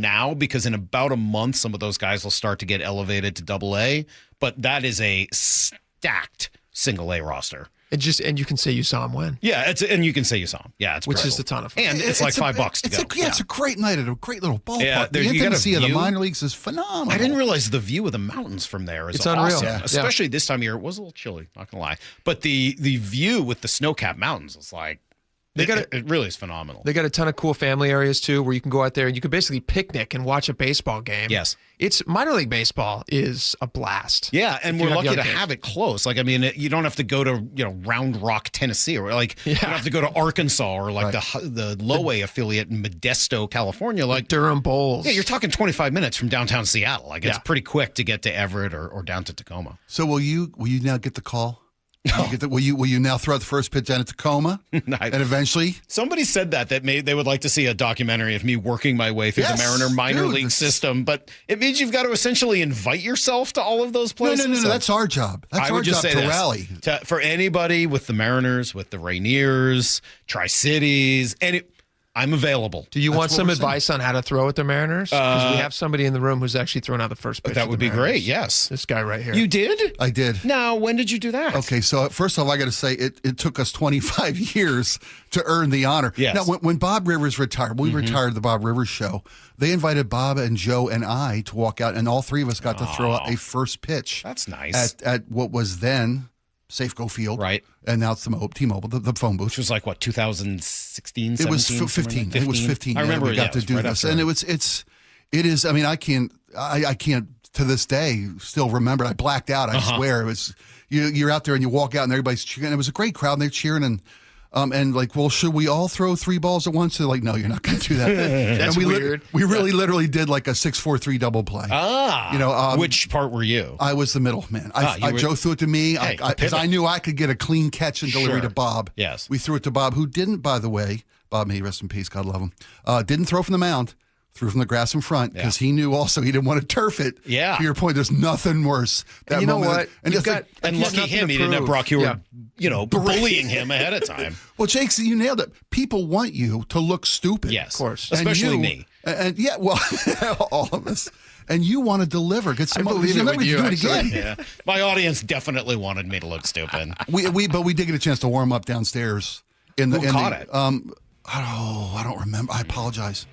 Speaker 7: now, because in about a month, some of those guys will start to get elevated to AA. But that is a stacked single A roster.
Speaker 3: And you can say you saw him win.
Speaker 7: Yeah, and you can say you saw him. Yeah,
Speaker 3: which is a ton of fun.
Speaker 7: And it's like $5 to go.
Speaker 10: It's a great night at a great little ballpark.
Speaker 7: Yeah,
Speaker 10: the
Speaker 7: you got a
Speaker 10: intimacy of the
Speaker 7: view.
Speaker 10: minor leagues is phenomenal.
Speaker 7: I didn't realize the view of the mountains from there is
Speaker 3: It's
Speaker 7: awesome.
Speaker 3: unreal.
Speaker 7: Yeah. Especially this time of year. It was a little chilly, not gonna lie. But the view with the snow-capped mountains is like it really is phenomenal.
Speaker 3: They got a ton of cool family areas too, where you can go out there and you can basically picnic and watch a baseball game.
Speaker 7: Yes.
Speaker 3: It's minor league baseball is a blast.
Speaker 7: Yeah, and
Speaker 3: If
Speaker 7: we're
Speaker 3: you have
Speaker 7: lucky
Speaker 3: young
Speaker 7: to
Speaker 3: kids.
Speaker 7: have it close. Like, I mean, you don't have to go to Round Rock, Tennessee, or like you don't have to go to Arkansas or like the low A affiliate in Modesto, California, like
Speaker 3: Durham Bowls.
Speaker 7: Yeah, you're talking 25 minutes from downtown Seattle. Like it's pretty quick to get to Everett or down to Tacoma.
Speaker 10: So will you now get the call? Will you now throw out the first pitch down at Tacoma, and eventually?
Speaker 7: Somebody said that they would like to see a documentary of me working my way through the Mariner minor league system, but it means you've got to essentially invite yourself to all of those places.
Speaker 10: No. That's our job. That's our job to rally.
Speaker 7: For anybody with the Mariners, with the Rainiers, Tri-Cities, I'm available.
Speaker 3: Do you want some advice on how to throw at the Mariners? Because we have somebody in the room who's actually thrown out the first pitch.
Speaker 7: That would be great, yes.
Speaker 3: This guy right here.
Speaker 7: You did?
Speaker 10: I did.
Speaker 7: Now, when did you do that?
Speaker 10: Okay, so first of all, I got to say it took us 25 years to earn the honor.
Speaker 7: Yes.
Speaker 10: Now, when Bob Rivers retired, we retired the Bob Rivers show. They invited Bob and Joe and I to walk out, and all three of us got to throw out a first pitch.
Speaker 7: That's nice.
Speaker 10: At what was then Safeco Field.
Speaker 7: Right.
Speaker 10: And now it's the T-Mobile, the phone booth.
Speaker 7: Which was like, what, 2016,
Speaker 10: It was
Speaker 7: 17,
Speaker 10: 15. It was 15.
Speaker 7: I remember
Speaker 10: we got to do this. And it is, I mean, I can't to this day still remember. I blacked out, I swear. It was, you're out there and you walk out and everybody's cheering. It was a great crowd and they're cheering and like, well, should we all throw 3 balls at once? They're like, no, you're not going to do that.
Speaker 3: That's
Speaker 10: and
Speaker 3: weird.
Speaker 10: We really literally did like a 6-4-3 double play.
Speaker 7: Which part were you?
Speaker 10: I was the middle man. Joe threw it to me because I knew I could get a clean catch and delivery to Bob.
Speaker 7: Yes.
Speaker 10: We threw it to Bob, who didn't, by the way, Bob, may he rest in peace, God love him, didn't throw from the mound. Threw from the grass in front because he knew also he didn't want to turf it.
Speaker 7: Yeah.
Speaker 10: To your point, there's nothing worse.
Speaker 3: And you know what?
Speaker 10: And
Speaker 7: lucky him, he didn't have Brock Hewer, bullying him ahead of time.
Speaker 10: Well, Jake, you nailed it. People want you to look stupid.
Speaker 7: Yes,
Speaker 3: of course.
Speaker 7: Especially me.
Speaker 10: And yeah, well, all of us. And you want to deliver. Get some.
Speaker 3: I believe it with you,
Speaker 10: do it
Speaker 3: actually.
Speaker 10: again.
Speaker 7: Yeah. My audience definitely wanted me to look stupid.
Speaker 10: But we did get a chance to warm up downstairs.
Speaker 7: Who caught it?
Speaker 10: I don't remember. I apologize.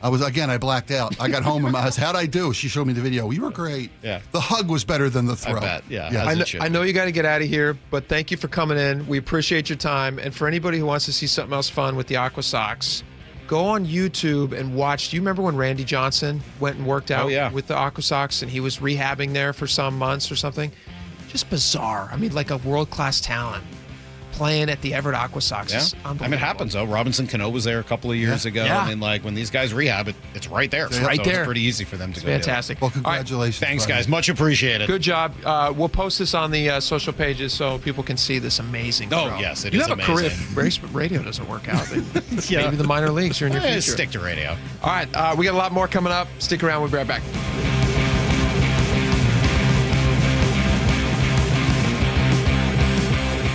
Speaker 10: I blacked out. I got home and I said, how'd I do? She showed me the video. You were great.
Speaker 7: Yeah.
Speaker 10: The hug was better than the throw.
Speaker 7: I bet. Yeah.
Speaker 3: I know you got to get out of here, but thank you for coming in. We appreciate your time. And for anybody who wants to see something else fun with the Aqua Sox, go on YouTube and watch. Do you remember when Randy Johnson went and worked out with the Aqua Sox and he was rehabbing there for some months or something? Just bizarre. I mean, like a world-class talent playing at the Everett Aqua Sox is unbelievable.
Speaker 7: It happens, though. Robinson Cano was there a couple of years ago.
Speaker 3: Yeah.
Speaker 7: I mean, like, when these guys rehab, it's right there.
Speaker 3: It's right
Speaker 7: so
Speaker 3: there.
Speaker 7: It's pretty easy for them to go
Speaker 3: Fantastic.
Speaker 10: Well, congratulations.
Speaker 7: Thanks,
Speaker 10: buddy.
Speaker 7: guys. Much appreciated.
Speaker 3: Good job. We'll post this on the social pages so people can see this amazing show.
Speaker 7: Yes, it
Speaker 3: you
Speaker 7: is
Speaker 3: have
Speaker 7: amazing.
Speaker 3: a career if radio doesn't work out. Maybe the minor leagues are in your future.
Speaker 7: Stick to radio.
Speaker 3: All right, we got a lot more coming up. Stick around. We'll be right back.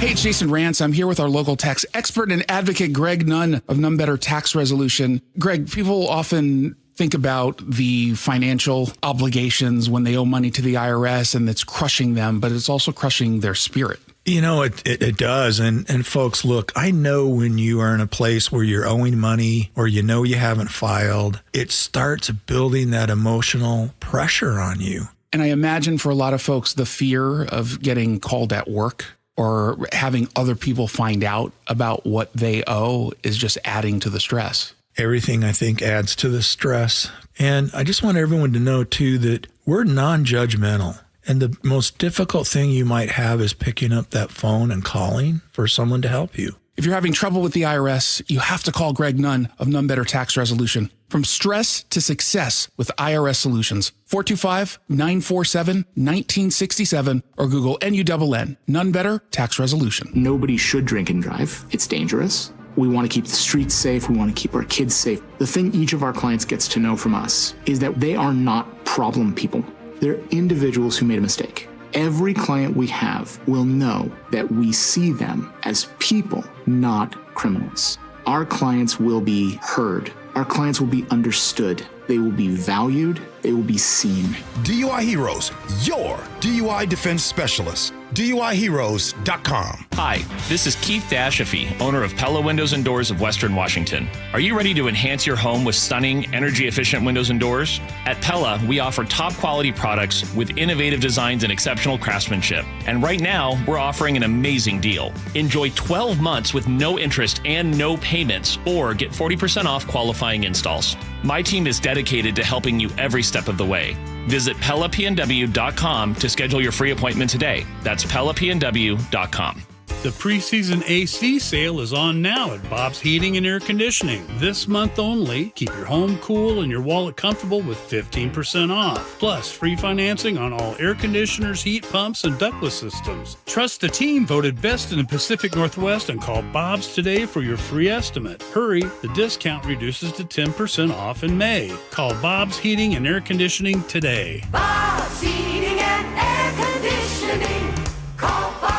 Speaker 11: Hey, it's Jason Rance. I'm here with our local tax expert and advocate, Greg Nunn of None Better Tax Resolution. Greg, people often think about the financial obligations when they owe money to the IRS, and it's crushing them, but it's also crushing their spirit.
Speaker 12: You know, it does. And folks, look, I know when you are in a place where you're owing money or you know you haven't filed, it starts building that emotional pressure on you.
Speaker 11: And I imagine for a lot of folks, the fear of getting called at work or having other people find out about what they owe is just adding to the stress.
Speaker 12: Everything, I think, adds to the stress. And I just want everyone to know, too, that we're non-judgmental. And the most difficult thing you might have is picking up that phone and calling for someone to help you.
Speaker 11: If you're having trouble with the IRS, you have to call Greg Nunn of None Better Tax Resolution. From stress to success with IRS Solutions. 425-947-1967 or Google NUNN. None Better Tax Resolution.
Speaker 13: Nobody should drink and drive. It's dangerous. We want to keep the streets safe. We want to keep our kids safe. The thing each of our clients gets to know from us is that they are not problem people. They're individuals who made a mistake. Every client we have will know that we see them as people, not criminals. Our clients will be heard. Our clients will be understood. They will be valued. They will be seen.
Speaker 14: DUI Heroes, your DUI defense specialist. DUIHeroes.com.
Speaker 15: Hi, this is Keith Dashafee, owner of Pella Windows and Doors of Western Washington. Are you ready to enhance your home with stunning, energy-efficient windows and doors? At Pella, we offer top-quality products with innovative designs and exceptional craftsmanship. And right now, we're offering an amazing deal. Enjoy 12 months with no interest and no payments, or get 40% off qualifying installs. My team is dedicated to helping you every step of the way. Visit PellaPNW.com to schedule your free appointment today. That's PellaPNW.com.
Speaker 16: The preseason AC sale is on now at Bob's Heating and Air Conditioning. This month only, keep your home cool and your wallet comfortable with 15% off. Plus, free financing on all air conditioners, heat pumps, and ductless systems. Trust the team voted best in the Pacific Northwest and call Bob's today for your free estimate. Hurry, the discount reduces to 10% off in May. Call Bob's Heating and Air Conditioning today.
Speaker 30: Bob's Heating and Air Conditioning. Call Bob.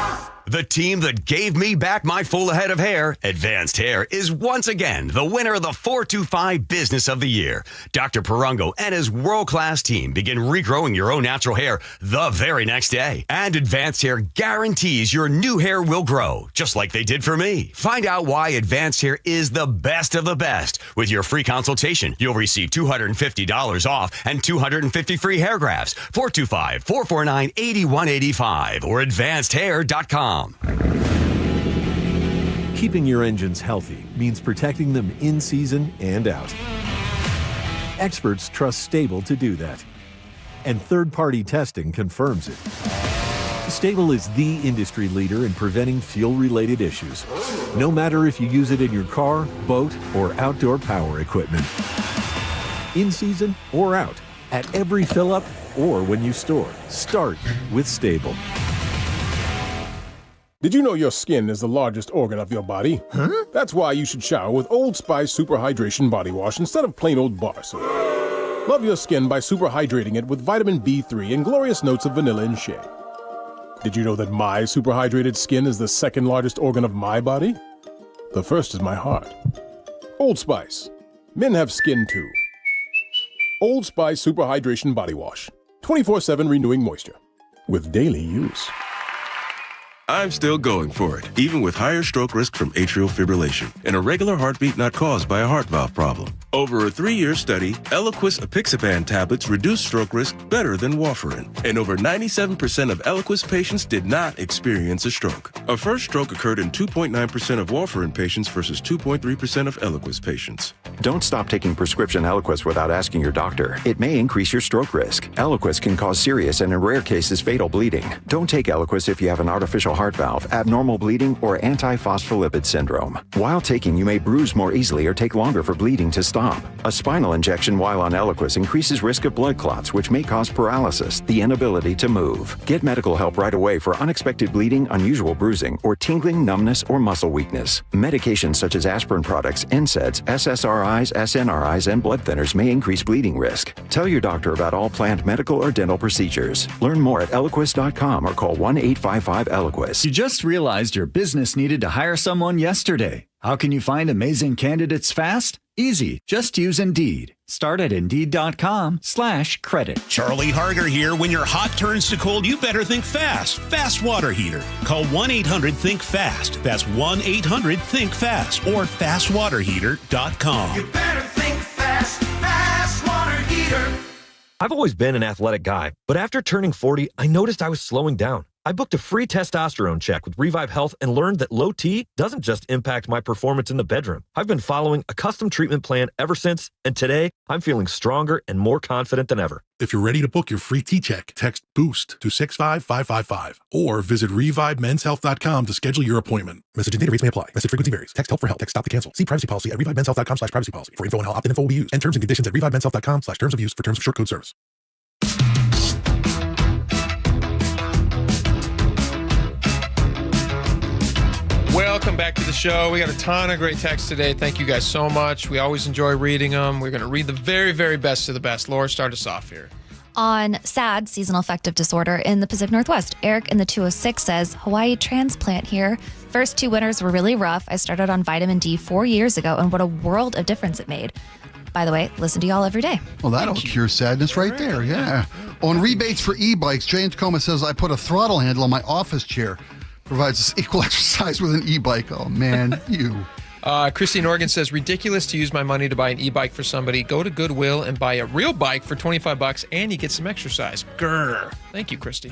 Speaker 17: The team that gave me back my full head of hair, Advanced Hair, is once again the winner of the 425 Business of the Year. Dr. Perungo and his world-class team begin regrowing your own natural hair the very next day. And Advanced Hair guarantees your new hair will grow, just like they did for me. Find out why Advanced Hair is the best of the best. With your free consultation, you'll receive $250 off and 250 free hair grafts. 425-449-8185 or advancedhair.com.
Speaker 18: Keeping your engines healthy means protecting them in season and out. Experts trust Stable to do that. And third-party testing confirms it. Stable is the industry leader in preventing fuel-related issues, no matter if you use it in your car, boat, or outdoor power equipment. In season or out, at every fill-up or when you store, start with Stable.
Speaker 19: Did you know your skin is the largest organ of your body? Huh? That's why you should shower with Old Spice Super Hydration Body Wash instead of plain old bar soap. Love your skin by super hydrating it with vitamin B3 and glorious notes of vanilla and shea. Did you know that my super hydrated skin is the second largest organ of my body? The first is my heart. Old Spice. Men have skin too. Old Spice Super Hydration Body Wash. 24/7 renewing moisture. With daily use.
Speaker 22: I'm still going for it, even with higher stroke risk from atrial fibrillation and a regular heartbeat not caused by a heart valve problem. Over a 3-year study, Eliquis apixaban tablets reduce stroke risk better than warfarin, and over 97% of Eliquis patients did not experience a stroke. A first stroke occurred in 2.9% of warfarin patients versus 2.3% of Eliquis patients.
Speaker 1: Don't stop taking prescription Eliquis without asking your doctor. It may increase your stroke risk. Eliquis can cause serious and in rare cases fatal bleeding. Don't take Eliquis if you have an artificial heart valve, abnormal bleeding, or antiphospholipid syndrome. While taking, you may bruise more easily or take longer for bleeding to stop. A spinal injection while on Eliquis increases risk of blood clots, which may cause paralysis, the inability to move. Get medical help right away for unexpected bleeding, unusual bruising, or tingling, numbness, or muscle weakness. Medications such as aspirin products, NSAIDs, SSRIs, SNRIs, and blood thinners may increase bleeding risk. Tell your doctor about all planned medical or dental procedures. Learn more at Eliquis.com or call 1-855-ELIQUIS.
Speaker 2: You just realized your business needed to hire someone yesterday. How can you find amazing candidates fast? Easy. Just use Indeed. Start at Indeed.com/credit.
Speaker 20: Charlie Harger here. When your hot turns to cold, you better think fast. Fast water heater. Call 1-800-THINK-FAST. That's 1-800-THINK-FAST or fastwaterheater.com.
Speaker 30: You better think fast. Fast water heater.
Speaker 23: I've always been an athletic guy, but after turning 40, I noticed I was slowing down. I booked a free testosterone check with Revive Health and learned that low T doesn't just impact my performance in the bedroom. I've been following a custom treatment plan ever since, and today I'm feeling stronger and more confident than ever.
Speaker 14: If you're ready to book your free T-check, text BOOST to 65555 or visit ReviveMensHealth.com to schedule your appointment. Message and data rates may apply. Message frequency varies. Text help for help. Text stop to cancel. See privacy policy at ReviveMensHealth.com/privacy policy. For info on how opt-in info will be used and terms and conditions at ReviveMensHealth.com/terms of use for terms of short code service.
Speaker 3: Welcome back to the show. We got a ton of great texts today. Thank you guys so much. We always enjoy reading them. We're going to read the very, very best of the best. Laura, start us off here.
Speaker 24: On SAD, seasonal affective disorder in the Pacific Northwest, Eric in the 206 says, Hawaii transplant here. First 2 winters were really rough. I started on vitamin D 4 years ago, and what a world of difference it made. By the way, listen to y'all every day.
Speaker 10: Well, that'll cure sadness right there. Yeah. On rebates for e-bikes, Jay in Tacoma says, I put a throttle handle on my office chair. Provides equal exercise with an e-bike. Oh, man, you.
Speaker 3: Christy in Oregon says, ridiculous to use my money to buy an e-bike for somebody. Go to Goodwill and buy a real bike for $25 and you get some exercise. Grr. Thank you, Christy.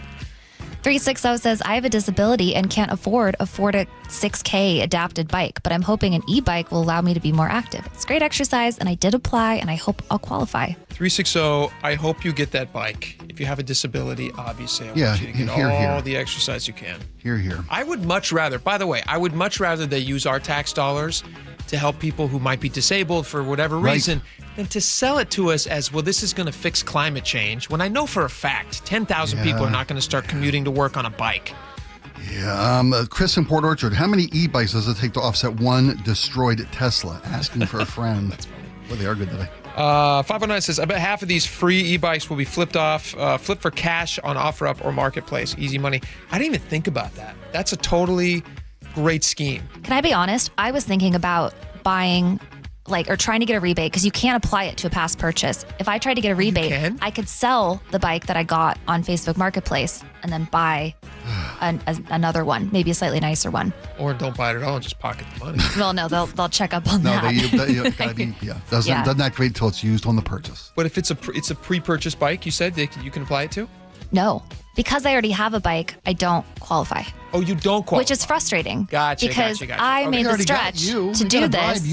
Speaker 24: 360 says, I have a disability and can't afford a 4 to 6K adapted bike, but I'm hoping an e-bike will allow me to be more active. It's great exercise, and I did apply, and I hope I'll qualify.
Speaker 3: 360, I hope you get that bike. If you have a disability, obviously, I want you to get all the exercise you can.
Speaker 10: Here.
Speaker 3: I would much rather, by the way, they use our tax dollars to help people who might be disabled for whatever reason than to sell it to us as, well, this is going to fix climate change, when I know for a fact 10,000 people are not going to start commuting to work on a bike.
Speaker 10: Yeah. Chris in Port Orchard, how many e-bikes does it take to offset one destroyed Tesla? Asking for a friend. That's funny. Well, they are good today.
Speaker 3: 509 says, I bet half of these free e-bikes will be flipped for cash on OfferUp or Marketplace. Easy money. I didn't even think about that. That's a totally great scheme.
Speaker 24: Can I be honest? I was thinking about buying or trying to get a rebate because you can't apply it to a past purchase. If I tried to get a rebate, I could sell the bike that I got on Facebook Marketplace and then buy another one, maybe a slightly nicer one.
Speaker 3: Or don't buy it at all and just pocket the money.
Speaker 24: Well, no, they'll check up on that.
Speaker 10: Doesn't that wait until it's used on the purchase.
Speaker 3: But if it's a pre-purchase bike, you said that you can apply it to?
Speaker 24: No. Because I already have a bike, I don't qualify.
Speaker 3: Oh, you don't qualify?
Speaker 24: Which is frustrating.
Speaker 3: Gotcha.
Speaker 24: Because I made the stretch to do this.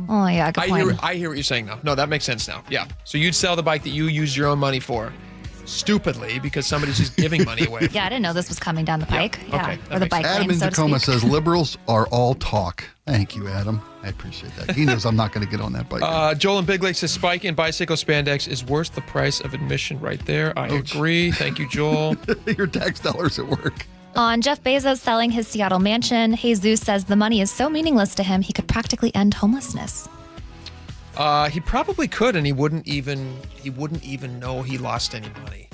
Speaker 24: Oh, yeah, good point.
Speaker 3: I hear what you're saying now. No, that makes sense now. Yeah. So you'd sell the bike that you used your own money for, stupidly, because somebody's just giving money away.
Speaker 24: Yeah, I didn't know this was coming down the pike. Yeah.
Speaker 3: Okay.
Speaker 24: Or the bike
Speaker 10: Adam
Speaker 24: lane,
Speaker 10: in
Speaker 24: so
Speaker 10: Tacoma
Speaker 24: to speak.
Speaker 10: says, liberals are all talk. Thank you, Adam. I appreciate that. He knows I'm not going to get on that bike.
Speaker 3: Joel in Big Lake says, Spike in bicycle spandex is worth the price of admission right there. I agree. Thank you, Joel.
Speaker 10: Your tax dollars at work.
Speaker 24: On Jeff Bezos selling his Seattle mansion, Jesus says the money is so meaningless to him, he could practically end homelessness.
Speaker 3: He probably could, and he wouldn't even know he lost any money.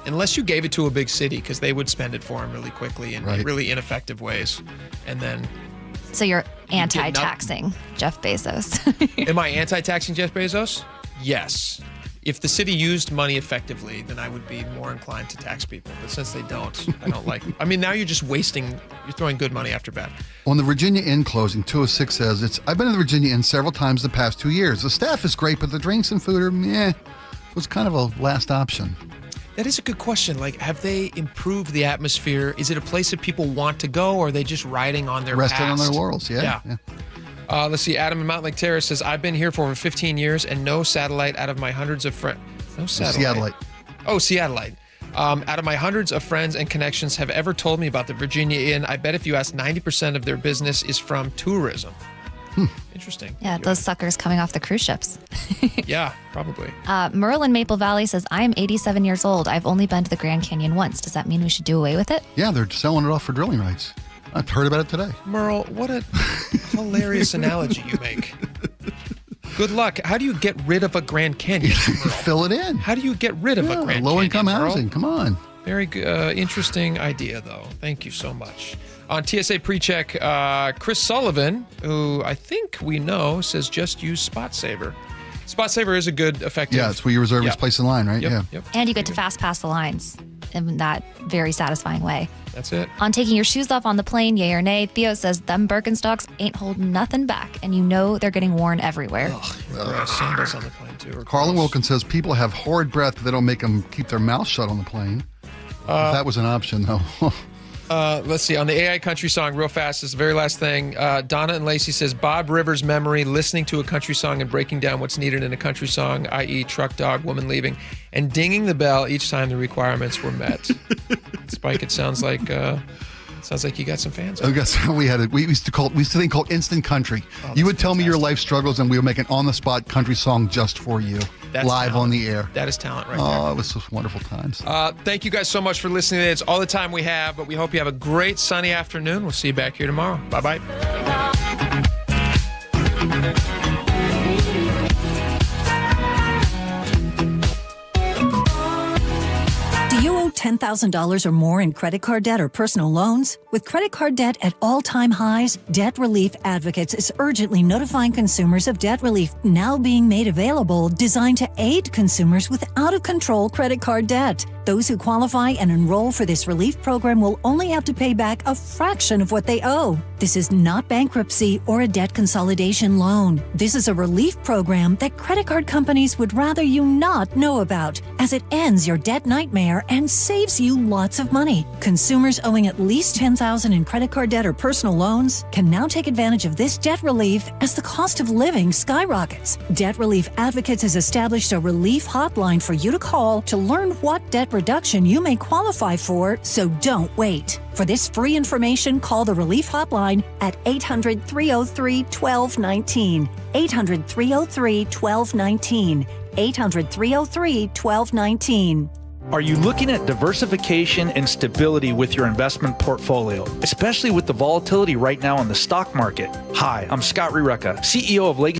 Speaker 3: Unless you gave it to a big city, because they would spend it for him really quickly in really ineffective ways. And then...
Speaker 24: So you're anti-taxing Jeff Bezos.
Speaker 3: Am I anti-taxing Jeff Bezos? Yes. If the city used money effectively, then I would be more inclined to tax people. But since they don't, I don't like it. I mean, now you're just wasting You're throwing good money after bad.
Speaker 10: On the Virginia Inn closing, 206 says, I've been to the Virginia Inn several times the past 2 years. The staff is great, but the drinks and food are meh. It was kind of a last option.
Speaker 3: That is a good question. Like, have they improved the atmosphere? Is it a place that people want to go, or are they just riding on their
Speaker 10: Resting
Speaker 3: past?
Speaker 10: on their laurels, yeah.
Speaker 3: Let's see. Adam in Mountain Lake Terrace says, I've been here for over 15 years and no satellite out of my hundreds of friends. No satellite. Seattlite. Out of my hundreds of friends and connections have ever told me about the Virginia Inn. I bet if you ask 90% of their business is from tourism. Interesting.
Speaker 24: Yeah, those suckers coming off the cruise ships.
Speaker 3: Yeah, probably.
Speaker 24: Merle in Maple Valley says, I'm 87 years old. I've only been to the Grand Canyon once. Does that mean we should do away with it?
Speaker 10: Yeah, they're selling it off for drilling rights. I've heard about it today.
Speaker 3: Merle, what a hilarious analogy you make. Good luck. How do you get rid of a Grand Canyon?
Speaker 10: Fill it in.
Speaker 3: How do you get rid of a Grand Canyon?
Speaker 10: Low-income
Speaker 3: Merle?
Speaker 10: housing. Come on.
Speaker 3: Very interesting idea, though. Thank you so much. On TSA PreCheck, Chris Sullivan, who I think we know, says just use Spot Saver. Spot Saver is a good, effective.
Speaker 10: Yeah, it's where you reserve your place in line, right?
Speaker 3: Yep,
Speaker 10: Yeah.
Speaker 3: Yep.
Speaker 24: And you get to fast pass the lines in that very satisfying way.
Speaker 3: That's it.
Speaker 24: On taking your shoes off on the plane, yay or nay, Theo says them Birkenstocks ain't holding nothing back, and you know they're getting worn everywhere.
Speaker 3: Sandals on the plane, too.
Speaker 10: Carlin Wilkins says people have horrid breath, but they don't make them keep their mouth shut on the plane. If that was an option, though.
Speaker 3: Let's see. On the AI country song, real fast, this is the very last thing. Donna and Lacey says, Bob Rivers' memory, listening to a country song and breaking down what's needed in a country song, i.e. truck, dog, woman leaving, and dinging the bell each time the requirements were met. Spike, it sounds like you got some fans.
Speaker 10: We used to think called instant country. You would tell me your life struggles, and we would make an on-the-spot country song just for you, live on the air.
Speaker 3: That is talent right there.
Speaker 10: Oh, it was just wonderful times.
Speaker 3: Thank you guys so much for listening today. It's all the time we have, but we hope you have a great sunny afternoon. We'll see you back here tomorrow. Bye-bye.
Speaker 4: Do you owe $10,000 or more in credit card debt or personal loans? With credit card debt at all-time highs, Debt Relief Advocates is urgently notifying consumers of debt relief now being made available, designed to aid consumers with out-of-control credit card debt. Those who qualify and enroll for this relief program will only have to pay back a fraction of what they owe. This is not bankruptcy or a debt consolidation loan. This is a relief program that credit card companies would rather you not know about, as it ends your debt nightmare and saves you lots of money. Consumers owing at least $10,000 in credit card debt or personal loans can now take advantage of this debt relief as the cost of living skyrockets. Debt Relief Advocates has established a relief hotline for you to call to learn what debt reduction you may qualify for, so don't wait. For this free information, call the Relief Hotline at 800-303-1219. 800-303-1219. 800-303-1219.
Speaker 5: Are you looking at diversification and stability with your investment portfolio, especially with the volatility right now in the stock market? Hi, I'm Scott Rureka, CEO of Legacy